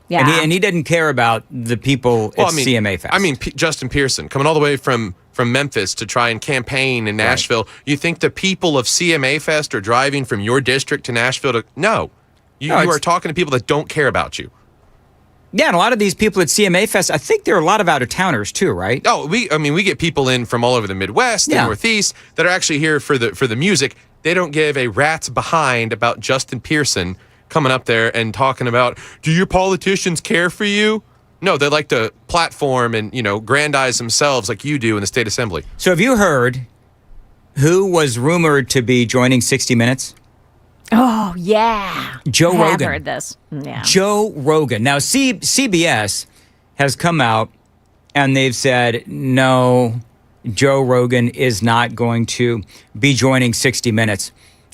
Yeah. And he doesn't care about the people at CMA Fest. I mean, Justin Pearson, coming all the way from Memphis to try and campaign in Nashville. Right. You think the people of CMA Fest are driving from your district to Nashville to... No. You are talking to people that don't care about you. Yeah, and a lot of these people at CMA Fest, I think there are a lot of out-of-towners too, right? Oh, we get people in from all over the Midwest and Northeast that are actually here for the music. They don't give a rat's behind about Justin Pearson coming up there and talking about, do your politicians care for you? No, they like to platform and, grandize themselves like you do in the state assembly. So have you heard who was rumored to be joining 60 Minutes? Oh, yeah. Joe I have Rogan. heard this. Yeah. Joe Rogan. Now, CBS has come out and they've said, no, Joe Rogan is not going to be joining 60 Minutes.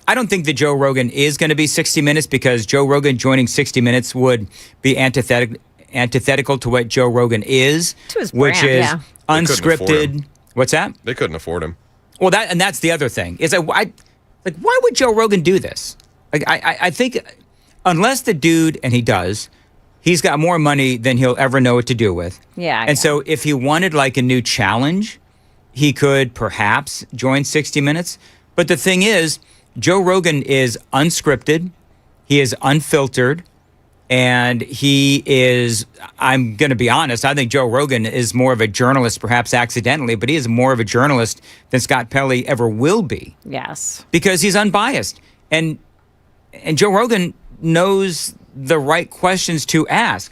I don't think that Joe Rogan is going to be 60 Minutes because Joe Rogan joining 60 Minutes would be antithetical to what Joe Rogan is, To his which brand, is yeah. They couldn't afford unscripted. him. What's that? They couldn't afford him. Well, that's the other thing. Is that why would Joe Rogan do this? Like, I think unless the dude, and he does, he's got more money than he'll ever know what to do with. Yeah. And so if he wanted like a new challenge, he could perhaps join 60 Minutes. But the thing is, Joe Rogan is unscripted. He is unfiltered. And he is, I'm going to be honest, I think Joe Rogan is more of a journalist, perhaps accidentally, but he is more of a journalist than Scott Pelley ever will be. Yes. Because he's unbiased. And Joe Rogan knows the right questions to ask.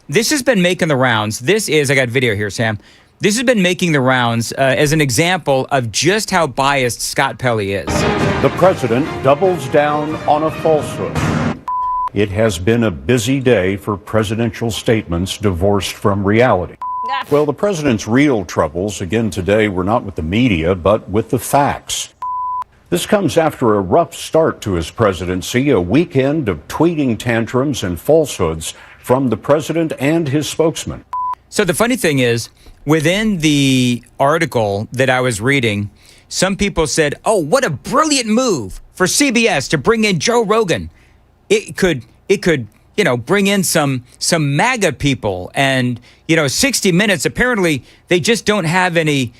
This has been making the rounds. I got video here, Sam. This has been making the rounds as an example of just how biased Scott Pelley is. The president doubles down on a falsehood. It has been a busy day for presidential statements divorced from reality. Well, the president's real troubles, again today, were not with the media, but with the facts. This comes after a rough start to his presidency, a weekend of tweeting tantrums and falsehoods from the president and his spokesman. So the funny thing is, within the article that I was reading, some people said, oh, what a brilliant move for CBS to bring in Joe Rogan. It could, bring in some MAGA people and, 60 Minutes. Apparently, they just don't have any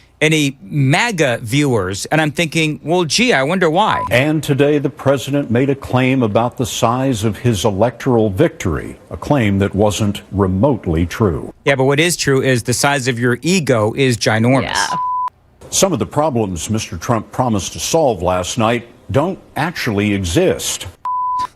MAGA viewers. And I'm thinking, well, gee, I wonder why. And today, the president made a claim about the size of his electoral victory, a claim that wasn't remotely true. Yeah, but what is true is the size of your ego is ginormous. Yeah. Some of the problems Mr. Trump promised to solve last night don't actually exist.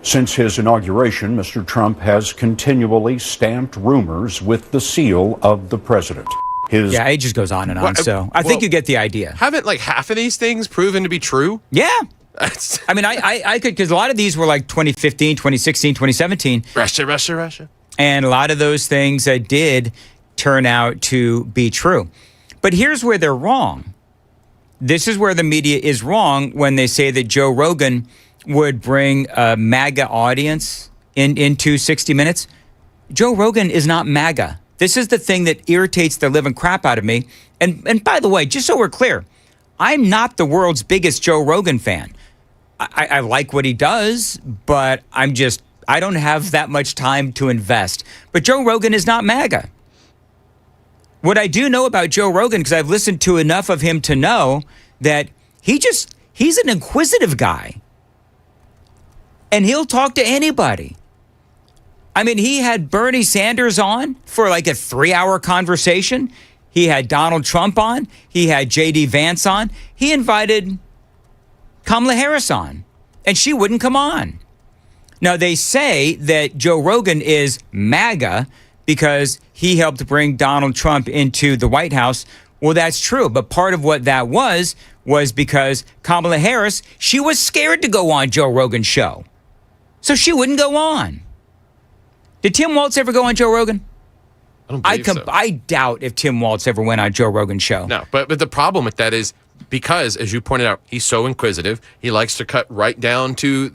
Since his inauguration, Mr. Trump has continually stamped rumors with the seal of the president. Yeah, it just goes on and on. So I think you get the idea. Haven't like half of these things proven to be true? Yeah. I mean, I could, because a lot of these were like 2015, 2016, 2017. Russia. And a lot of those things did turn out to be true. But here's where they're wrong. This is where the media is wrong when they say that Joe Rogan would bring a MAGA audience into 60 Minutes. Joe Rogan is not MAGA. This is the thing that irritates the living crap out of me. And by the way, just so we're clear, I'm not the world's biggest Joe Rogan fan. I like what he does, but I don't have that much time to invest. But Joe Rogan is not MAGA. What I do know about Joe Rogan, because I've listened to enough of him to know that he's an inquisitive guy. And he'll talk to anybody. I mean, he had Bernie Sanders on for like a 3-hour conversation. He had Donald Trump on. He had J.D. Vance on. He invited Kamala Harris on, and she wouldn't come on. Now, they say that Joe Rogan is MAGA because he helped bring Donald Trump into the White House. Well, that's true. But part of what that was because Kamala Harris, she was scared to go on Joe Rogan's show. So she wouldn't go on. Did Tim Waltz ever go on Joe Rogan? I don't believe so. I doubt if Tim Waltz ever went on Joe Rogan's show. No, but the problem with that is because, as you pointed out, he's so inquisitive. He likes to cut right down to,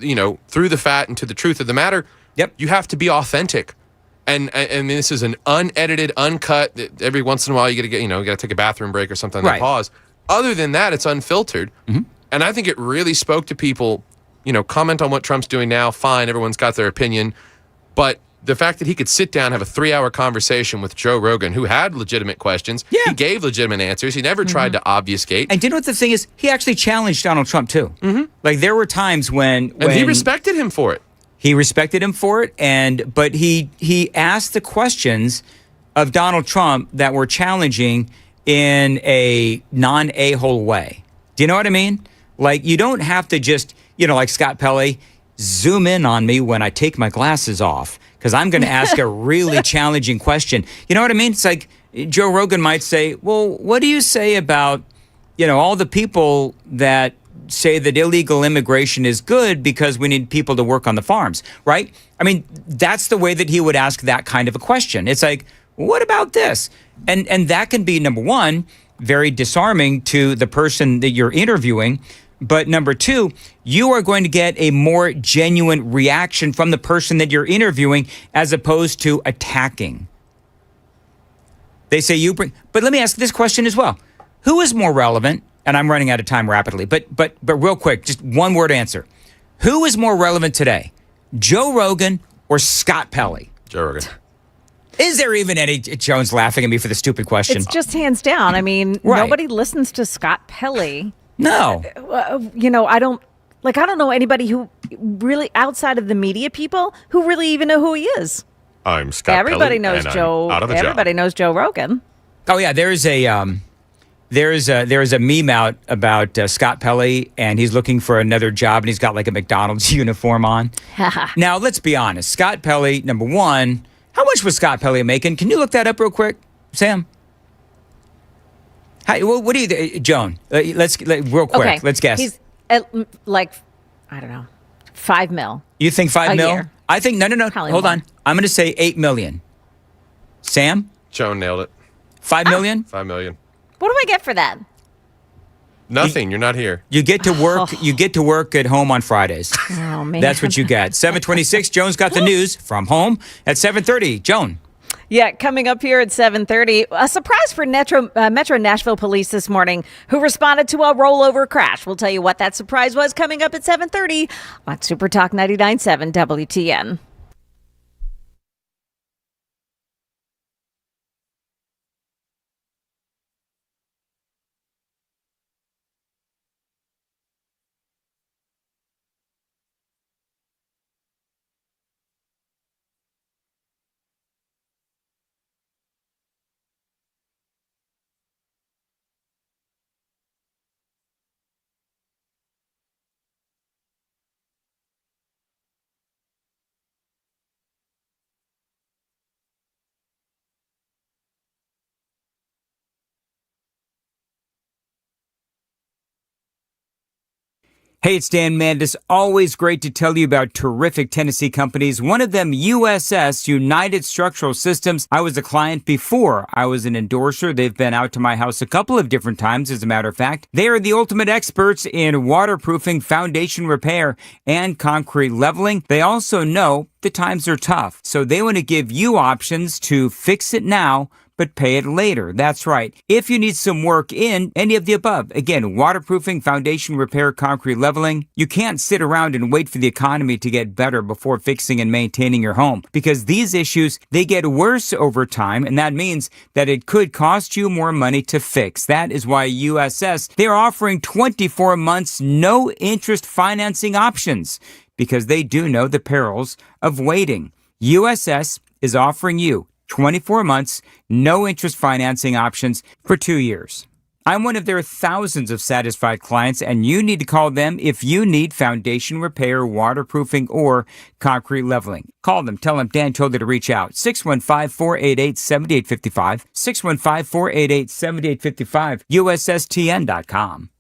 through the fat and to the truth of the matter. Yep. You have to be authentic. And this is an unedited, uncut. Every once in a while, you got to got to take a bathroom break or something. Right. And pause. Other than that, it's unfiltered. Mm-hmm. And I think it really spoke to people. Comment on what Trump's doing now. Fine, everyone's got their opinion, but the fact that he could sit down, have a 3-hour conversation with Joe Rogan, who had legitimate questions, he gave legitimate answers. He never tried to obfuscate. And do you know what the thing is? He actually challenged Donald Trump too. Mm-hmm. Like there were times when he respected him for it. He respected him for it, but he asked the questions of Donald Trump that were challenging in a non-a-hole way. Do you know what I mean? Like you don't have to just, like Scott Pelley, zoom in on me when I take my glasses off because I'm going to ask a really challenging question. You know what I mean? It's like Joe Rogan might say, well, what do you say about, all the people that say that illegal immigration is good because we need people to work on the farms, right? I mean, that's the way that he would ask that kind of a question. It's like, what about this? And that can be, number one, very disarming to the person that you're interviewing. But number two, you are going to get a more genuine reaction from the person that you're interviewing as opposed to attacking. They say but let me ask this question as well. Who is more relevant? And I'm running out of time rapidly, but real quick, just one word answer. Who is more relevant today? Joe Rogan or Scott Pelley? Joe Rogan. Is there even any? Jones laughing at me for the stupid question. It's just hands down. I mean, Right. Nobody listens to Scott Pelley. No. I don't know anybody who really, outside of the media people, who really even know who he is. I'm Scott Everybody Pelley, knows and Joe. I'm out of a Everybody job. knows Joe Rogan. Oh yeah, there is a meme out about Scott Pelley, and he's looking for another job, and he's got like a McDonald's uniform on. Now let's be honest, Scott Pelley, number one, how much was Scott Pelley making? Can you look that up real quick, Sam? Hi, what do you, Joan? Real quick. Okay. Let's guess. He's at, like, I don't know, $5 million. You think $5 a million? year. I think no. Probably Hold more. on. I'm going to say $8 million. Sam? Joan nailed it. $5 million? $5 million. What do I get for that? Nothing. You're not here. You get to work. You get to work at home on Fridays. Oh man, That's what you get. 7:26. Joan's got the news from home at 7:30. Joan. Yeah, coming up here at 7:30, a surprise for Metro Nashville police this morning who responded to a rollover crash. We'll tell you what that surprise was coming up at 7:30 on Super Talk 99.7 WTN. Hey, it's Dan Mandis. Always great to tell you about terrific Tennessee companies. One of them, USS, United Structural Systems. I was a client before I was an endorser. They've been out to my house a couple of different times, as a matter of fact. They are the ultimate experts in waterproofing, foundation repair, and concrete leveling. They also know the times are tough, so they want to give you options to fix it now, but pay it later. That's right. If you need some work in any of the above, again, waterproofing, foundation repair, concrete leveling, you can't sit around and wait for the economy to get better before fixing and maintaining your home, because these issues, they get worse over time, and that means that it could cost you more money to fix. That is why USS, they're offering 24 months no interest financing options, because they do know the perils of waiting. USS is offering you 24 months, no interest financing options for 2 years. I'm one of their thousands of satisfied clients, and you need to call them if you need foundation repair, waterproofing, or concrete leveling. Call them. Tell them Dan told you to reach out. 615-488-7855. 615-488-7855. USSTN.com.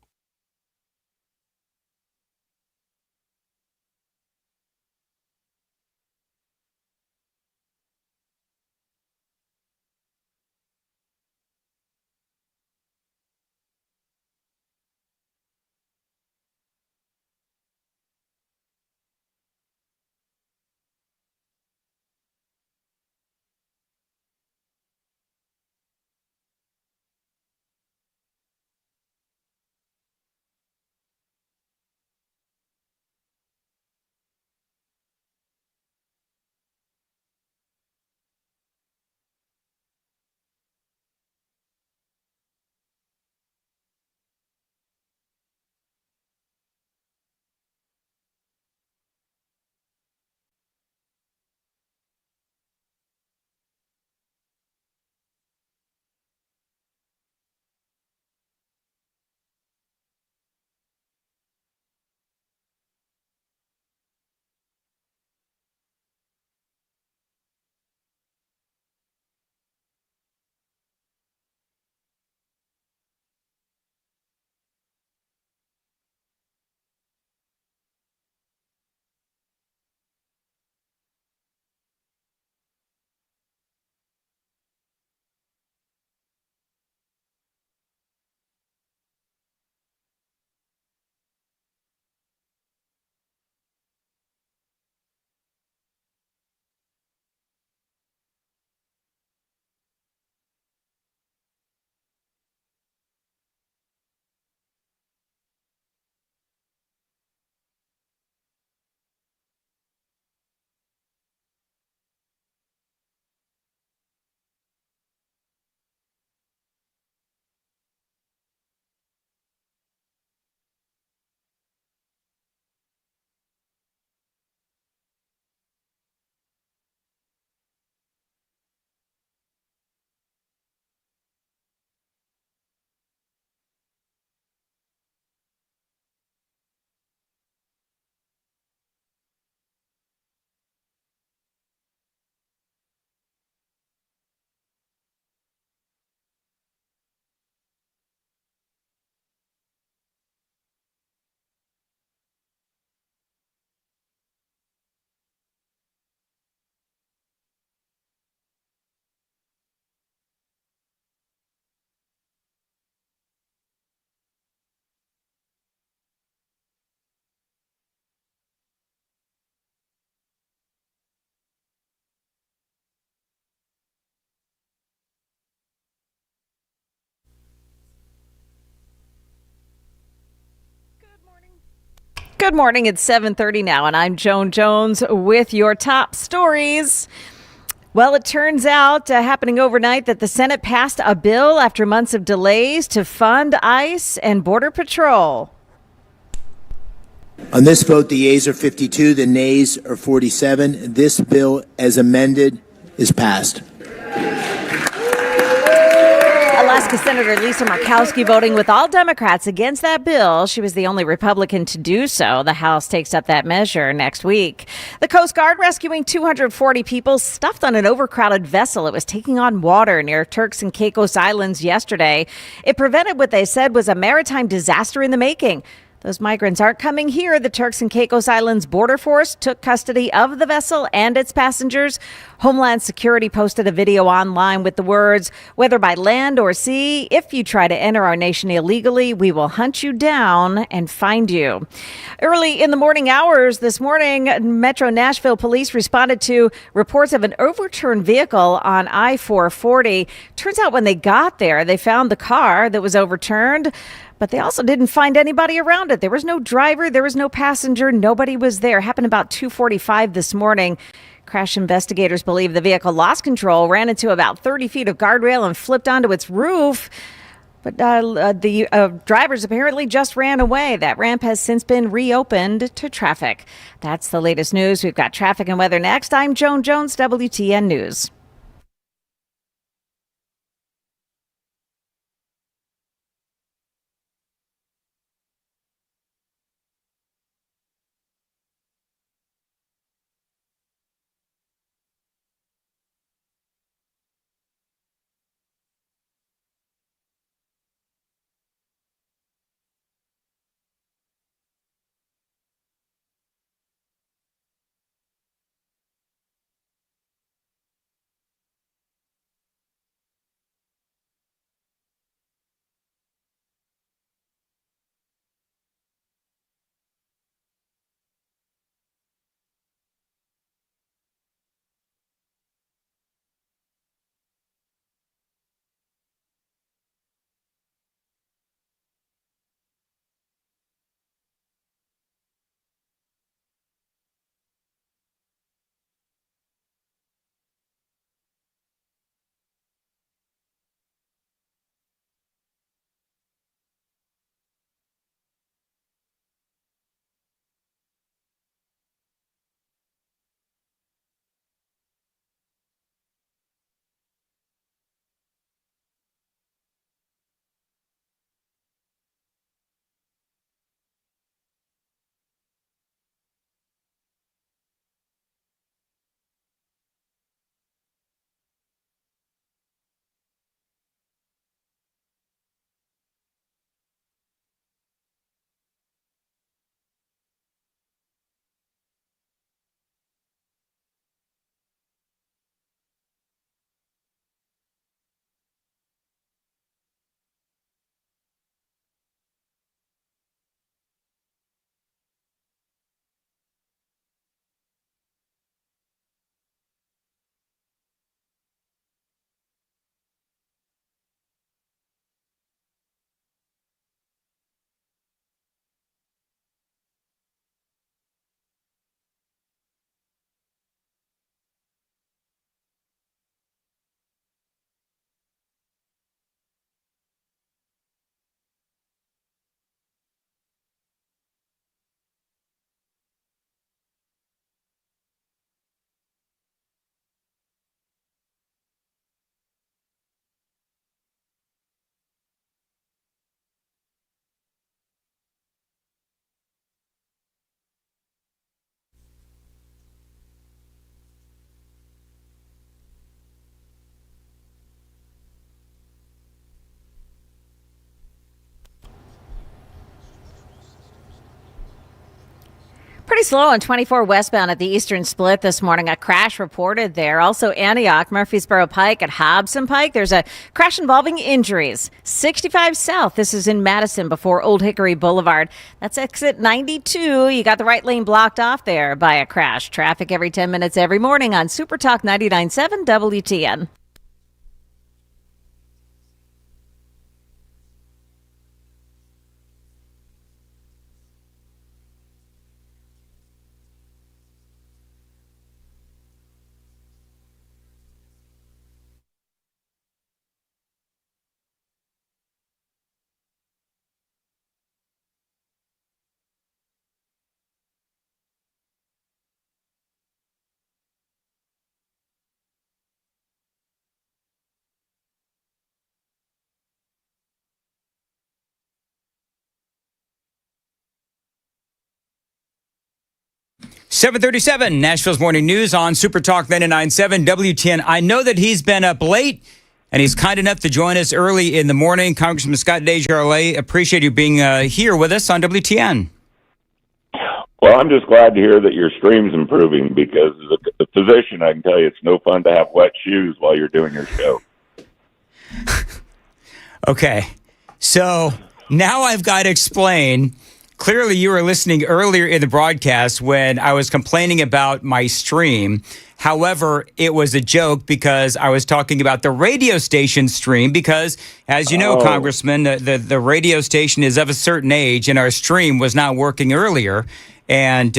Good morning. It's 7:30 now, and I'm Joan Jones with your top stories. Well, it turns out happening overnight that the Senate passed a bill after months of delays to fund ICE and Border Patrol. On this vote, the yeas are 52, the nays are 47. This bill, as amended, is passed. Alaska Senator Lisa Murkowski voting with all Democrats against that bill. She was the only Republican to do so. The House takes up that measure next week. The Coast Guard rescuing 240 people stuffed on an overcrowded vessel. It was taking on water near Turks and Caicos Islands yesterday. It prevented what they said was a maritime disaster in the making. Those migrants aren't coming here. The Turks and Caicos Islands Border Force took custody of the vessel and its passengers. Homeland Security posted a video online with the words, "Whether by land or sea, if you try to enter our nation illegally, we will hunt you down and find you." Early in the morning hours this morning, Metro Nashville police responded to reports of an overturned vehicle on I-440. Turns out when they got there, they found the car that was overturned, but they also didn't find anybody around it. There was no driver. There was no passenger. Nobody was there. Happened about 2:45 this morning. Crash investigators believe the vehicle lost control, ran into about 30 feet of guardrail and flipped onto its roof. But the drivers apparently just ran away. That ramp has since been reopened to traffic. That's the latest news. We've got traffic and weather next. I'm Joan Jones, WTN News. Pretty slow on 24 westbound at the Eastern Split this morning. A crash reported there. Also Antioch, Murfreesboro Pike, and Hobson Pike. There's a crash involving injuries. 65 south. This is in Madison before Old Hickory Boulevard. That's exit 92. You got the right lane blocked off there by a crash. Traffic every 10 minutes every morning on Super Talk 99.7 WTN. 7:37, Nashville's Morning News on Super Talk 99.7 WTN. I know that he's been up late, and he's kind enough to join us early in the morning. Congressman Scott Desjardins, appreciate you being here with us on WTN. Well, I'm just glad to hear that your stream's improving, because the physician, I can tell you, it's no fun to have wet shoes while you're doing your show. Okay, so now I've got to explain. Clearly, you were listening earlier in the broadcast when I was complaining about my stream. However, it was a joke because I was talking about the radio station stream because, as you know, Congressman, the radio station is of a certain age and our stream was not working earlier. And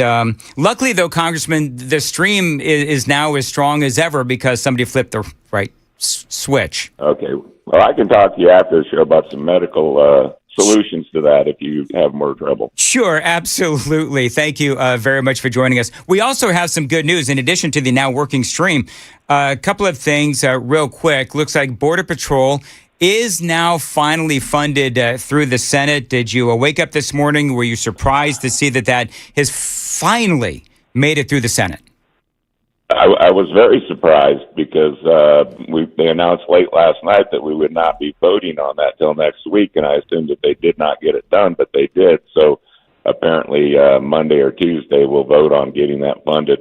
luckily, though, Congressman, the stream is now as strong as ever because somebody flipped the right switch. Okay. Well, I can talk to you after the show about some medical solutions to that if you have more trouble. Sure, absolutely. Thank you very much for joining us. We also have some good news in addition to the now working stream. A couple of things real quick. Looks like Border Patrol is now finally funded through the Senate. Did you wake up this morning? Were you surprised to see that has finally made it through the Senate? I was very surprised because they announced late last night that we would not be voting on that till next week, and I assumed that they did not get it done, but they did. So apparently Monday or Tuesday we'll vote on getting that funded,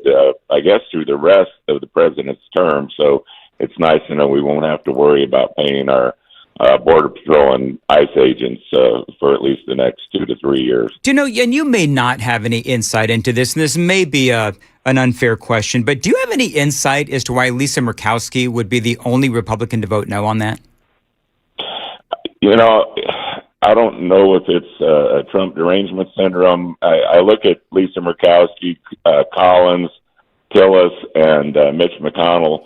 I guess, through the rest of the president's term. So it's nice to know we won't have to worry about paying our Border Patrol and ICE agents for at least the next 2 to 3 years. Do you know, and you may not have any insight into this, and this may be an unfair question, but do you have any insight as to why Lisa Murkowski would be the only Republican to vote no on that? You know, I don't know if it's a Trump derangement syndrome. I look at Lisa Murkowski, Collins, Tillis, and Mitch McConnell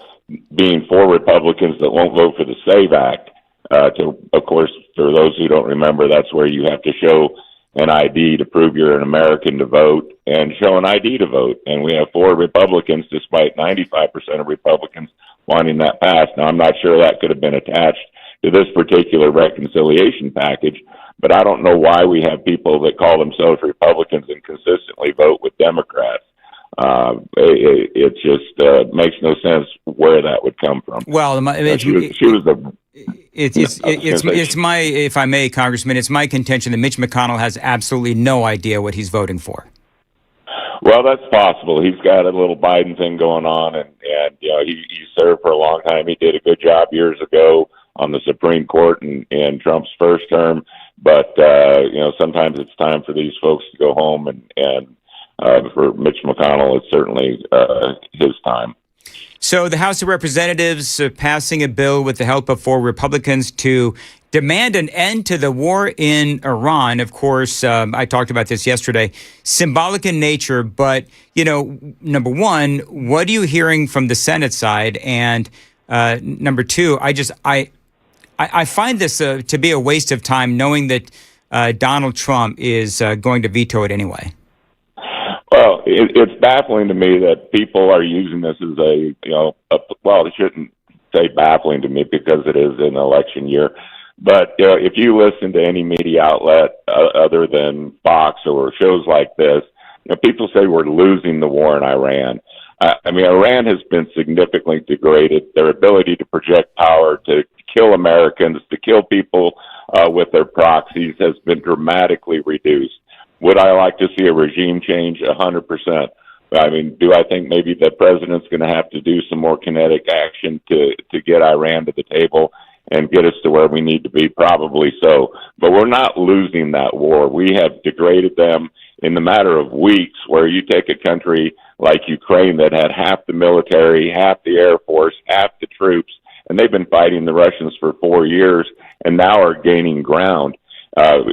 being 4 Republicans that won't vote for the SAVE Act. Of course, for those who don't remember, that's where you have to show an ID to prove you're an American to vote and show an ID to vote. And we have 4 Republicans, despite 95% of Republicans wanting that passed. Now, I'm not sure that could have been attached to this particular reconciliation package, but I don't know why we have people that call themselves Republicans and consistently vote with Democrats. It just makes no sense where that would come from. Well, she was the... It's my, if I may, Congressman, it's my contention that Mitch McConnell has absolutely no idea what he's voting for. Well, that's possible. He's got a little Biden thing going on, and you know, he served for a long time. He did a good job years ago on the Supreme Court in Trump's first term. But you know, sometimes it's time for these folks to go home, and for Mitch McConnell, it's certainly his time. So the House of Representatives passing a bill with the help of 4 Republicans to demand an end to the war in Iran. Of course, I talked about this yesterday, symbolic in nature. But, you know, number one, what are you hearing from the Senate side? And number two, I find this to be a waste of time knowing that Donald Trump is going to veto it anyway. Well, it's baffling to me that people are using this as well, it shouldn't say baffling to me because it is an election year. But if you listen to any media outlet other than Fox or shows like this, people say we're losing the war in Iran. I mean, Iran has been significantly degraded. Their ability to project power, to kill Americans, to kill people with their proxies has been dramatically reduced. Would I like to see a regime change? 100%. I mean, do I think maybe the president's going to have to do some more kinetic action to get Iran to the table and get us to where we need to be? Probably so. But we're not losing that war. We have degraded them in the matter of weeks, where you take a country like Ukraine that had half the military, half the Air Force, half the troops, and they've been fighting the Russians for 4 years and now are gaining ground.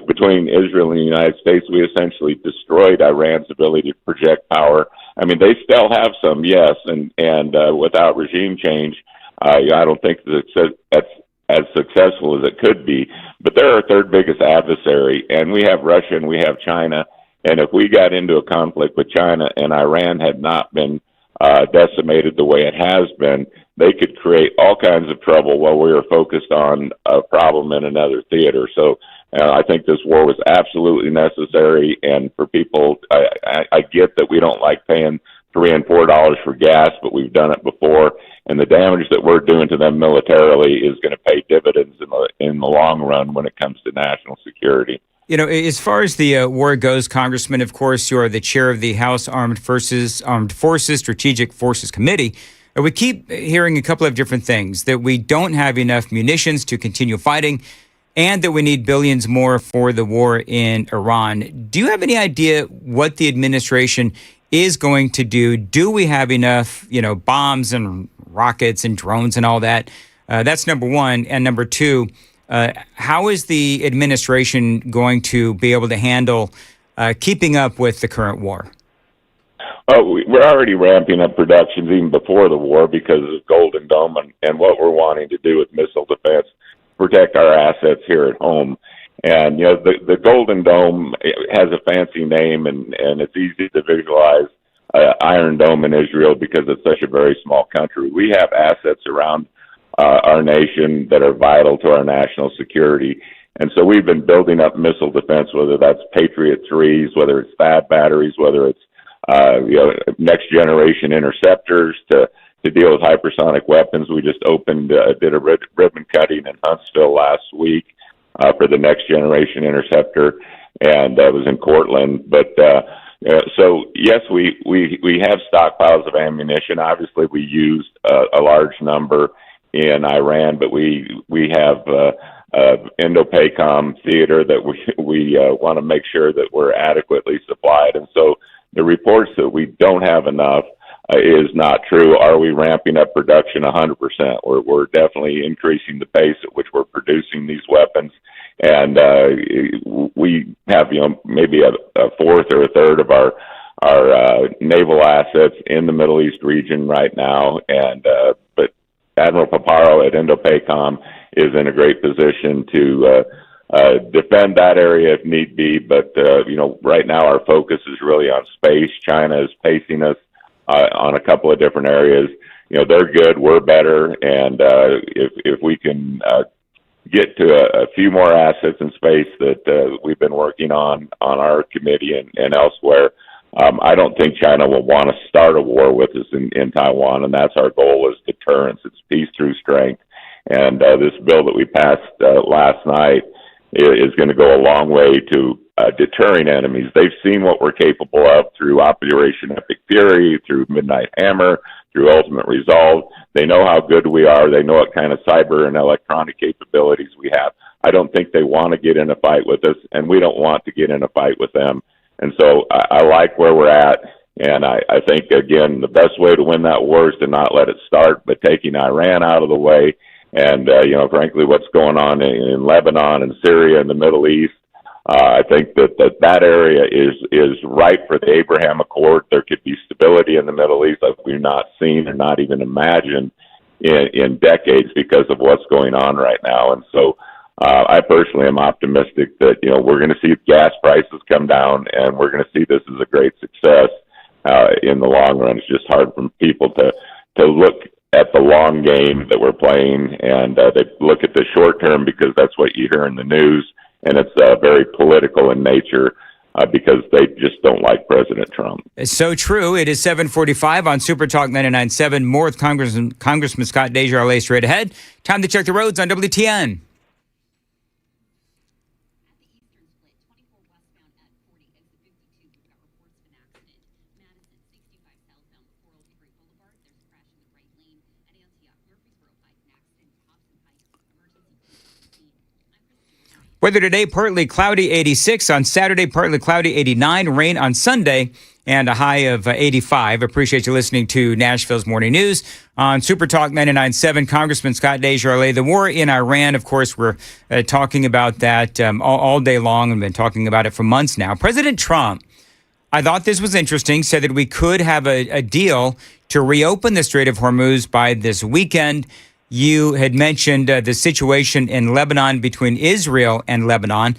Between Israel and the United States, we essentially destroyed Iran's ability to project power. I mean, they still have some, yes, and without regime change, I don't think that's as successful as it could be. But they're our 3rd biggest adversary, and we have Russia and we have China. And if we got into a conflict with China and Iran had not been decimated the way it has been, they could create all kinds of trouble while we were focused on a problem in another theater. So I think this war was absolutely necessary. And for people, I get that we don't like paying $3 and $4 for gas, but we've done it before. And the damage that we're doing to them militarily is going to pay dividends in the long run when it comes to national security. You know, as far as the war goes, Congressman, of course, you are the chair of the House Armed Forces Strategic Forces Committee. We keep hearing a couple of different things, that we don't have enough munitions to continue fighting and that we need billions more for the war in Iran. Do you have any idea what the administration is going to do? Do we have enough, bombs and rockets and drones and all that? That's number one. And number two, how is the administration going to be able to handle keeping up with the current war? Oh, we're already ramping up productions even before the war because of Golden Dome and what we're wanting to do with missile defense, protect our assets here at home. And, the Golden Dome has a fancy name, and it's easy to visualize Iron Dome in Israel because it's such a very small country. We have assets around our nation that are vital to our national security. And so we've been building up missile defense, whether that's Patriot 3s, whether it's THAAD batteries, whether it's next generation interceptors to deal with hypersonic weapons. We just did a ribbon cutting in Huntsville last week for the next generation interceptor, and that was in Cortland. But so yes, we have stockpiles of ammunition. Obviously, we used a large number in Iran, but we have Indo-PACOM theater that we want to make sure that we're adequately supplied. And so the reports that we don't have enough is not true. Are we ramping up production 100%? We're definitely increasing the pace at which we're producing these weapons. And we have, maybe a fourth or a third of our naval assets in the Middle East region right now. And but Admiral Paparo at Indo-PACOM is in a great position to defend that area if need be. But, right now our focus is really on space. China is pacing us on a couple of different areas. They're good, we're better. And if we can get to a few more assets in space that we've been working on our committee and elsewhere, I don't think China will want to start a war with us in Taiwan, and that's our goal, is deterrence. It's peace through strength. And this bill that we passed last night is going to go a long way to deterring enemies. They've seen what we're capable of through Operation Epic Fury, through Midnight Hammer, through Ultimate Resolve. They know how good we are. They know what kind of cyber and electronic capabilities we have. I don't think they want to get in a fight with us, and we don't want to get in a fight with them. And so I like where we're at. And I think, again, the best way to win that war is to not let it start, but taking Iran out of the way. And, frankly, what's going on in Lebanon and Syria and the Middle East, I think that area is ripe for the Abraham Accord. There could be stability in the Middle East like we've not seen or not even imagined in decades because of what's going on right now. And so I personally am optimistic that, we're going to see gas prices come down, and we're going to see this as a great success in the long run. It's just hard for people to look at the long game that we're playing, and they look at the short term because that's what you hear in the news, and it's very political in nature because they just don't like President Trump. It's so true. It is 7:45 on Super Talk 99.7. More with Congressman Scott Desjardins straight ahead. Time to check the roads on WTN. Weather today, partly cloudy, 86. On Saturday, partly cloudy, 89. Rain on Sunday, and a high of 85. Appreciate you listening to Nashville's Morning News. On Super Talk 99.7, Congressman Scott Desjardins. The war in Iran, of course, we're talking about that all day long and been talking about it for months now. President Trump, I thought this was interesting, said that we could have a deal to reopen the Strait of Hormuz by this weekend. You had mentioned the situation in Lebanon between Israel and Lebanon.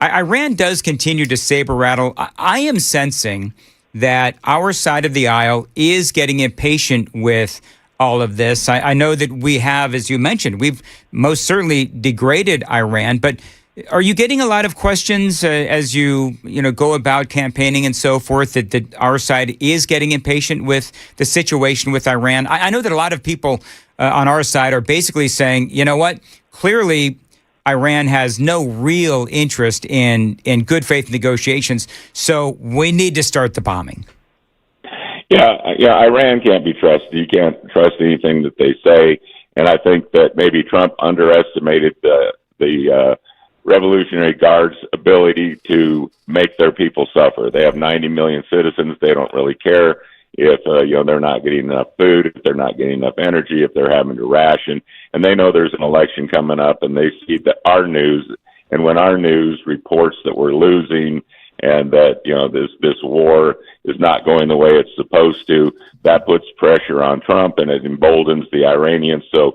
Iran does continue to saber rattle. I am sensing that our side of the aisle is getting impatient with all of this. I know that we have, as you mentioned, we've most certainly degraded Iran, but Are you getting a lot of questions as you go about campaigning and so forth that our side is getting impatient with the situation with Iran? I know that a lot of people on our side are basically saying, you know what, clearly Iran has no real interest in good faith negotiations, so we need to start the bombing. Yeah, Iran can't be trusted. You can't trust anything that they say, and I think that maybe Trump underestimated the Revolutionary Guard's ability to make their people suffer. They have 90 million citizens. They don't really care if they're not getting enough food, if they're not getting enough energy, if they're having to ration. And they know there's an election coming up, and they see that our news, and when our news reports that we're losing and that this war is not going the way it's supposed to, that puts pressure on Trump and it emboldens the Iranians. So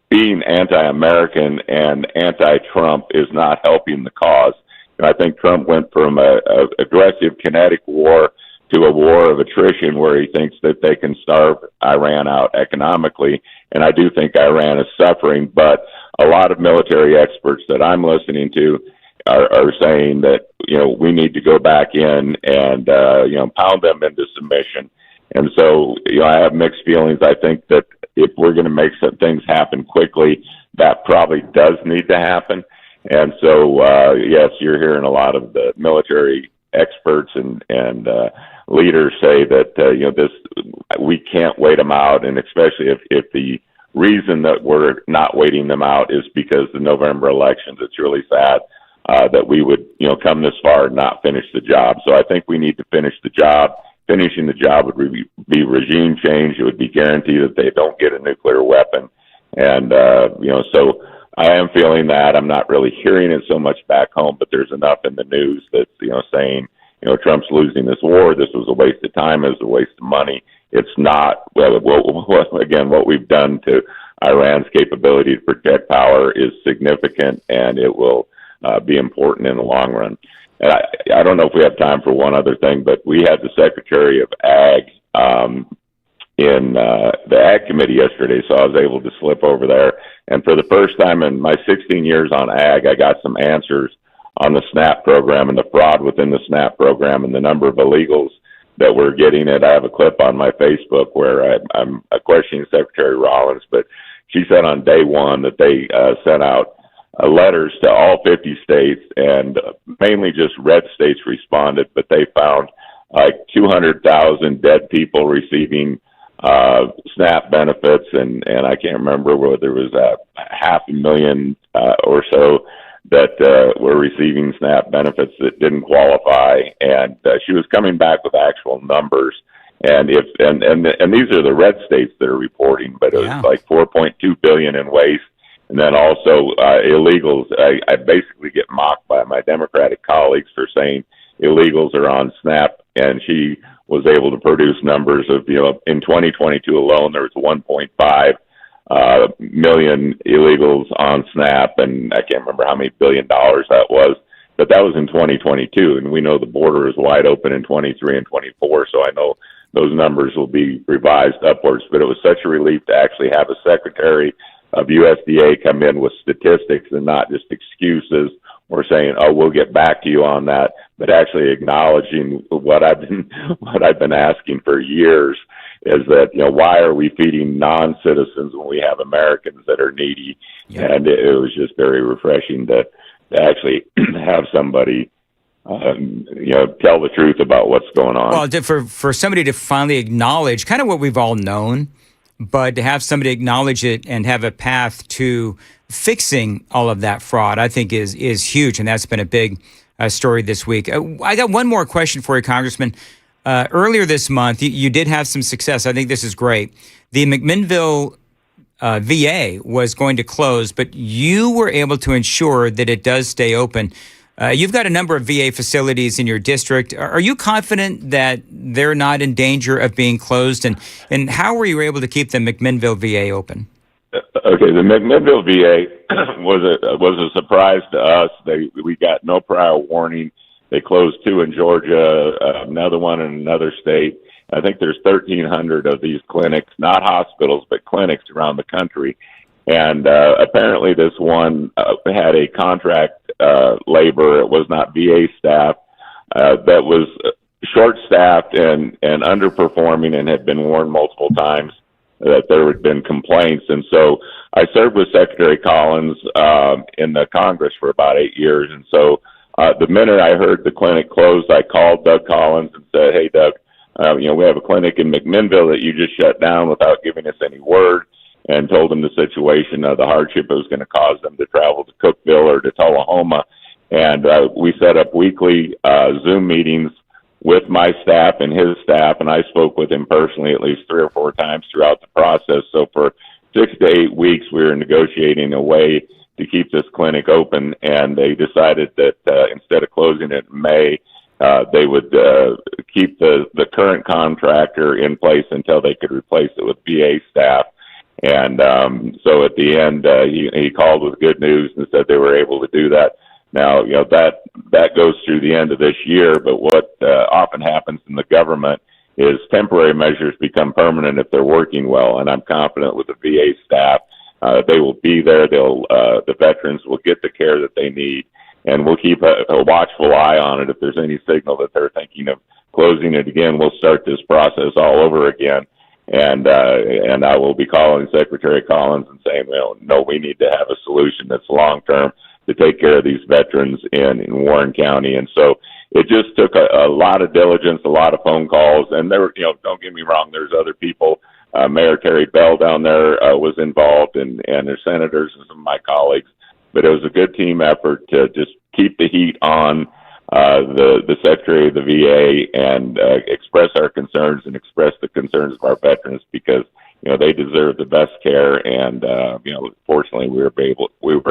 being anti-American and anti-Trump is not helping the cause. And I think Trump went from a aggressive kinetic war to a war of attrition where he thinks that they can starve Iran out economically. And I do think Iran is suffering, but a lot of military experts that I'm listening to are saying that, we need to go back in and, pound them into submission. And so, I have mixed feelings. I think that if we're going to make some things happen quickly, that probably does need to happen. And so, yes, you're hearing a lot of the military experts and leaders say that, we can't wait them out. And especially if the reason that we're not waiting them out is because the November elections, it's really sad that we would, come this far and not finish the job. So I think we need to finish the job. Finishing the job would be regime change. It would be guaranteed that they don't get a nuclear weapon. And, so I am feeling that. I'm not really hearing it so much back home, but there's enough in the news that's, saying, Trump's losing this war. This was a waste of time. It was a waste of money. It's not. Again, what we've done to Iran's capability to protect power is significant, and it will be important in the long run. And I don't know if we have time for one other thing, but we had the Secretary of Ag in the Ag Committee yesterday, so I was able to slip over there. And for the first time in my 16 years on Ag, I got some answers on the SNAP program and the fraud within the SNAP program and the number of illegals that we're getting it. I have a clip on my Facebook where I'm questioning Secretary Rollins, but she said on day one that they sent out letters to all 50 states, and mainly just red states responded, but they found like 200,000 dead people receiving SNAP benefits, and I can't remember whether there was 500,000 or so that were receiving SNAP benefits that didn't qualify, and she was coming back with actual numbers. And and these are the red states that are reporting, but it was like 4.2 billion in waste. And then also illegals. I basically get mocked by my Democratic colleagues for saying illegals are on SNAP, and she was able to produce numbers of, in 2022 alone, there was 1.5 million illegals on SNAP, and I can't remember how many $1 billion that was, but that was in 2022, and we know the border is wide open in 23 and 24, so I know those numbers will be revised upwards. But it was such a relief to actually have a secretary of USDA come in with statistics and not just excuses or saying, "Oh, we'll get back to you on that," but actually acknowledging what I've been asking for years, is that, why are we feeding non-citizens when we have Americans that are needy? Yeah. And it was just very refreshing to actually have somebody tell the truth about what's going on. Well, for somebody to finally acknowledge kind of what we've all known, but to have somebody acknowledge it and have a path to fixing all of that fraud, I think is huge. And that's been a big story this week. I got one more question for you, Congressman. Earlier this month, you did have some success. I think this is great. The McMinnville VA was going to close, but you were able to ensure that it does stay open. You've got a number of VA facilities in your district. Are you confident that they're not in danger of being closed? And how were you able to keep the McMinnville VA open? Okay, the McMinnville VA was a surprise to us. We got no prior warning. They closed 2 in Georgia, another one in another state. I think there's 1,300 of these clinics, not hospitals, but clinics around the country. And apparently this one had a contract labor. It was not VA staff that was short-staffed and underperforming, and had been warned multiple times that there had been complaints. And so I served with Secretary Collins in the Congress for about 8 years. And so the minute I heard the clinic closed, I called Doug Collins and said, "Hey, Doug, we have a clinic in McMinnville that you just shut down without giving us any word," and told them the situation, the hardship it was going to cause them to travel to Cookeville or to Tullahoma. And we set up weekly Zoom meetings with my staff and his staff, and I spoke with him personally at least 3 or 4 times throughout the process. So for 6 to 8 weeks, we were negotiating a way to keep this clinic open, and they decided that instead of closing it in May, they would keep the current contractor in place until they could replace it with VA staff. And so at the end, he called with good news and said they were able to do that. Now, that goes through the end of this year, but what often happens in the government is temporary measures become permanent if they're working well, and I'm confident with the VA staff, they will be there. The veterans will get the care that they need, and we'll keep a watchful eye on it. If there's any signal that they're thinking of closing it again, we'll start this process all over again. And I will be calling Secretary Collins and saying, no, we need to have a solution that's long-term to take care of these veterans in Warren County. And so it just took a lot of diligence, a lot of phone calls. And there were, don't get me wrong, there's other people. Mayor Terry Bell down there was involved, and there's senators and some of my colleagues. But it was a good team effort to just keep the heat on the Secretary of the VA and express our concerns and express the concerns of our veterans, because they deserve the best care, and fortunately we were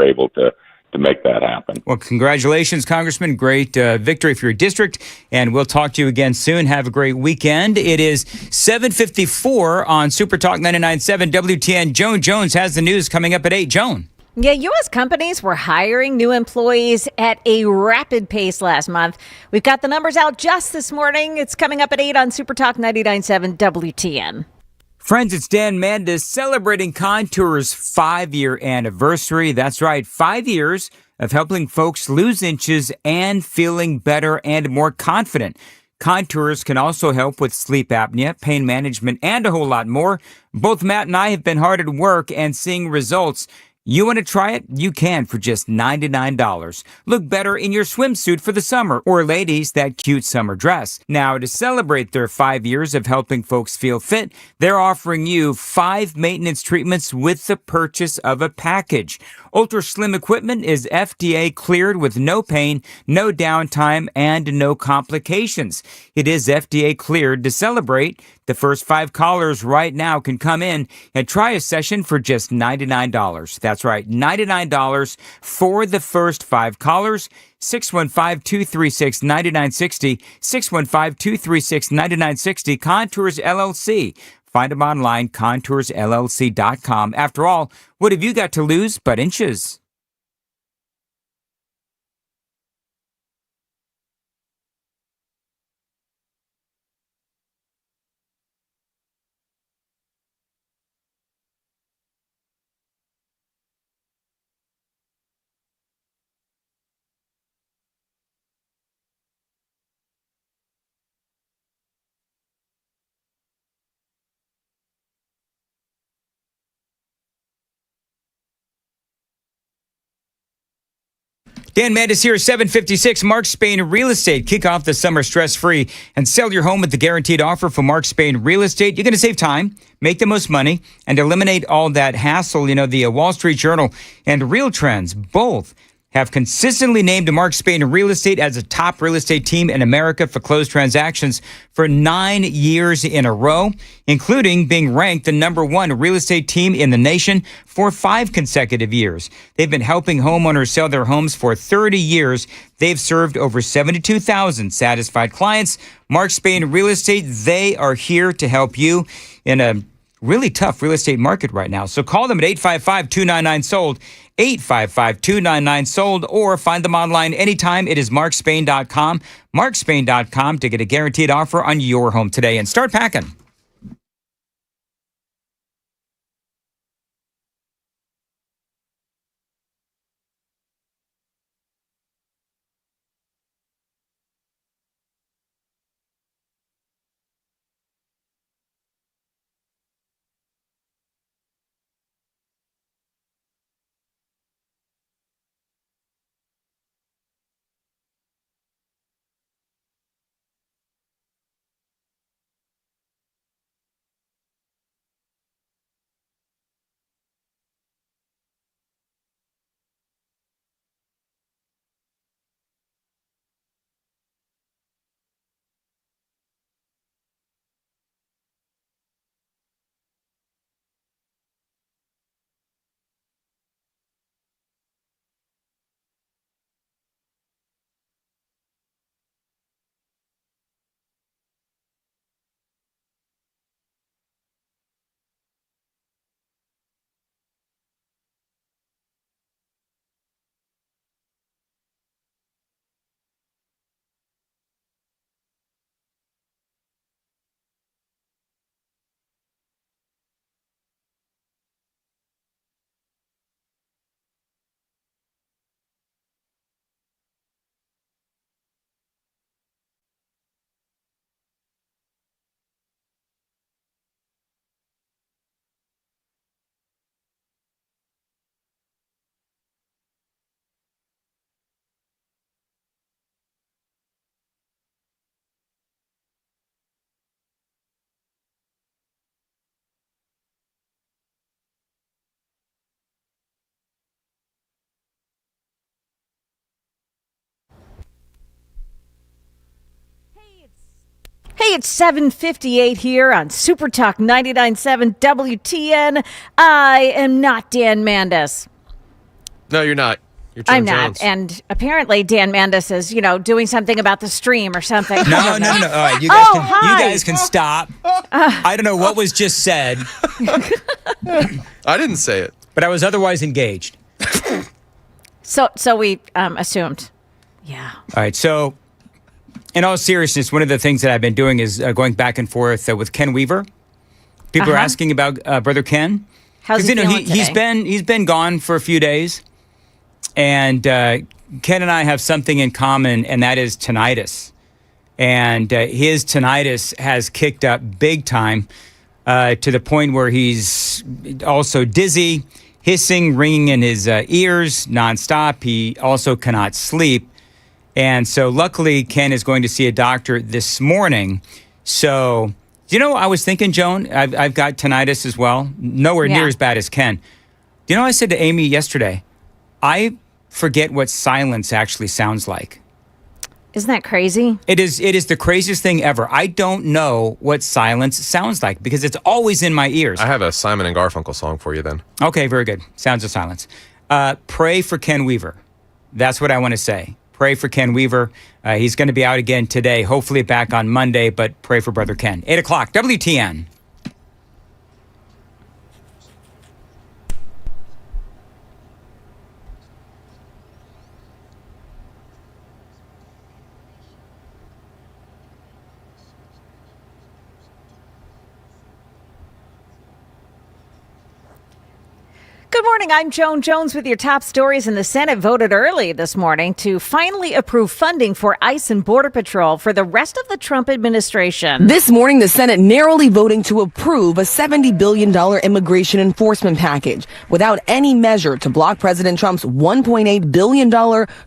able to make that happen. Well, congratulations, Congressman. Great victory for your district, and we'll talk to you again soon. Have a great weekend. It is 7:54 on Super Talk 99.7 WTN. Joan Jones has the news coming up at 8. Joan. Yeah, U.S. companies were hiring new employees at a rapid pace last month. We've got the numbers out just this morning. It's coming up at 8 on Super Talk 99.7 WTN. Friends, it's Dan Mandis celebrating Contour's 5-year anniversary. That's right, 5 years of helping folks lose inches and feeling better and more confident. Contours can also help with sleep apnea, pain management, and a whole lot more. Both Matt and I have been hard at work and seeing results. You want to try it? You can for just $99. Look better in your swimsuit for the summer, or ladies, that cute summer dress. Now, to celebrate their 5 years of helping folks feel fit, they're offering you 5 maintenance treatments with the purchase of a package. Ultra Slim equipment is FDA cleared with no pain, no downtime, and no complications. It is FDA cleared to celebrate. The first 5 callers right now can come in and try a session for just $99. That's right, $99 for the first 5 callers. 615-236-9960, 615-236-9960, Contours LLC. Find them online, contoursllc.com. After all, what have you got to lose but inches? Dan Mandis here, 756 Mark Spain Real Estate. Kick off the summer stress-free and sell your home with the guaranteed offer from Mark Spain Real Estate. You're going to save time, make the most money, and eliminate all that hassle. The Wall Street Journal and Real Trends both have consistently named Mark Spain Real Estate as a top real estate team in America for closed transactions for 9 years in a row, including being ranked the #1 real estate team in the nation for 5 consecutive years. They've been helping homeowners sell their homes for 30 years. They've served over 72,000 satisfied clients. Mark Spain Real Estate, they are here to help you in a really tough real estate market right now. So call them at 855-299-SOLD, 855-299-SOLD, or find them online anytime. It is markspain.com, markspain.com to get a guaranteed offer on your home today and start packing. Hey, it's 7:58 here on Super Talk 99.7 WTN. I am not Dan Mandis. No, you're not. You're Joan I'm not. Jones. And apparently Dan Mandis is, doing something about the stream or something. No. All right, you guys can stop. I don't know what was just said. I didn't say it. But I was otherwise engaged. So we assumed. Yeah. All right, so in all seriousness, one of the things that I've been doing is going back and forth with Ken Weaver. People are asking about Brother Ken. How's he feeling today? He's been gone for a few days, and Ken and I have something in common, and that is tinnitus. And his tinnitus has kicked up big time to the point where he's also dizzy, hissing, ringing in his ears nonstop. He also cannot sleep. And so luckily, Ken is going to see a doctor this morning. So, I was thinking, Joan, I've got tinnitus as well. Nowhere near as bad as Ken. I said to Amy yesterday, I forget what silence actually sounds like. Isn't that crazy? It is the craziest thing ever. I don't know what silence sounds like because it's always in my ears. I have a Simon and Garfunkel song for you then. Okay, very good. Sounds of silence. Pray for Ken Weaver. That's what I want to say. Pray for Ken Weaver. He's going to be out again today, hopefully back on Monday, but pray for Brother Ken. 8 o'clock, WTN. Good morning. I'm Joan Jones with your top stories. And the Senate voted early this morning to finally approve funding for ICE and Border Patrol for the rest of the Trump administration. This morning, the Senate narrowly voting to approve a $70 billion immigration enforcement package without any measure to block President Trump's $1.8 billion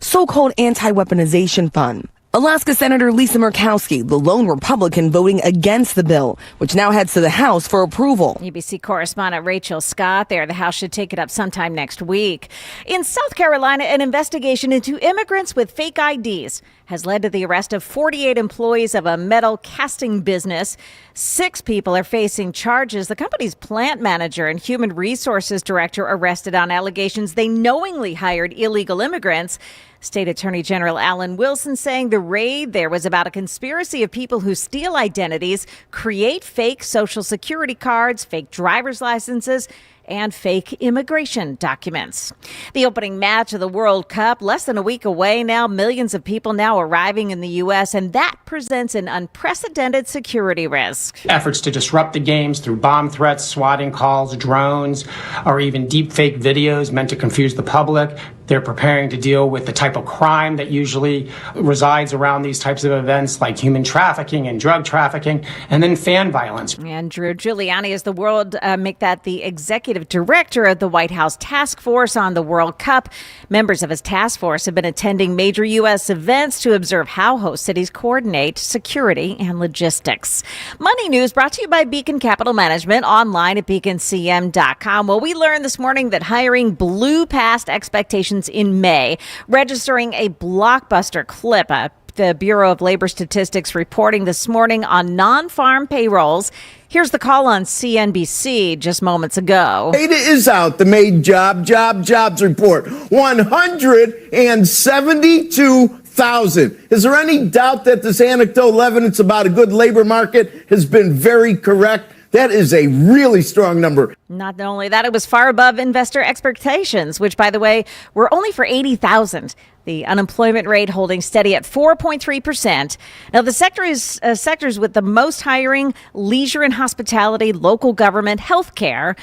so-called anti-weaponization fund. Alaska Senator Lisa Murkowski, the lone Republican, voting against the bill, which now heads to the House for approval. ABC correspondent Rachel Scott there. The House should take it up sometime next week. In South Carolina, an investigation into immigrants with fake IDs has led to the arrest of 48 employees of a metal casting business. 6 people are facing charges. The company's plant manager and human resources director arrested on allegations they knowingly hired illegal immigrants. State Attorney General Alan Wilson saying the raid there was about a conspiracy of people who steal identities, create fake Social Security cards, fake driver's licenses, and fake immigration documents. The opening match of the World Cup, less than a week away now, millions of people now arriving in the U.S., and that presents an unprecedented security risk. Efforts to disrupt the games through bomb threats, swatting calls, drones, or even deep fake videos meant to confuse the public. They're preparing to deal with the type of crime that usually resides around these types of events, like human trafficking and drug trafficking, and then fan violence. And Drew Giuliani is the executive director of the White House Task Force on the World Cup. Members of his task force have been attending major U.S. events to observe how host cities coordinate security and logistics. Money news brought to you by Beacon Capital Management, online at beaconcm.com. Well, we learned this morning that hiring blew past expectations in May, registering a blockbuster clip. The Bureau of Labor Statistics reporting this morning on non-farm payrolls. Here's the call on CNBC just moments ago. Data is out, the May jobs report. 172,000. Is there any doubt that this anecdotal evidence about a good labor market has been very correct? That is a really strong number. Not only that, it was far above investor expectations, which, by the way, were only for 80,000. The unemployment rate holding steady at 4.3%. Now, the sectors with the most hiring: leisure and hospitality, local government, healthcare.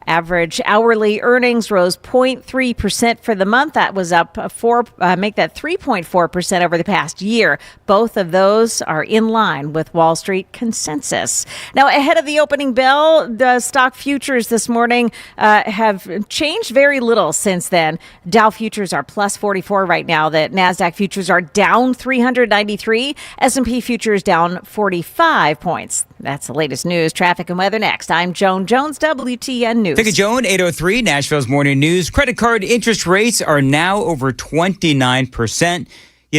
Average hourly earnings rose 0.3% for the month. That was up make that 3.4% over the past year. Both of those are in line with Wall Street consensus. Now, ahead of the opening bell, the stock futures this morning have changed very little since then. Dow futures are plus 44 right now. The NASDAQ futures are down 393. S&P futures down 45 points. That's the latest news, traffic, and weather next. I'm Joan Jones, WTN News. Thank you, Joan. 803, Nashville's Morning News. Credit card interest rates are now over 29%.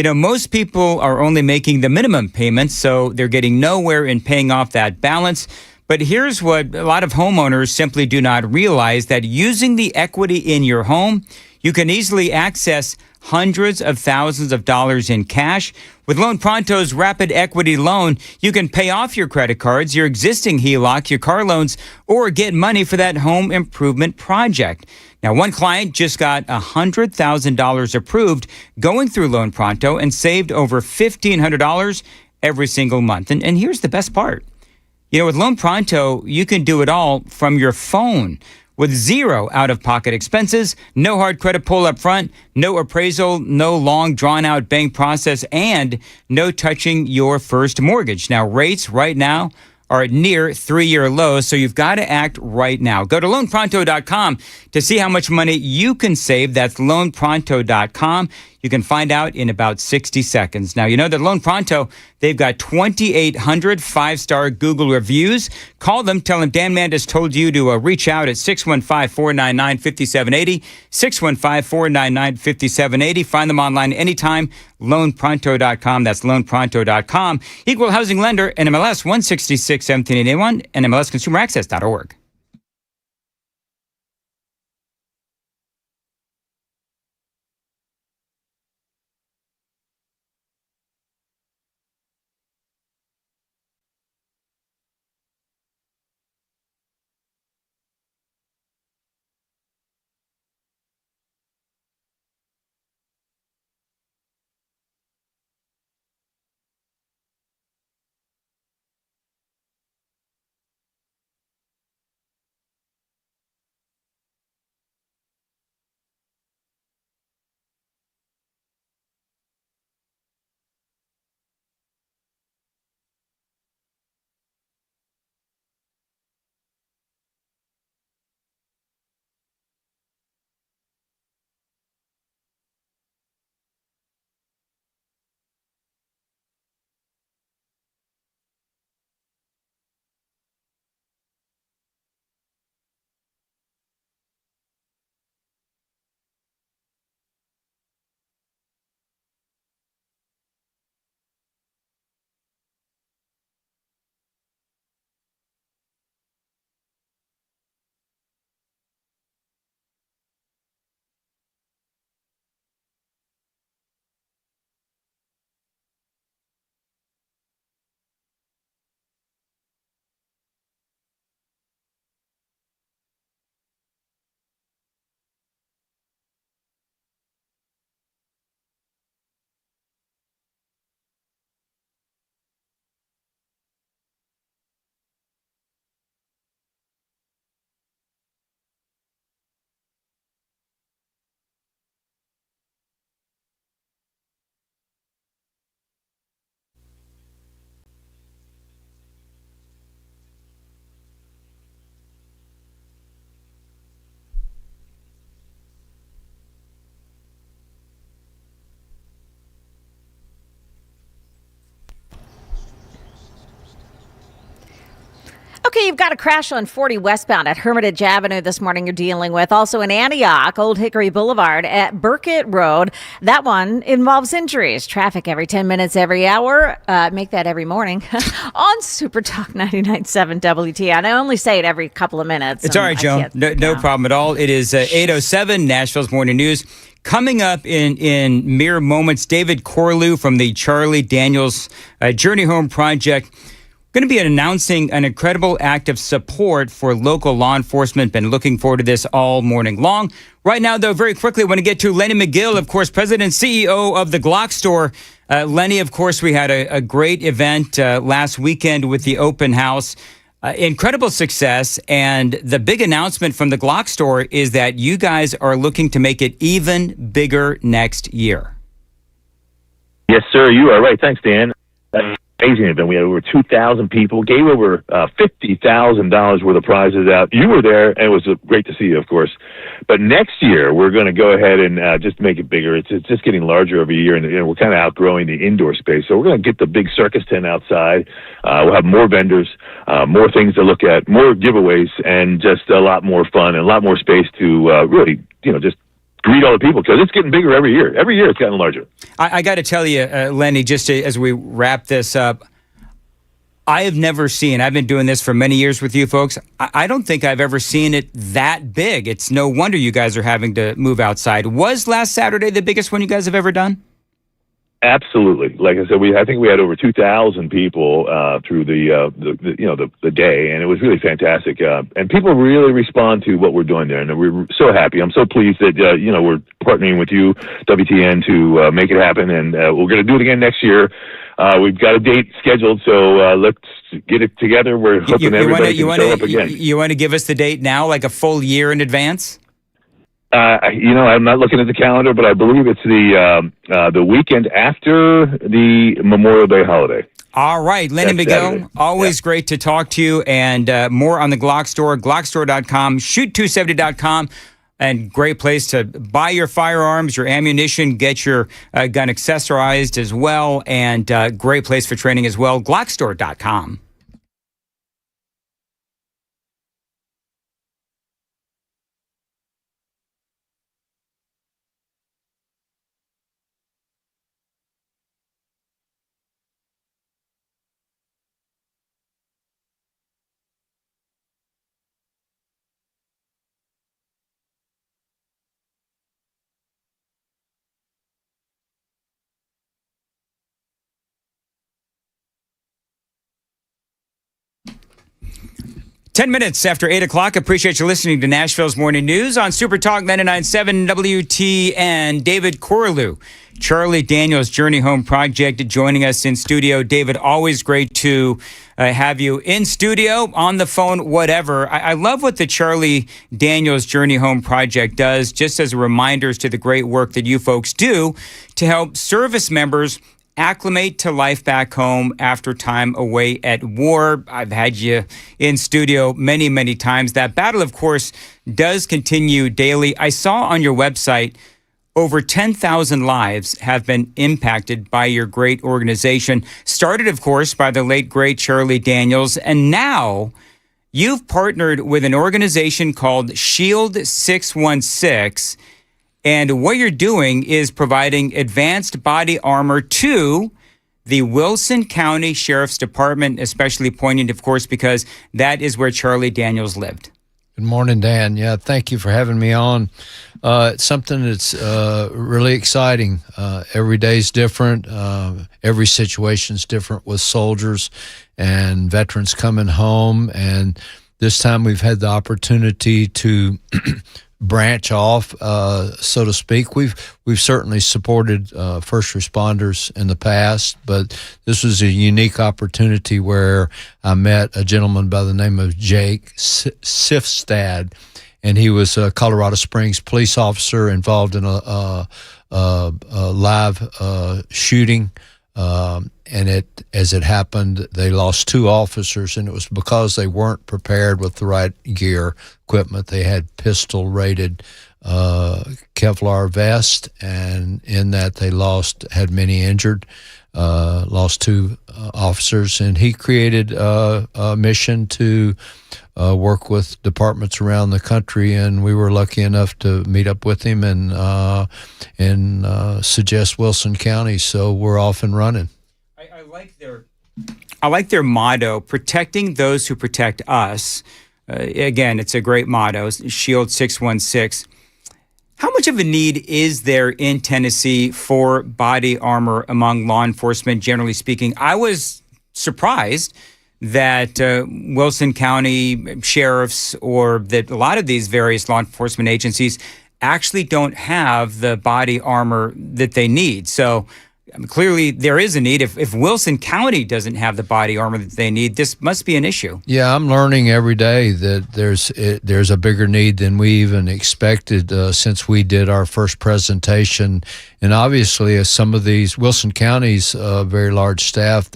most people are only making the minimum payments, so they're getting nowhere in paying off that balance. But here's what a lot of homeowners simply do not realize, that using the equity in your home, you can easily access hundreds of thousands of dollars in cash. With Loan Pronto's Rapid Equity Loan, you can pay off your credit cards, your existing HELOC, your car loans, or get money for that home improvement project. Now, one client just got $100,000 approved going through Loan Pronto and saved over $1,500 every single month. And here's the best part. With Loan Pronto, you can do it all from your phone with zero out-of-pocket expenses, no hard credit pull up front, no appraisal, no long drawn-out bank process, and no touching your first mortgage. Now, rates right now are at near 3-year lows, so you've got to act right now. Go to loanpronto.com to see how much money you can save. That's loanpronto.com. You can find out in about 60 seconds. Now, you know that Loan Pronto, they've got 2,800 five-star Google reviews. Call them. Tell them Dan Mandis told you to reach out at 615-499-5780, 615-499-5780. Find them online anytime, loanpronto.com. That's loanpronto.com. Equal housing lender, NMLS 166-1781, NMLSconsumeraccess.org. Okay, you've got a crash on 40 westbound at Hermitage Avenue this morning you're dealing with. Also in Antioch, Old Hickory Boulevard at Burkett Road. That one involves injuries. Traffic every 10 minutes, every hour. Make that every morning on Super Talk 99.7 WTN. I only say it every couple of minutes. It's all right, Joan. No problem at all. It is 8:07, Nashville's Morning News. Coming up in mere moments, David Corlew from the Charlie Daniels Journey Home Project going to be announcing an incredible act of support for local law enforcement. Been looking forward to this all morning long. Right now, though, very quickly, I want to get to Lenny McGill, of course, President and CEO of the Glock Store. Lenny, of course, we had a great event last weekend with the open house. Incredible success. And the big announcement from the Glock Store is that you guys are looking to make it even bigger next year. Yes, sir. You are right. Thanks, Dan. Amazing event. We had over 2,000 people, gave over $50,000 worth of prizes out. You were there, and it was great to see you, of course. But next year, we're going to go ahead and just make it bigger. It's just getting larger every year, and we're kind of outgrowing the indoor space. So we're going to get the big circus tent outside. We'll have more vendors, more things to look at, more giveaways, and just a lot more fun and a lot more space to really, just greet all the people, because it's getting bigger every year. Every year it's gotten larger. I got to tell you, Lenny, just as we wrap this up, I have never seen, I've been doing this for many years with you folks, I don't think I've ever seen it that big. It's no wonder you guys are having to move outside. Was last Saturday the biggest one you guys have ever done? Absolutely. Like I said, I think we had over 2,000 people through the day, and it was really fantastic. And people really respond to what we're doing there, and we're so happy. I'm so pleased that we're partnering with you, WTN, to make it happen, and we're going to do it again next year. We've got a date scheduled, so let's get it together. We're hoping everybody can show up again. You want to give us the date now, like a full year in advance? I'm not looking at the calendar, but I believe it's the weekend after the Memorial Day holiday. All right, Lenny That's Miguel, Saturday. always great to talk to you, and more on the Glock Store, glockstore.com, shoot270.com, and great place to buy your firearms, your ammunition, get your gun accessorized as well, and great place for training as well, glockstore.com. Ten minutes after 8 o'clock. Appreciate you listening to Nashville's Morning News on Super Talk 99.7 WTN. David Corlew, Charlie Daniels Journey Home Project, joining us in studio. David, always great to have you in studio, on the phone, whatever. I love what the Charlie Daniels Journey Home Project does, just as reminders to the great work that you folks do to help service members acclimate to life back home after time away at war. I've had you in studio many, many times. That battle, of course, does continue daily. I saw on your website over 10,000 lives have been impacted by your great organization. Started, of course, by the late, great Charlie Daniels. And now you've partnered with an organization called Shield 616. And what you're doing is providing advanced body armor to the Wilson County Sheriff's Department, especially poignant, of course, because that is where Charlie Daniels lived. Good morning, Dan. Yeah, thank you for having me on. It's something that's really exciting. Every day's different. Every situation's different with soldiers and veterans coming home. And this time we've had the opportunity to branch off, so to speak. We've certainly supported first responders in the past, but this was a unique opportunity where I met a gentleman by the name of Jake Sifstad, and he was a Colorado Springs police officer involved in a live shooting. And as it happened, they lost 2 officers, and it was because they weren't prepared with the right gear, equipment. They had pistol-rated Kevlar vest, and in that they had many injured, lost 2 officers. And he created a mission to work with departments around the country, and we were lucky enough to meet up with him and suggest Wilson County. So we're off and running. I like their motto, protecting those who protect us. Again, it's a great motto, Shield 616. How much of a need is there in Tennessee for body armor among law enforcement, generally speaking? I was surprised that Wilson County sheriffs or that a lot of these various law enforcement agencies actually don't have the body armor that they need. So clearly there is a need. If Wilson County doesn't have the body armor that they need, this must be an issue. Yeah, I'm learning every day that there's a bigger need than we even expected since we did our first presentation. And obviously, some of these, Wilson County's very large staff,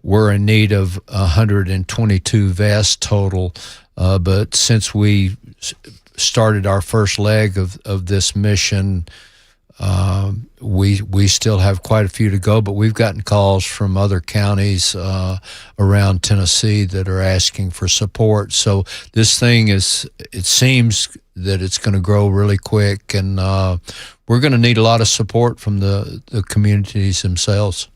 we're in need of 122 vests total. But since we started our first leg of this mission We still have quite a few to go, but we've gotten calls from other counties around Tennessee that are asking for support. So this thing it seems that it's going to grow really quick, and we're going to need a lot of support from the communities themselves.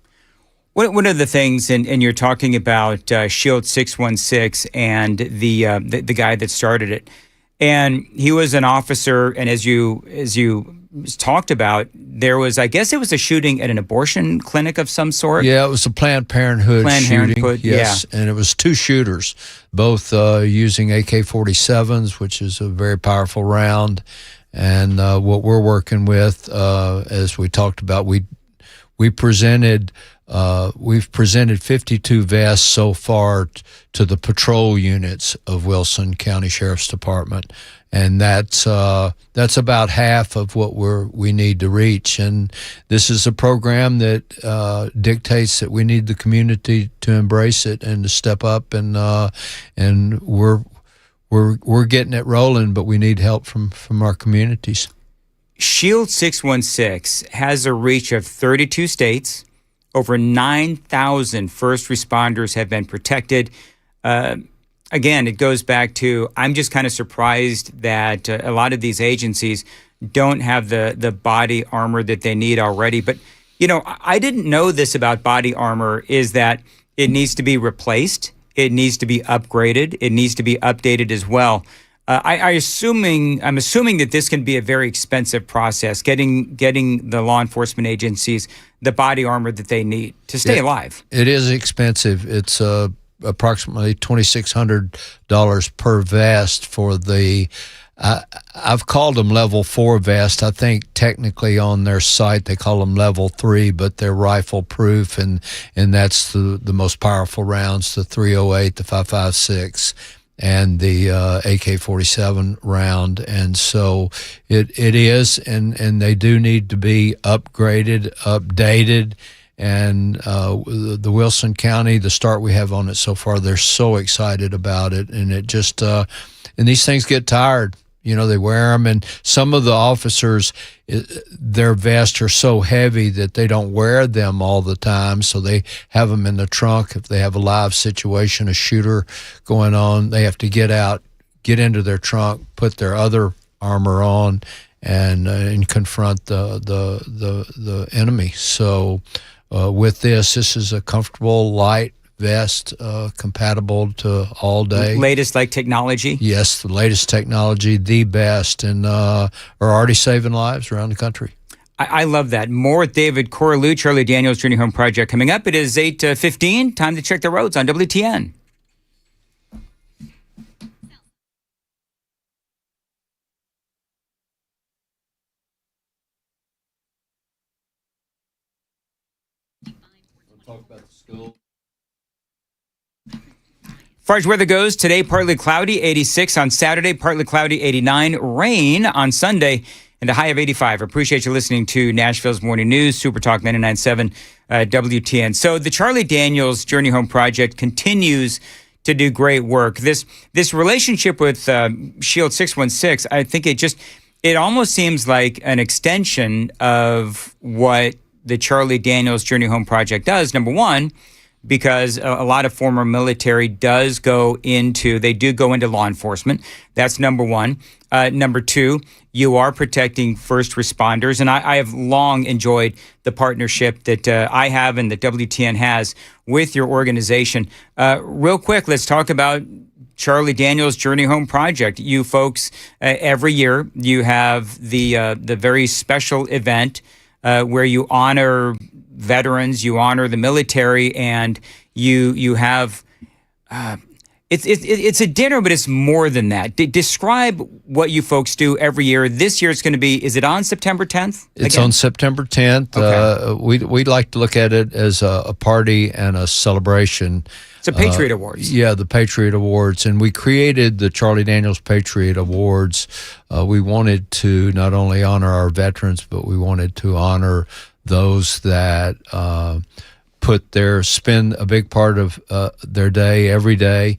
One of the things, and you're talking about Shield 616 and the guy that started it, and he was an officer, and as you talked about, there was, I guess it was a shooting at an abortion clinic of some sort. Yeah, it was a Planned Parenthood shooting. Yes, yeah. And it was two shooters, both using AK-47s, which is a very powerful round. And what we're working with, as we talked about, we've presented 52 vests so far to the patrol units of Wilson County Sheriff's Department, and that's about half of what we need to reach. And this is a program that dictates that we need the community to embrace it and to step up, and we're getting it rolling, but we need help from our communities. Shield 616 has a reach of 32 states. Over 9,000 first responders have been protected. Again, it goes back to, I'm just kind of surprised that a lot of these agencies don't have the body armor that they need already. But, I didn't know this about body armor, is that it needs to be replaced. It needs to be upgraded. It needs to be updated as well. I'm assuming that this can be a very expensive process, getting the law enforcement agencies the body armor that they need to stay alive. It is expensive. It's approximately $2,600 per vest for the. I've called them level 4 vest. I think technically on their site they call them level 3, but they're rifle proof, and that's the most powerful rounds, the 308, the 5.56. And the AK-47 round. And so it is, and they do need to be upgraded, updated. And the Wilson County, the start we have on it so far, they're so excited about it. And it just, and these things get tired. They wear them, and some of the officers, their vests are so heavy that they don't wear them all the time, so they have them in the trunk. If they have a live situation, a shooter going on, they have to get out, get into their trunk, put their other armor on, and confront the enemy. So with this is a comfortable, light vest, compatible to all day. Latest technology? Yes, the latest technology, the best, and are already saving lives around the country. I love that. More with David Corlew, Charlie Daniels Journey Home Project coming up. It is 8:15. Time to check the roads on WTN. We'll talk about the school. As far as weather goes, today partly cloudy, 86 on Saturday, partly cloudy, 89, rain on Sunday, and a high of 85. Appreciate you listening to Nashville's Morning News, Super Talk 99.7 WTN. So the Charlie Daniels Journey Home Project continues to do great work. This relationship with Shield 616, I think it almost seems like an extension of what the Charlie Daniels Journey Home Project does. Number one, because a lot of former military do go into law enforcement. That's number one. Number two, you are protecting first responders. And I have long enjoyed the partnership that I have and that WTN has with your organization. Real quick, let's talk about Charlie Daniels Journey Home Project. You folks, every year, you have the very special event where you honor veterans, you honor the military, and you have it's a dinner, but it's more than that. Describe what you folks do every year. This year it's going to be, is it on September 10th? It's on September 10th. Okay. We'd like to look at it as a party and a celebration. It's a Patriot Awards. Yeah, the Patriot Awards. And we created the Charlie Daniels Patriot Awards. We wanted to not only honor our veterans, but we wanted to honor those that spend a big part of their day every day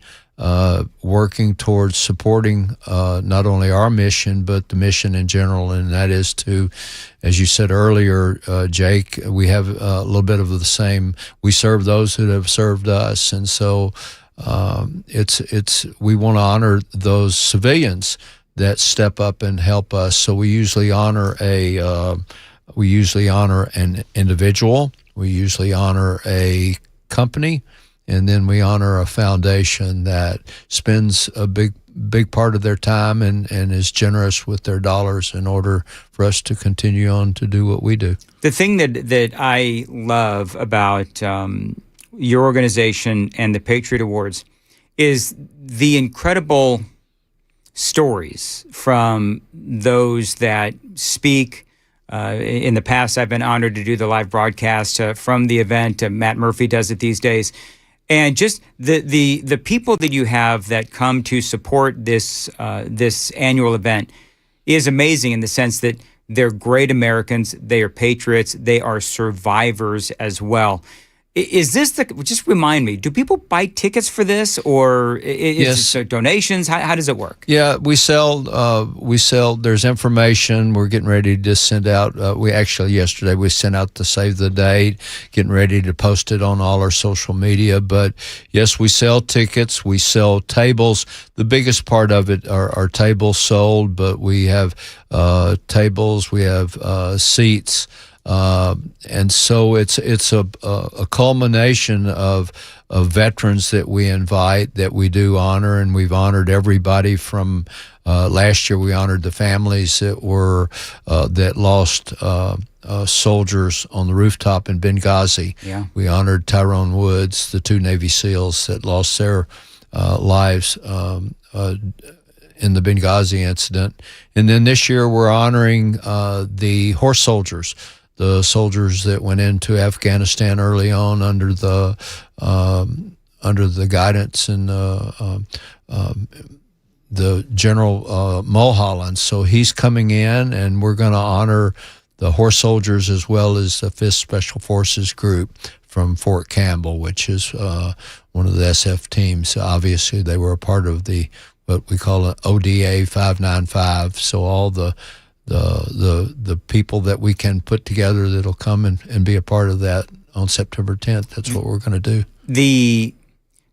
working towards supporting not only our mission, but the mission in general, and that is to, as you said earlier, Jake, we have a little bit of the same. We serve those who have served us, and so we want to honor those civilians that step up and help us. So we usually honor an individual, we usually honor a company, and then we honor a foundation that spends a big part of their time and is generous with their dollars in order for us to continue on to do what we do. The thing that I love about your organization and the Patriot Awards is the incredible stories from those that speak. In the past, I've been honored to do the live broadcast from the event. Matt Murphy does it these days. And just the people that you have that come to support this annual event is amazing in the sense that they're great Americans, they are patriots, they are survivors as well. Is this just remind me, do people buy tickets for this, or is it donations? How does it work? Yeah, we sell, there's information. We're getting ready to send out, yesterday we sent out the save the date, getting ready to post it on all our social media. But yes, we sell tickets, we sell tables. The biggest part of it are tables sold, but we have tables, we have seats. And so it's a culmination of veterans that we invite, that we do honor, and we've honored everybody from last year. We honored the families that lost soldiers on the rooftop in Benghazi. Yeah. We honored Tyrone Woods, the 2 Navy SEALs that lost their lives in the Benghazi incident. And then this year we're honoring the horse soldiers, the soldiers that went into Afghanistan early on under the guidance and the General Mulholland. So he's coming in, and we're going to honor the horse soldiers as well as the 5th Special Forces Group from Fort Campbell, which is one of the SF teams. Obviously, they were a part of what we call an ODA 595. So all the people that we can put together that'll come and be a part of that on September 10th. That's what we're going to do. The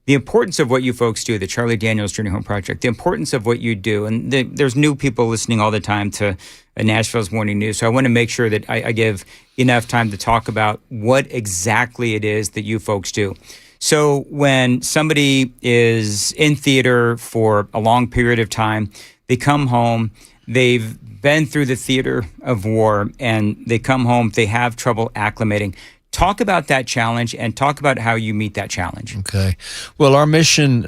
importance of what you folks do, the Charlie Daniels Journey Home Project, the importance of what you do, and there's new people listening all the time to Nashville's Morning News, so I want to make sure that I give enough time to talk about what exactly it is that you folks do. So when somebody is in theater for a long period of time, they come home, they've been through the theater of war, and they come home, they have trouble acclimating. Talk about that challenge and talk about how you meet that challenge. Okay. Well, our mission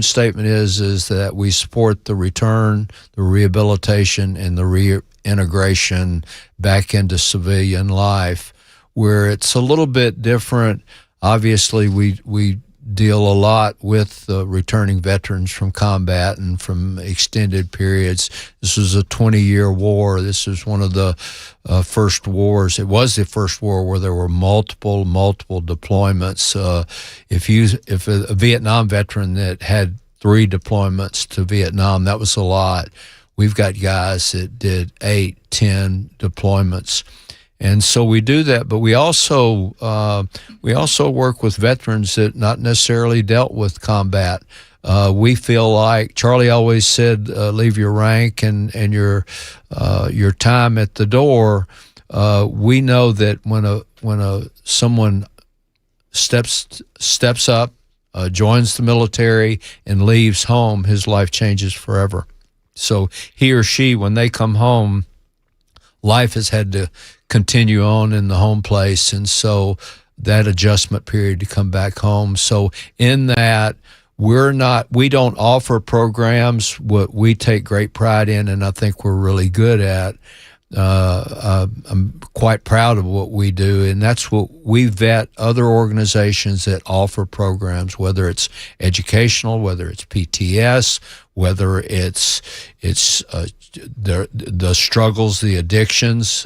statement is that we support the return, the rehabilitation, and the reintegration back into civilian life, where it's a little bit different. Obviously, we deal a lot with returning veterans from combat and from extended periods. This was a 20-year war. This is one of the first wars. It was the first war where there were multiple deployments. If a Vietnam veteran that had 3 deployments to Vietnam, that was a lot. We've got guys that did 8, 10 deployments. And so we do that, but we also work with veterans that not necessarily dealt with combat. We feel like Charlie always said, leave your rank and your time at the door. We know that when someone steps up, joins the military, and leaves home, his life changes forever. So he or she, when they come home, life has had to continue on in the home place, and so that adjustment period to come back home. So in that, we don't offer programs. What we take great pride in, and I think we're really good at, I'm quite proud of what we do, and that's what we vet other organizations that offer programs, whether it's educational, whether it's PTS, whether it's the struggles, the addictions,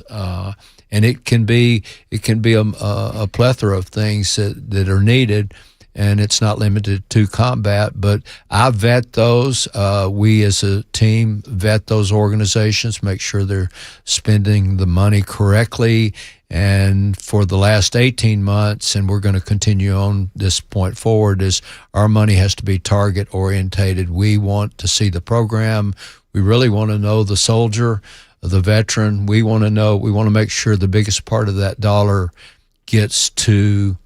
and it can be a plethora of things that are needed. and it's not limited to combat. But I vet those. We as a team vet those organizations, make sure they're spending the money correctly. And for the last 18 months, and we're going to continue on this point forward, is our money has to be target orientated. We want to see the program. We really want to know the soldier, the veteran. We want to make sure the biggest part of that dollar gets to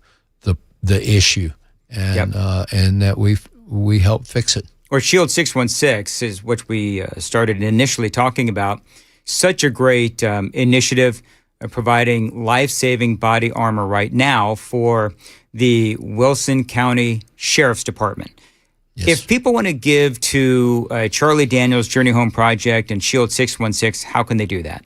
the issue, and and that we help fix it. Or Shield 616 is what we started initially talking about. Such a great initiative, providing life-saving body armor right now for the Wilson County Sheriff's Department. Yes. If people want to give to Charlie Daniels Journey Home Project and Shield 616, how can they do that?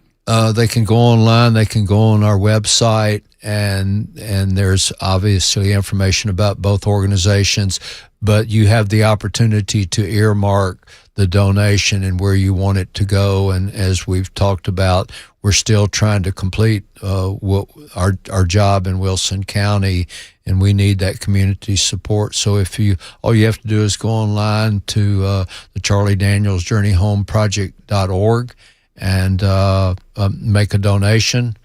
They can go online. They can go on our website, and there's obviously information about both organizations. But you have the opportunity to earmark the donation and where you want it to go. And as we've talked about, we're still trying to complete what our job in Wilson County, and we need that community support. So all you have to do is go online to the Charlie Daniels Journey Home Project.org and make a donation.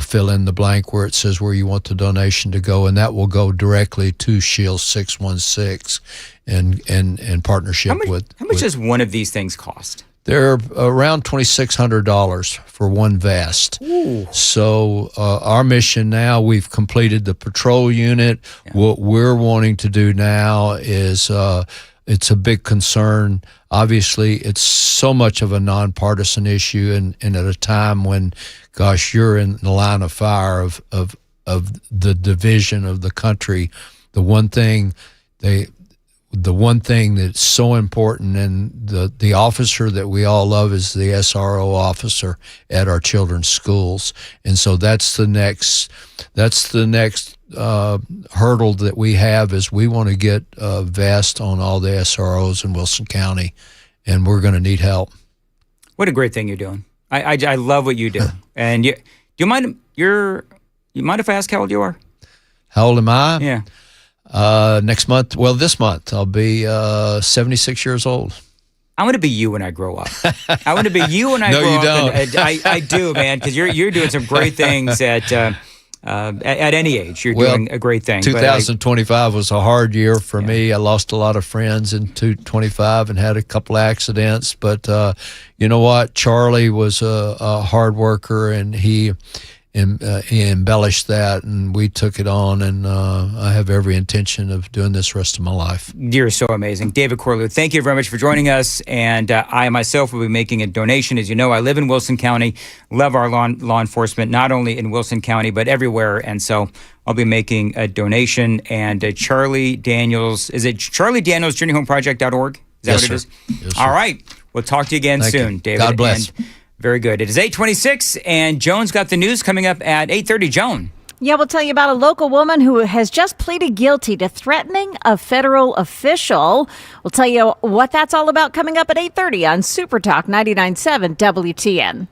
Fill in the blank where it says where you want the donation to go, and that will go directly to Shield 616 in partnership with. How much does one of these things cost? They're around $2,600 for one vest. Ooh. So our mission now, we've completed the patrol unit. Yeah. What we're wanting to do now is it's a big concern. Obviously, it's so much of a nonpartisan issue, and at a time when, gosh, you're in the line of fire of the division of the country. The one thing that's so important, and the officer that we all love is the SRO officer at our children's schools, and so that's the next hurdle that we have, is we want to get vests on all the SROs in Wilson County, and we're going to need help. What a great thing you're doing! I love what you do. And do you mind if I ask how old you are? How old am I? Yeah. Next month, this month, I'll be 76 years old. I want to be you when I grow up. I want to be you when I grow up. No, you don't. And I do, man, because you're doing some great things at any age. You're doing a great thing. 2025 was a hard year for me. I lost a lot of friends in 2025 and had a couple accidents. But you know what? Charlie was a hard worker, and he embellished that, and we took it on, and I have every intention of doing this the rest of my life. You're so amazing. David Corlew, thank you very much for joining us, and I myself will be making a donation. As you know, I live in Wilson County, love our law enforcement, not only in Wilson County, but everywhere, and so I'll be making a donation. And Charlie Daniels, is it Charlie Daniels Journey Home Project.org? Is that yes, what it sir. is? Yes, all right. We'll talk to you again soon, you. David. God bless. And very good. It is 8:26, and Joan's got the news coming up at 8:30. Joan. Yeah, we'll tell you about a local woman who has just pleaded guilty to threatening a federal official. We'll tell you what that's all about coming up at 8:30 on Super Talk 99.7 WTN.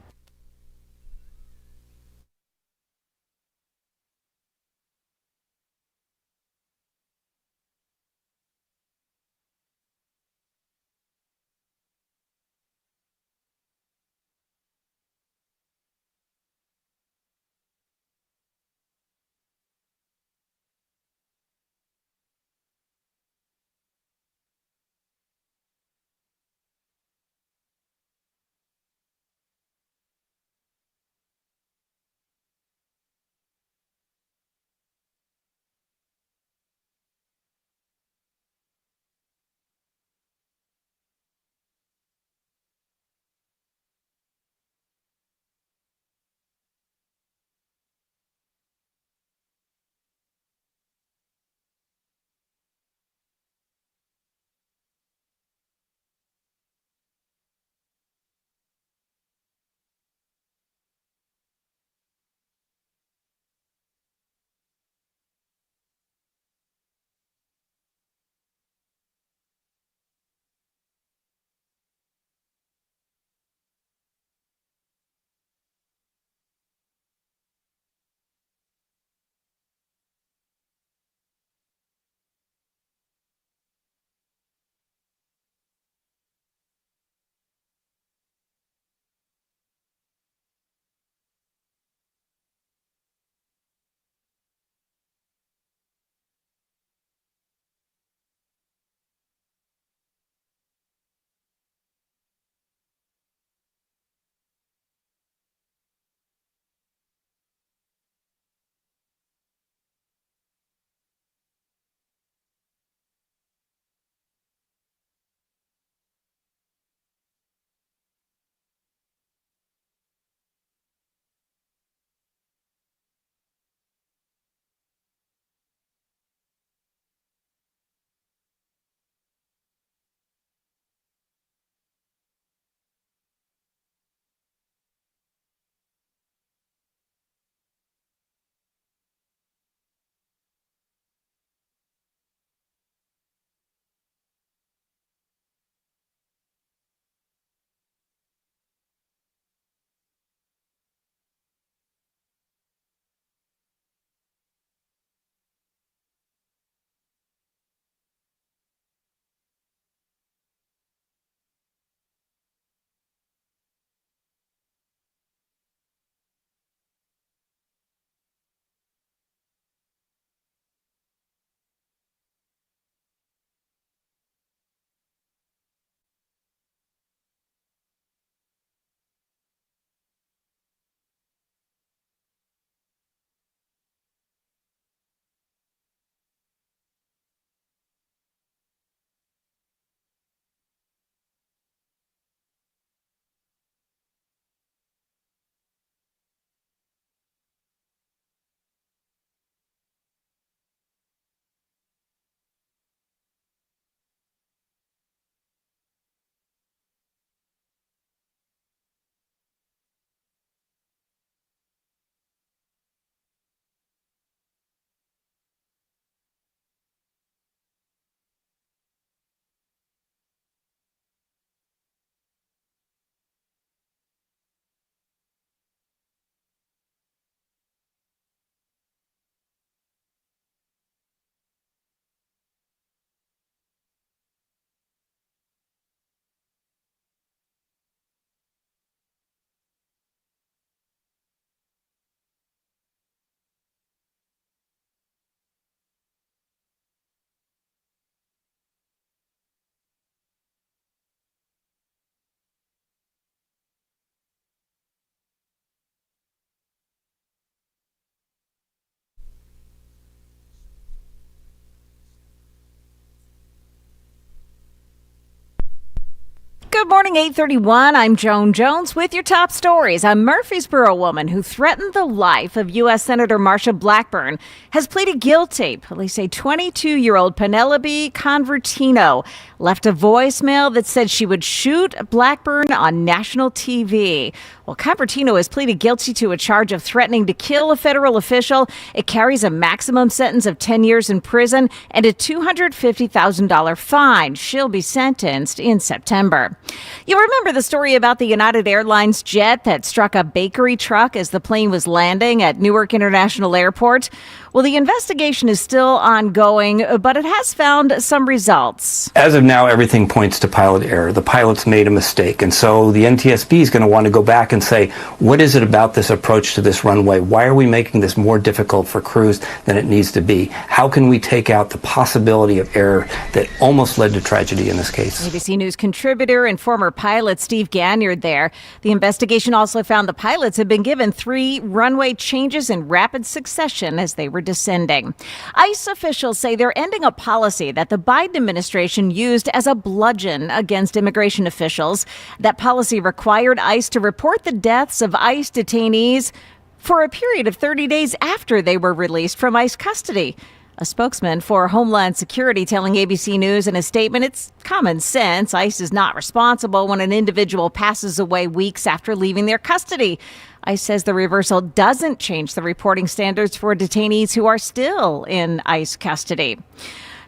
Good morning, 8:31. I'm Joan Jones with your top stories. A Murfreesboro woman who threatened the life of U.S. Senator Marsha Blackburn has pleaded guilty. Police say 22-year-old Penelope Convertino left a voicemail that said she would shoot Blackburn on national TV. Well, Convertino has pleaded guilty to a charge of threatening to kill a federal official. It carries a maximum sentence of 10 years in prison and a $250,000 fine. She'll be sentenced in September. You remember the story about the United Airlines jet that struck a bakery truck as the plane was landing at Newark International Airport? Well, the investigation is still ongoing, but it has found some results. As of now, everything points to pilot error. The pilots made a mistake. And so the NTSB is going to want to go back and say, what is it about this approach to this runway? Why are we making this more difficult for crews than it needs to be? How can we take out the possibility of error that almost led to tragedy in this case? ABC News contributor and former pilot Steve Ganyard there. The investigation also found the pilots had been given 3 runway changes in rapid succession as they were descending. ICE officials say they're ending a policy that the Biden administration used as a bludgeon against immigration officials. That policy required ICE to report the deaths of ICE detainees for a period of 30 days after they were released from ICE custody. A spokesman for Homeland Security telling ABC News in a statement, it's common sense. ICE is not responsible when an individual passes away weeks after leaving their custody. ICE says the reversal doesn't change the reporting standards for detainees who are still in ICE custody.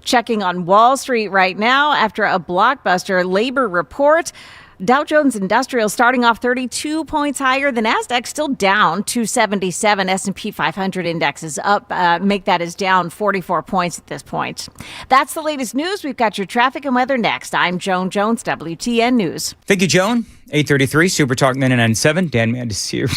Checking on Wall Street right now after a blockbuster labor report. Dow Jones Industrial starting off 32 points higher. The Nasdaq still down 277. S&P 500 index is up. Make that is down 44 points at this point. That's the latest news. We've got your traffic and weather next. I'm Joan Jones, WTN News. Thank you, Joan. 8:33, Super Talk 99.7. Dan Mandis here.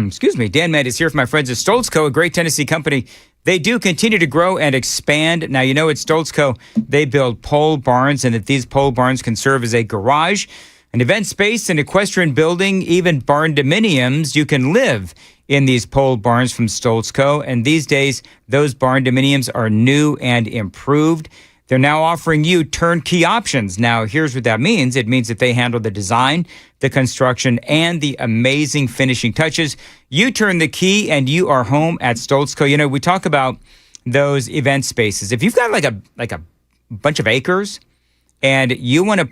Excuse me. Dan Mandis here for my friends at Stoltz Co., a great Tennessee company. They do continue to grow and expand. Now, you know at Stoltz Co., they build pole barns, and that these pole barns can serve as a garage, an event space, an equestrian building, even barn dominiums. You can live in these pole barns from Stoltz Co. And these days, those barn dominiums are new and improved. They're now offering you turnkey options. Now, here's what that means. It means that they handle the design, the construction, and the amazing finishing touches. You turn the key and you are home at Stoltz Co. You know, we talk about those event spaces. If you've got like a bunch of acres and you want to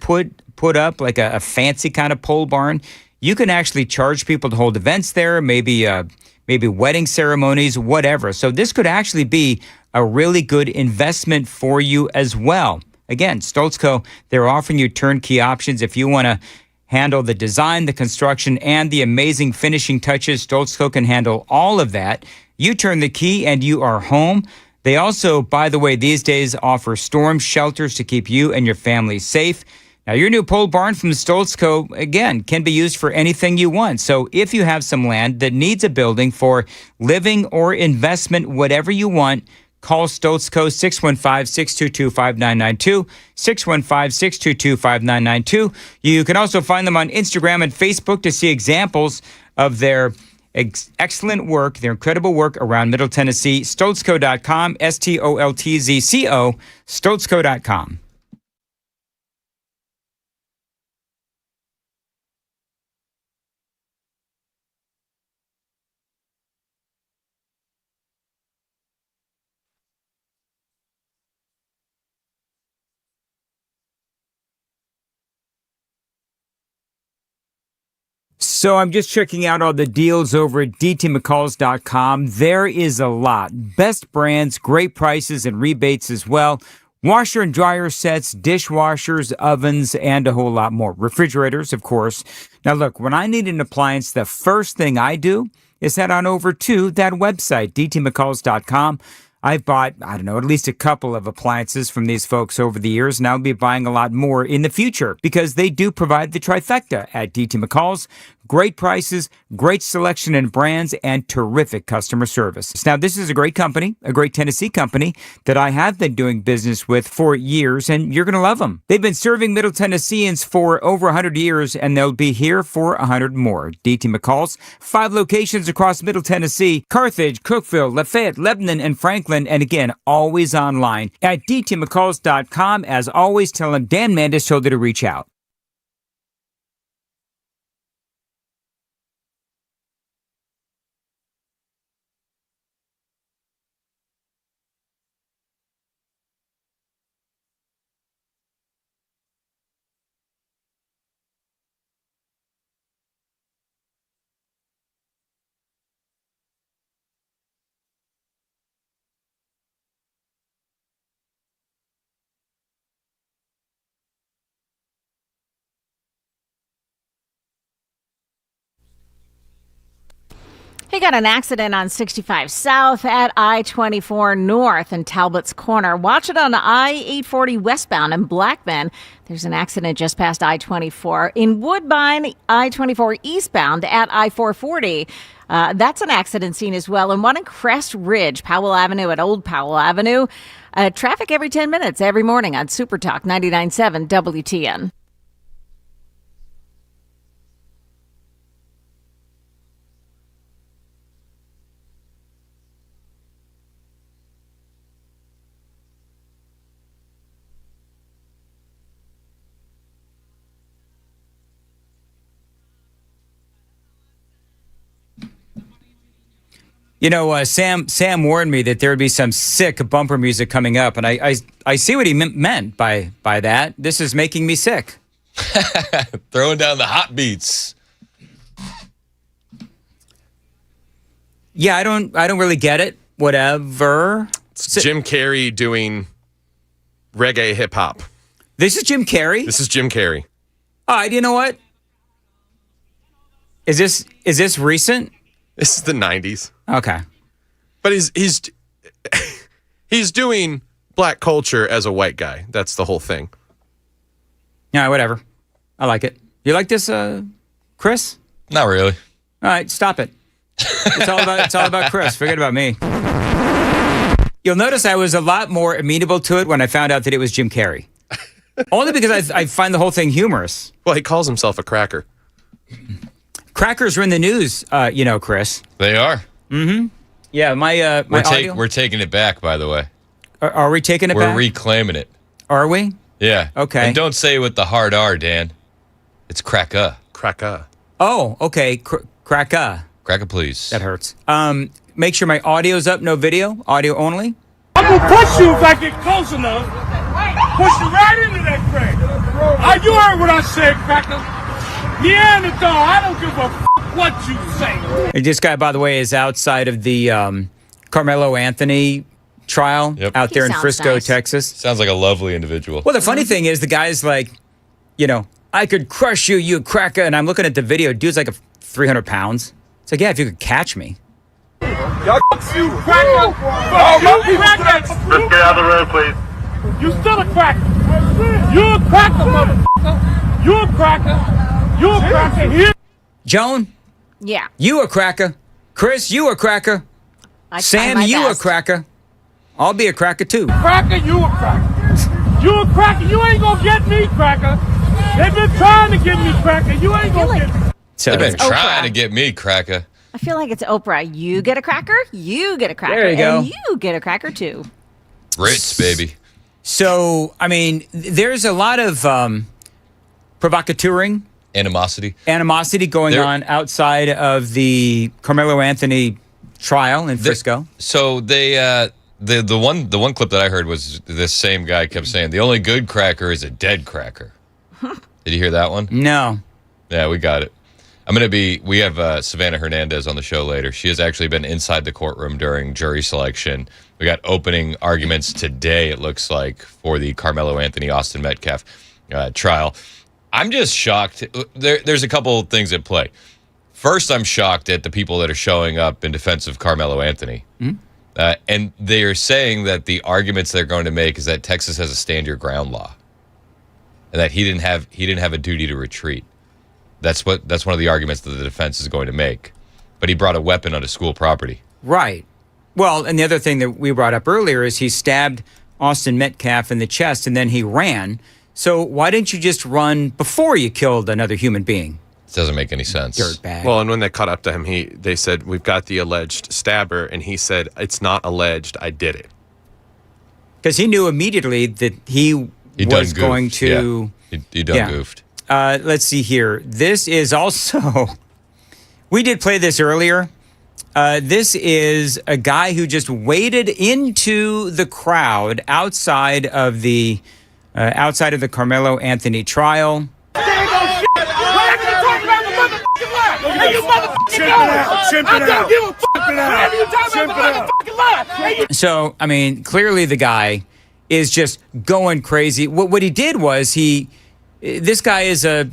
put up like a fancy kind of pole barn, you can actually charge people to hold events there, maybe wedding ceremonies, whatever. So this could actually be a really good investment for you as well. Again, Stoltz Co., they're offering you turnkey options. If you want to handle the design, the construction, and the amazing finishing touches, Stoltz Co. can handle all of that. You turn the key and you are home. They also, by the way, these days offer storm shelters to keep you and your family safe. Now, your new pole barn from Stoltz Co., again, can be used for anything you want. So if you have some land that needs a building for living or investment, whatever you want, call Stoltz Co. 615-622-5992, 615-622-5992. You can also find them on Instagram and Facebook to see examples of their excellent work, their incredible work around Middle Tennessee. StoltzCo.com, STOLTZCO, StoltzCo.com. So I'm just checking out all the deals over at dtmccalls.com. There is a lot. Best brands, great prices, and rebates as well. Washer and dryer sets, dishwashers, ovens, and a whole lot more. Refrigerators, of course. Now, look, when I need an appliance, the first thing I do is head on over to that website, dtmccalls.com. I've bought, at least a couple of appliances from these folks over the years, and I'll be buying a lot more in the future because they do provide the trifecta at DT McCall's. Great prices, great selection in brands, and terrific customer service. Now, this is a great company, a great Tennessee company that I have been doing business with for years, and you're going to love them. They've been serving Middle Tennesseans for over 100 years, and they'll be here for 100 more. DT McCall's, 5 locations across Middle Tennessee, Carthage, Cookeville, Lafayette, Lebanon, and Franklin, and again, always online at dtmccalls.com. As always, tell them Dan Mandis told you to reach out. You got an accident on 65 South at I-24 North in Talbot's Corner. Watch it on I-840 westbound in Blackman. There's an accident just past I-24. In Woodbine, I-24 eastbound at I-440. That's an accident scene as well. And one in Crest Ridge, Powell Avenue at Old Powell Avenue. Traffic every 10 minutes every morning on Super Talk 99.7 WTN. You know, Sam warned me that there would be some sick bumper music coming up, and I see what he meant by that. This is making me sick. Throwing down the hot beats. Yeah, I don't really get it. Whatever. It's Jim Carrey doing reggae hip hop. This is Jim Carrey? This is Jim Carrey. All right, you know what? Is this recent? This is the 90s. Okay. But he's doing black culture as a white guy. That's the whole thing. Yeah, whatever. I like it. You like this, Chris? Not really. All right, stop it. It's all about Chris. Forget about me. You'll notice I was a lot more amenable to it when I found out that it was Jim Carrey. Only because I find the whole thing humorous. Well, he calls himself a cracker. Crackers are in the news, Chris. They are. Mm-hmm. Yeah, my audio. We're taking it back, by the way. Are we taking it back? We're reclaiming it. Are we? Yeah. Okay. And don't say it with the hard R, Dan. It's cracka. Cracka. Oh, okay. Cracka. Cracka, please. That hurts. Make sure my audio's up, no video. Audio only. I'm gonna push you if I get close enough. Push you right into that crack. You heard what I said, cracker. Neanderthal, I don't give a what you say. And this guy, by the way, is outside of the Karmelo Anthony trial out there in Frisco, Texas. Sounds like a lovely individual. Well, the funny thing is the guy's like, I could crush you, you cracker. And I'm looking at the video. Dude's like 300 pounds. It's like, yeah, if you could catch me. Y'all you cracker. You cracker. Let's get out of the road, please. You still a cracker. You a cracker, motherfucker. You a cracker. You a cracker here. Joan? Yeah. You a cracker. Chris, you a cracker. Sam, you a cracker. I'll be a cracker too. Cracker, you a cracker. You a cracker. You ain't gonna get me, cracker. They've been trying to get me, cracker. You ain't gonna get me. They've been trying to get me, cracker. I feel like it's Oprah. You get a cracker, you get a cracker, there you go. and you get a cracker too. Ritz, baby. So, I mean, there's a lot of provocateuring. Animosity going on outside of the Karmelo Anthony trial in Frisco. So they the one clip that I heard was this same guy kept saying the only good cracker is a dead cracker. Did you hear that one? No. Yeah, we got it. We have Savannah Hernandez on the show later. She has actually been inside the courtroom during jury selection. We got opening arguments today, it looks like, for the Karmelo Anthony Austin Metcalf trial. I'm just shocked. There's a couple of things at play. First, I'm shocked at the people that are showing up in defense of Karmelo Anthony. Mm-hmm. And they are saying that the arguments they're going to make is that Texas has a stand your ground law. And that he didn't have a duty to retreat. That's one of the arguments that the defense is going to make. But he brought a weapon onto school property. Right. Well, and the other thing that we brought up earlier is he stabbed Austin Metcalf in the chest and then he ran. So why didn't you just run before you killed another human being? It doesn't make any sense. Dirtbag. Well, and when they caught up to him, they said, we've got the alleged stabber, and he said, it's not alleged, I did it. Because he knew immediately that he was going to... Yeah. He done goofed. Let's see here. This is also... We did play this earlier. This is a guy who just waded into the crowd outside of the Karmelo Anthony trial. So, I mean, clearly the guy is just going crazy. What he did was this guy is a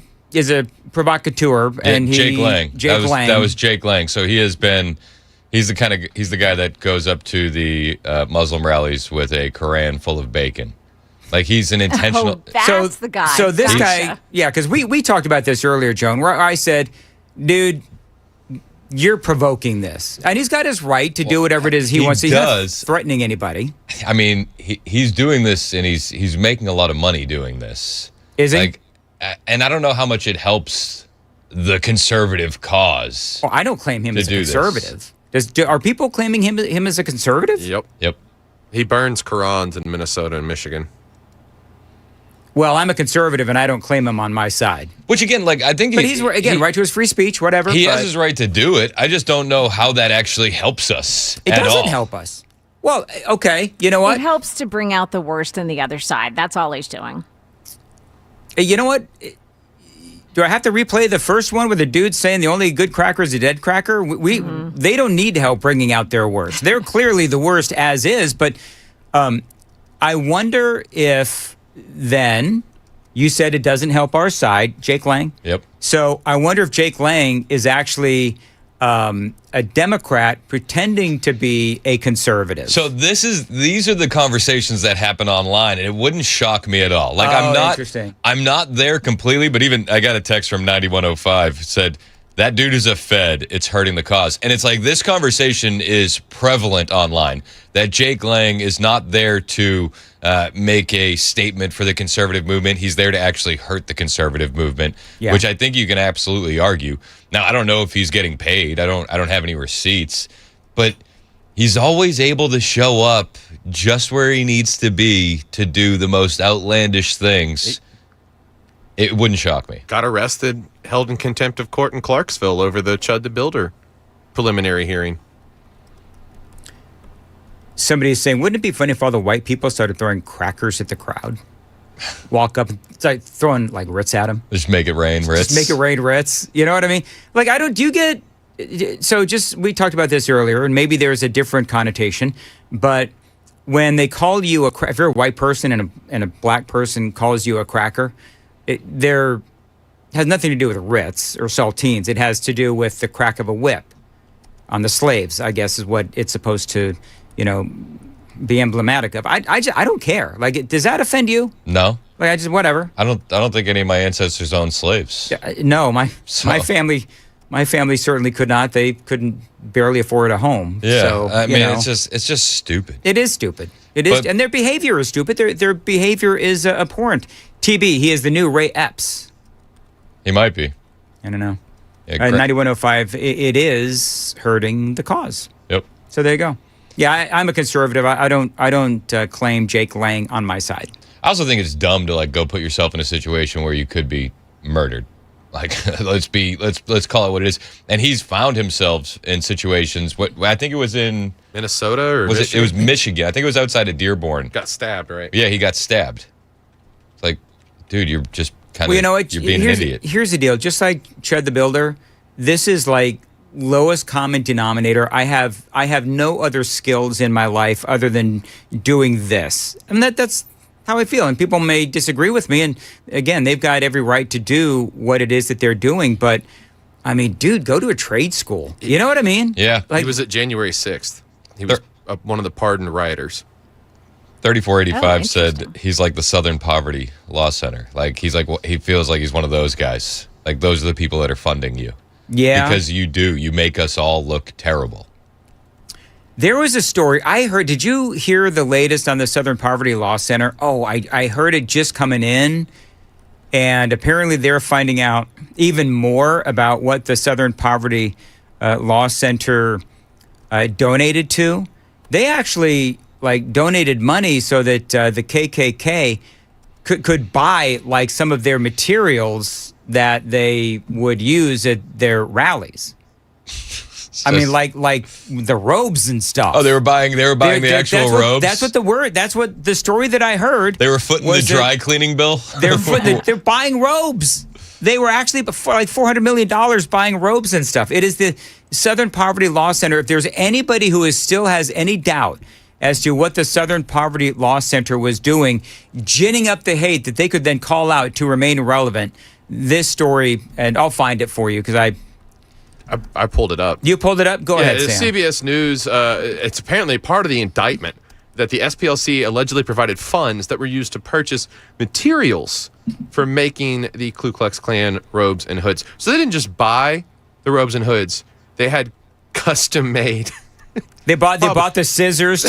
provocateur, and Jake Lang. That was Jake Lang. So he has been He's the guy that goes up to the Muslim rallies with a Quran full of bacon. Like he's an intentional. Oh, that's the guy. So this Gotcha. guy, yeah, because we talked about this earlier, Joan, where I said, dude, you're provoking this. And he's got his right to do whatever it is he wants to. He's not threatening anybody. I mean, he's doing this, and he's making a lot of money doing this. Is he? Like, and I don't know how much it helps the conservative cause. Well, I don't claim him as a conservative. Are people claiming him as a conservative? Yep. He burns Qurans in Minnesota and Michigan. Well, I'm a conservative, and I don't claim him on my side. Which, again, like, I think... But he's, again, right to his free speech, whatever. He has his right to do it. I just don't know how that actually helps us It at all. doesn't help us. Well, okay, you know what? It helps to bring out the worst in the other side. That's all he's doing. You know what? Do I have to replay the first one with the dude saying the only good cracker is a dead cracker? They don't need help bringing out their worst. They're clearly the worst as is, but I wonder if then you said it doesn't help our side, Jake Lang. Yep. So I wonder if Jake Lang is actually a Democrat pretending to be a conservative. So these are the conversations that happen online, and it wouldn't shock me at all. Like I'm not there completely, but even I got a text from 9105 said that dude is a Fed. It's hurting the cause, and it's like this conversation is prevalent online. That Jake Lang is not there to make a statement for the conservative movement. He's there to actually hurt the conservative movement, which I think you can absolutely argue. Now, I don't know if he's getting paid. I don't have any receipts, but he's always able to show up just where he needs to be to do the most outlandish things. It wouldn't shock me. Got arrested, held in contempt of court in Clarksville over the Chud the Builder preliminary hearing. Somebody is saying, wouldn't it be funny if all the white people started throwing crackers at the crowd? Walk up and start throwing like Ritz at them. Just make it rain, Ritz. Just make it rain, Ritz. You know what I mean? Like, we talked about this earlier, and maybe there's a different connotation, but when they call you if you're a white person and a black person calls you a cracker, there has nothing to do with Ritz or saltines. It has to do with the crack of a whip on the slaves, I guess, is what it's supposed to, be emblematic of. I don't care. Like, does that offend you? No. Like, whatever. I don't think any of my ancestors owned slaves. No, my family certainly could not. They couldn't barely afford a home. Yeah. So, I mean, it's just stupid. It is stupid. It is, and their behavior is stupid. Their behavior is abhorrent. TB, he is the new Ray Epps. He might be. I don't know. Yeah, 9105, it is hurting the cause. Yep. So there you go. Yeah, I'm a conservative. I don't claim Jake Lang on my side. I also think it's dumb to go put yourself in a situation where you could be murdered. Like, let's call it what it is. And he's found himself in situations. I think it was in Minnesota or it was Michigan. I think it was outside of Dearborn. Got stabbed, right? Yeah, he got stabbed. It's like, dude, you're just kind of you're being an idiot. Here's the deal. Just like Chud the Builder, this is like lowest common denominator. I have no other skills in my life other than doing this. And that's how I feel. And people may disagree with me. And again, they've got every right to do what it is that they're doing. But I mean, dude, go to a trade school. You know what I mean? Yeah. He was at January 6th. He was one of the pardoned rioters. 3485 said he's like the Southern Poverty Law Center. Like, he feels like he's one of those guys. Like, those are the people that are funding you. Yeah. Because you make us all look terrible. There was a story I heard. Did you hear the latest on the Southern Poverty Law Center? Oh, I heard it just coming in. And apparently they're finding out even more about what the Southern Poverty Law Center donated to. They actually donated money so that the KKK could buy some of their materials that they would use at their rallies. I mean, like the robes and stuff. Oh, they were buying the actual robes? That's what the story that I heard. They were footing the dry cleaning bill? They're buying robes. They were actually like $400 million buying robes and stuff. It is the Southern Poverty Law Center. If there's anybody who still has any doubt as to what the Southern Poverty Law Center was doing, ginning up the hate that they could then call out to remain relevant, this story, and I'll find it for you because I pulled it up. You pulled it up? Go ahead, it's Sam. CBS News. It's apparently part of the indictment that the SPLC allegedly provided funds that were used to purchase materials for making the Ku Klux Klan robes and hoods. So they didn't just buy the robes and hoods; they had custom made. They bought the scissors to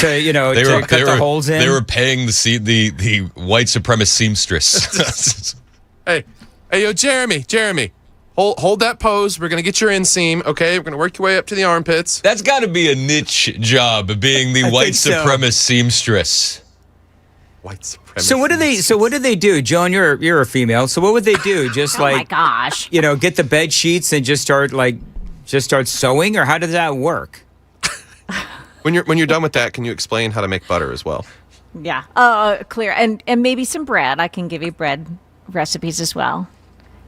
cut the holes in. They were paying the white supremacist seamstress. Hey, yo, Jeremy, hold that pose. We're gonna get your inseam. Okay, we're gonna work your way up to the armpits. That's got to be a niche job, being the white supremacist seamstress. White supremacist. So what do they do, Joan? You're a female. So what would they do? Just Oh my gosh. Get the bed sheets and just start sewing, or how does that work? When you're done with that, can you explain how to make butter as well? Yeah. Clear. And maybe some bread. I can give you bread recipes as well.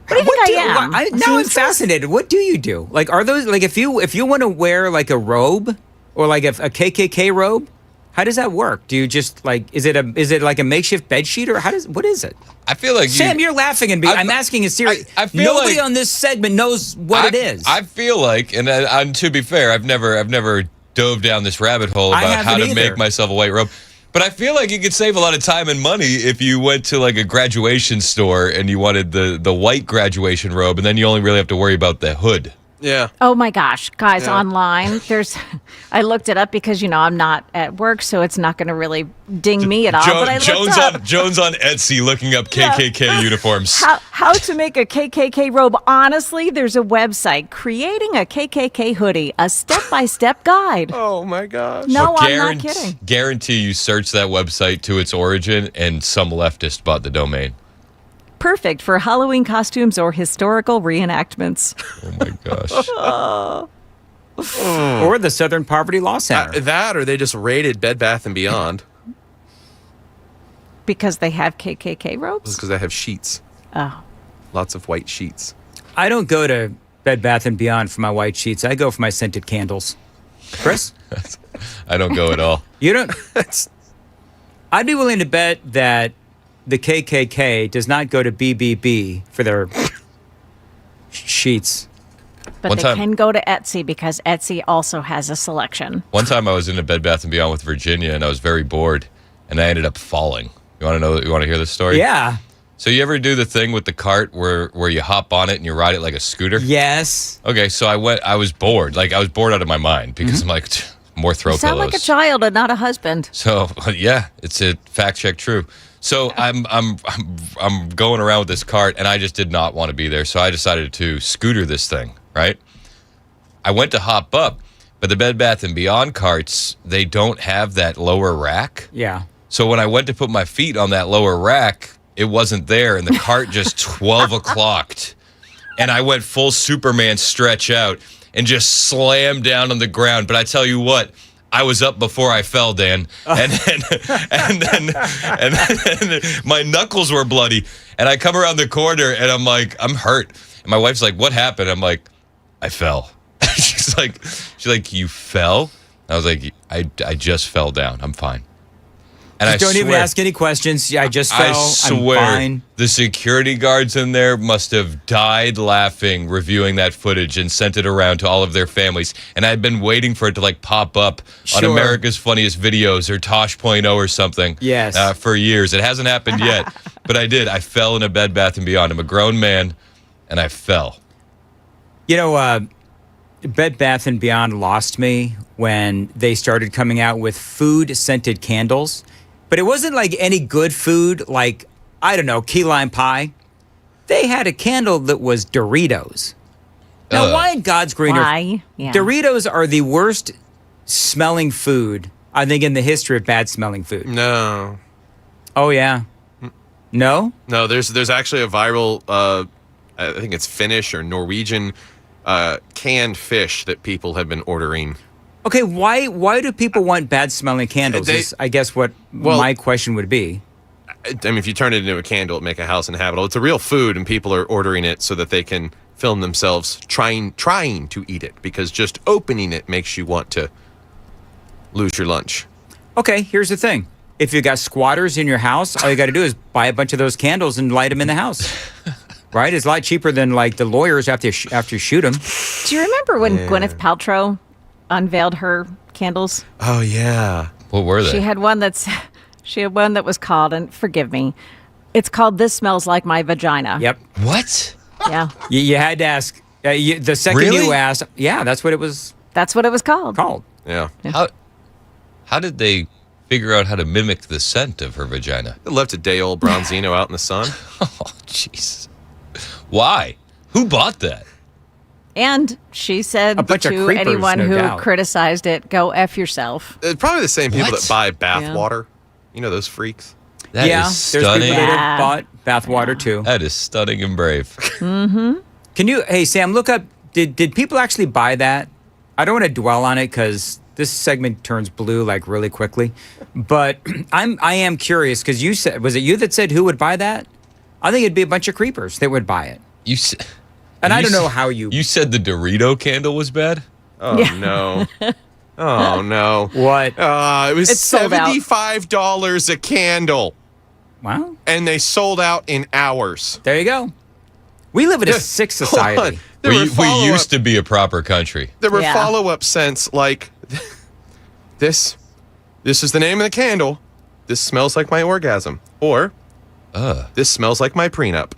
What do you think I am? Now I'm fascinated. What do you do? Like, are those if you want to wear like a robe or like a KKK robe? How does that work? Do you just is it like a makeshift bed sheet, or what is it? I feel like Sam, you're laughing at me. I'm asking a serious. Nobody on this segment knows what it is. I feel like, and to be fair, I've never dove down this rabbit hole about how to make myself a white robe. But I feel like you could save a lot of time and money if you went to like a graduation store and you wanted the white graduation robe, and then you only really have to worry about the hood. Yeah. Oh my gosh, guys, online I looked it up because I'm not at work, so it's not going to really ding me at all. But I Jones on Etsy looking up KKK uniforms. How to make a KKK robe? Honestly, there's a website, Creating a KKK Hoodie, a step-by-step guide. Oh my gosh! No, I'm not kidding. Guarantee you search that website to its origin, and some leftist bought the domain. Perfect for Halloween costumes or historical reenactments. Oh my gosh. Or the Southern Poverty Law Center. That, or they just raided Bed Bath & Beyond. Because they have KKK robes? Because they have sheets. Oh. Lots of white sheets. I don't go to Bed Bath & Beyond for my white sheets. I go for my scented candles. Chris? I don't go at all. You don't? I'd be willing to bet that the KKK does not go to BBB for their sheets. But they can go to Etsy because Etsy also has a selection. One time I was in a Bed Bath & Beyond with Virginia, and I was very bored, and I ended up falling. You want to hear this story? Yeah. So you ever do the thing with the cart where you hop on it and you ride it like a scooter? Yes. Okay, so I was bored. Like, I was bored out of my mind because I'm like, more throw You sound pillows. like a child and not a husband. So yeah, it's a fact check true. So I'm going around with this cart, and I just did not want to be there. So I decided to scooter this thing, right? I went to hop up, but the Bed Bath & Beyond carts, they don't have that lower rack. Yeah. So when I went to put my feet on that lower rack, it wasn't there, and the cart just 12 o'clocked. And I went full Superman stretch out and just slammed down on the ground. But I tell you what, I was up before I fell, Dan, and then my knuckles were bloody. And I come around the corner, and I'm like, I'm hurt. And my wife's like, what happened? I'm like, I fell. She's like, you fell? I was like, I just fell down. I'm fine. And Just don't even ask any questions. I just fell. I swear, I'm fine. the security guards in there must have died laughing reviewing that footage and sent it around to all of their families. And I've been waiting for it to pop up on Sure. America's Funniest Videos or Tosh.0 or something. Yes. For years. It hasn't happened yet, but I did. I fell in a Bed Bath & Beyond. I'm a grown man, and I fell. Bed Bath & Beyond lost me when they started coming out with food-scented candles. But it wasn't like any good food, like, I don't know, key lime pie. They had a candle that was Doritos. Now, why in God's green earth? Why? Yeah. Doritos are the worst smelling food, I think, in the history of bad smelling food. No. Oh, yeah. No? No, there's actually a viral, I think it's Finnish or Norwegian canned fish that people have been ordering. Okay, why do people want bad smelling candles? Is, I guess what my question would be. I mean, if you turn it into a candle, it'd make a house inhabitable. It's a real food, and people are ordering it so that they can film themselves trying to eat it, because just opening it makes you want to lose your lunch. Okay, here's the thing. If you got squatters in your house, all you got to do is buy a bunch of those candles and light them in the house. Right? It's a lot cheaper than the lawyers after you shoot them. Do you remember when Gwyneth Paltrow unveiled her candles? Oh yeah. What were they? She had one that was called, and forgive me, it's called "This Smells Like My Vagina." Yep. What? Yeah. You had to ask. The second Really? you asked, yeah, that's what it was That's what it was called. Yeah. How did they figure out how to mimic the scent of her vagina? They left a day old Bronzino out in the sun. Oh, jeez. Why? Who bought that? And she said A bunch of to creepers, anyone no who doubt. criticized it, "Go F yourself." It's probably the same people What? that buy bath Yeah. water. You know those freaks. That is yeah, there's stunning. people that Yeah. have bought bathwater too. That is stunning and brave. Can you, hey Sam, look up? Did people actually buy that? I don't want to dwell on it because this segment turns blue like really quickly. But I am curious because you said, was it you that said who would buy that? I think it'd be a bunch of creepers that would buy it. You said, And I don't know how you. You said the Dorito candle was bad? Oh no. Oh no. What? It was It's sold out. $75 a candle. Wow. And they sold out in hours. There you go. We live in a sick society. We used to be a proper country. There were Yeah. follow-up scents like this is the name of the candle. This smells like my orgasm. Or this smells like my prenup.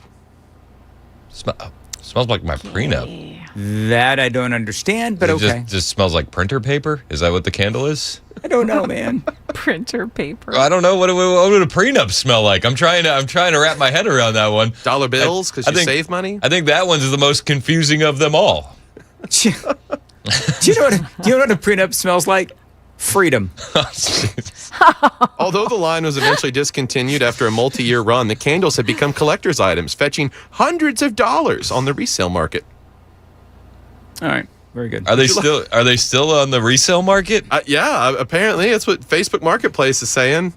Smells like my prenup. That I don't understand, but It okay. just smells like printer paper? Is that what the candle is? I don't know, man. Printer paper. I don't know. What would a prenup smell like? I'm trying to wrap my head around that one. Dollar bills because I you think- save money? I think that one's the most confusing of them all. Do you know what a prenup smells like? Freedom. Although the line was eventually discontinued after a multi-year run, the candles have become collector's items, fetching hundreds of dollars on the resale market. All right. Very good. Are they still on the resale market? Yeah, apparently it's what Facebook Marketplace is saying.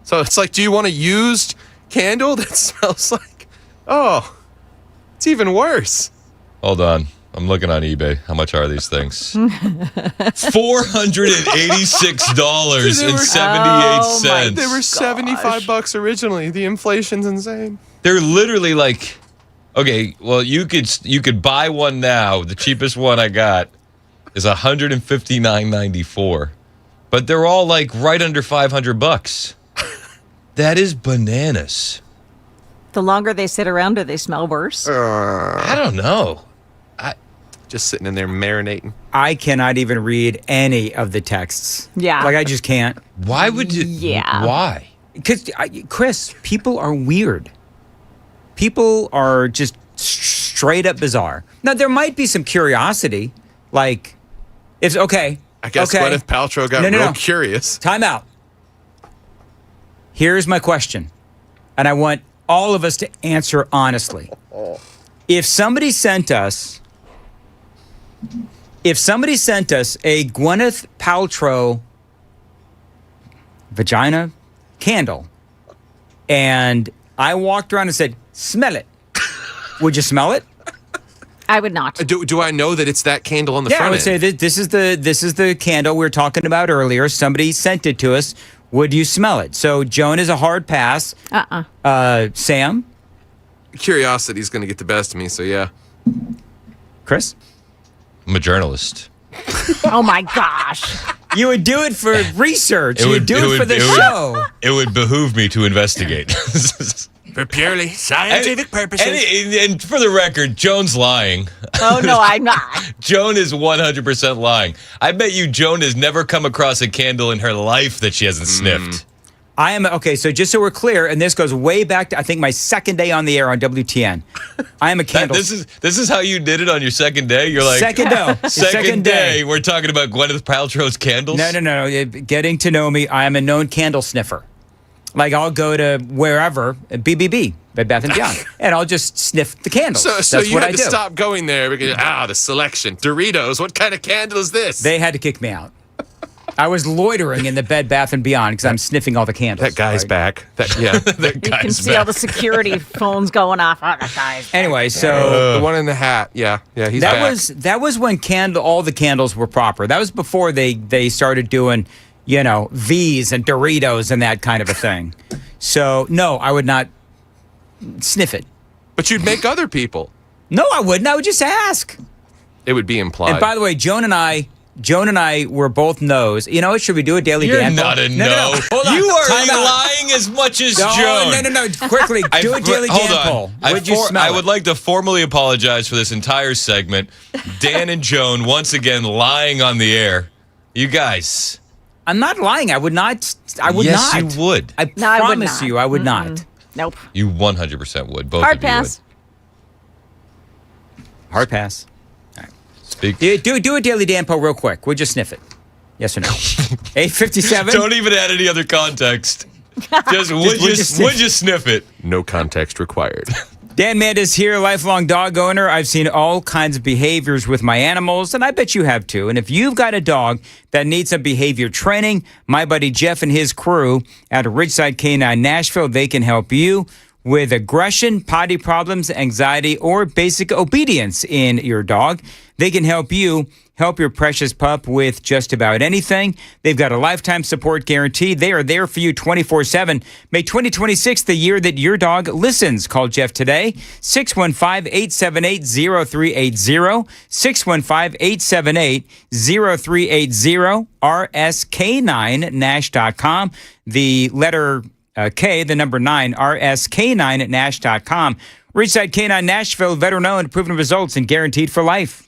So it's like, do you want a used candle that smells like? Oh, it's even worse. Hold on. I'm looking on eBay. How much are these things? $486.78. They were $75 originally. The inflation's insane. They're literally like, okay, well, you could buy one now. The cheapest one I got is $159.94, but they're all like right under $500. That is bananas. The longer they sit around, do they smell worse? I don't know. Just sitting in there marinating. I cannot even read any of the texts. Yeah. Like I just can't. Why would you? Yeah. Why? Because Chris, people are weird. People are just straight up bizarre. Now there might be some curiosity, like it's okay. I guess okay. Gwyneth Paltrow got real curious. Time out. Here's my question, and I want all of us to answer honestly. If somebody sent us a Gwyneth Paltrow vagina candle, and I walked around and said, "Smell it," would you smell it? I would not. Do I know that it's that candle on the Yeah, front I would say end? that this is the candle we were talking about earlier. Somebody sent it to us. Would you smell it? So Joan is a hard pass. Sam? Curiosity's going to get the best of me, so yeah. Chris? I'm a journalist. Oh my gosh. You would do it for research. You would do it for the show. It would behoove me to investigate. For purely scientific purposes. And for the record, Joan's lying. Oh, no, I'm not. Joan is 100% lying. I bet you Joan has never come across a candle in her life that she hasn't sniffed. I am, okay, so just so we're clear, and this goes way back to, I think, my second day on the air on WTN. I am a candle. This is how you did it on your second day? You're like, Second day. We're talking about Gwyneth Paltrow's candles? No. Getting to know me, I am a known candle sniffer. Like, I'll go to wherever, BBB, Bed Bath & Beyond, and I'll just sniff the candles. So That's you what had I to do. stop going there because, the selection. Doritos, what kind of candle is this? They had to kick me out. I was loitering in the Bed Bath & Beyond because I'm sniffing all the candles. That guy's back. That You can see all the security phones going off. Oh, that guy's back. Anyway, so the one in the hat. Yeah, he's back. that was when all the candles were proper. That was before they started doing, V's and Doritos and that kind of a thing. So no, I would not sniff it. But you'd make other people. No, I wouldn't. I would just ask. It would be implied. And by the way, Joan and I were both no's. You know what? Should we do a daily You're Dan poll? not a no. Hold on. You are Time out. lying as much as No, Joan. No. Quickly, do a daily Hold Dan on. poll. Would you smell I it? would like to formally apologize for this entire segment. Dan and Joan once again lying on the air. You guys. I'm not lying. I would not. I would yes, not. you would. I promise you, I would not. Nope. You 100% would. Both Hard of you pass. Hard pass. Speak. Do a daily Dan poll real quick. Would you sniff it? Yes or no? 8:57. Don't even add any other context. Just would you sniff it? No context required. Dan Mandas here, lifelong dog owner. I've seen all kinds of behaviors with my animals, and I bet you have too. And if you've got a dog that needs some behavior training, my buddy Jeff and his crew at Ridgeside Canine Nashville, they can help you with aggression, potty problems, anxiety, or basic obedience in your dog. They can help you help your precious pup with just about anything. They've got a lifetime support guarantee. They are there for you 24/7. Make 2026 the year that your dog listens. Call Jeff today, 615-878-0380, 615-878-0380, rsk9nash.com. The letter K, the number 9, rsk9nash.com. Ridgeside Canine Nashville, veteran-owned, proven results, and guaranteed for life.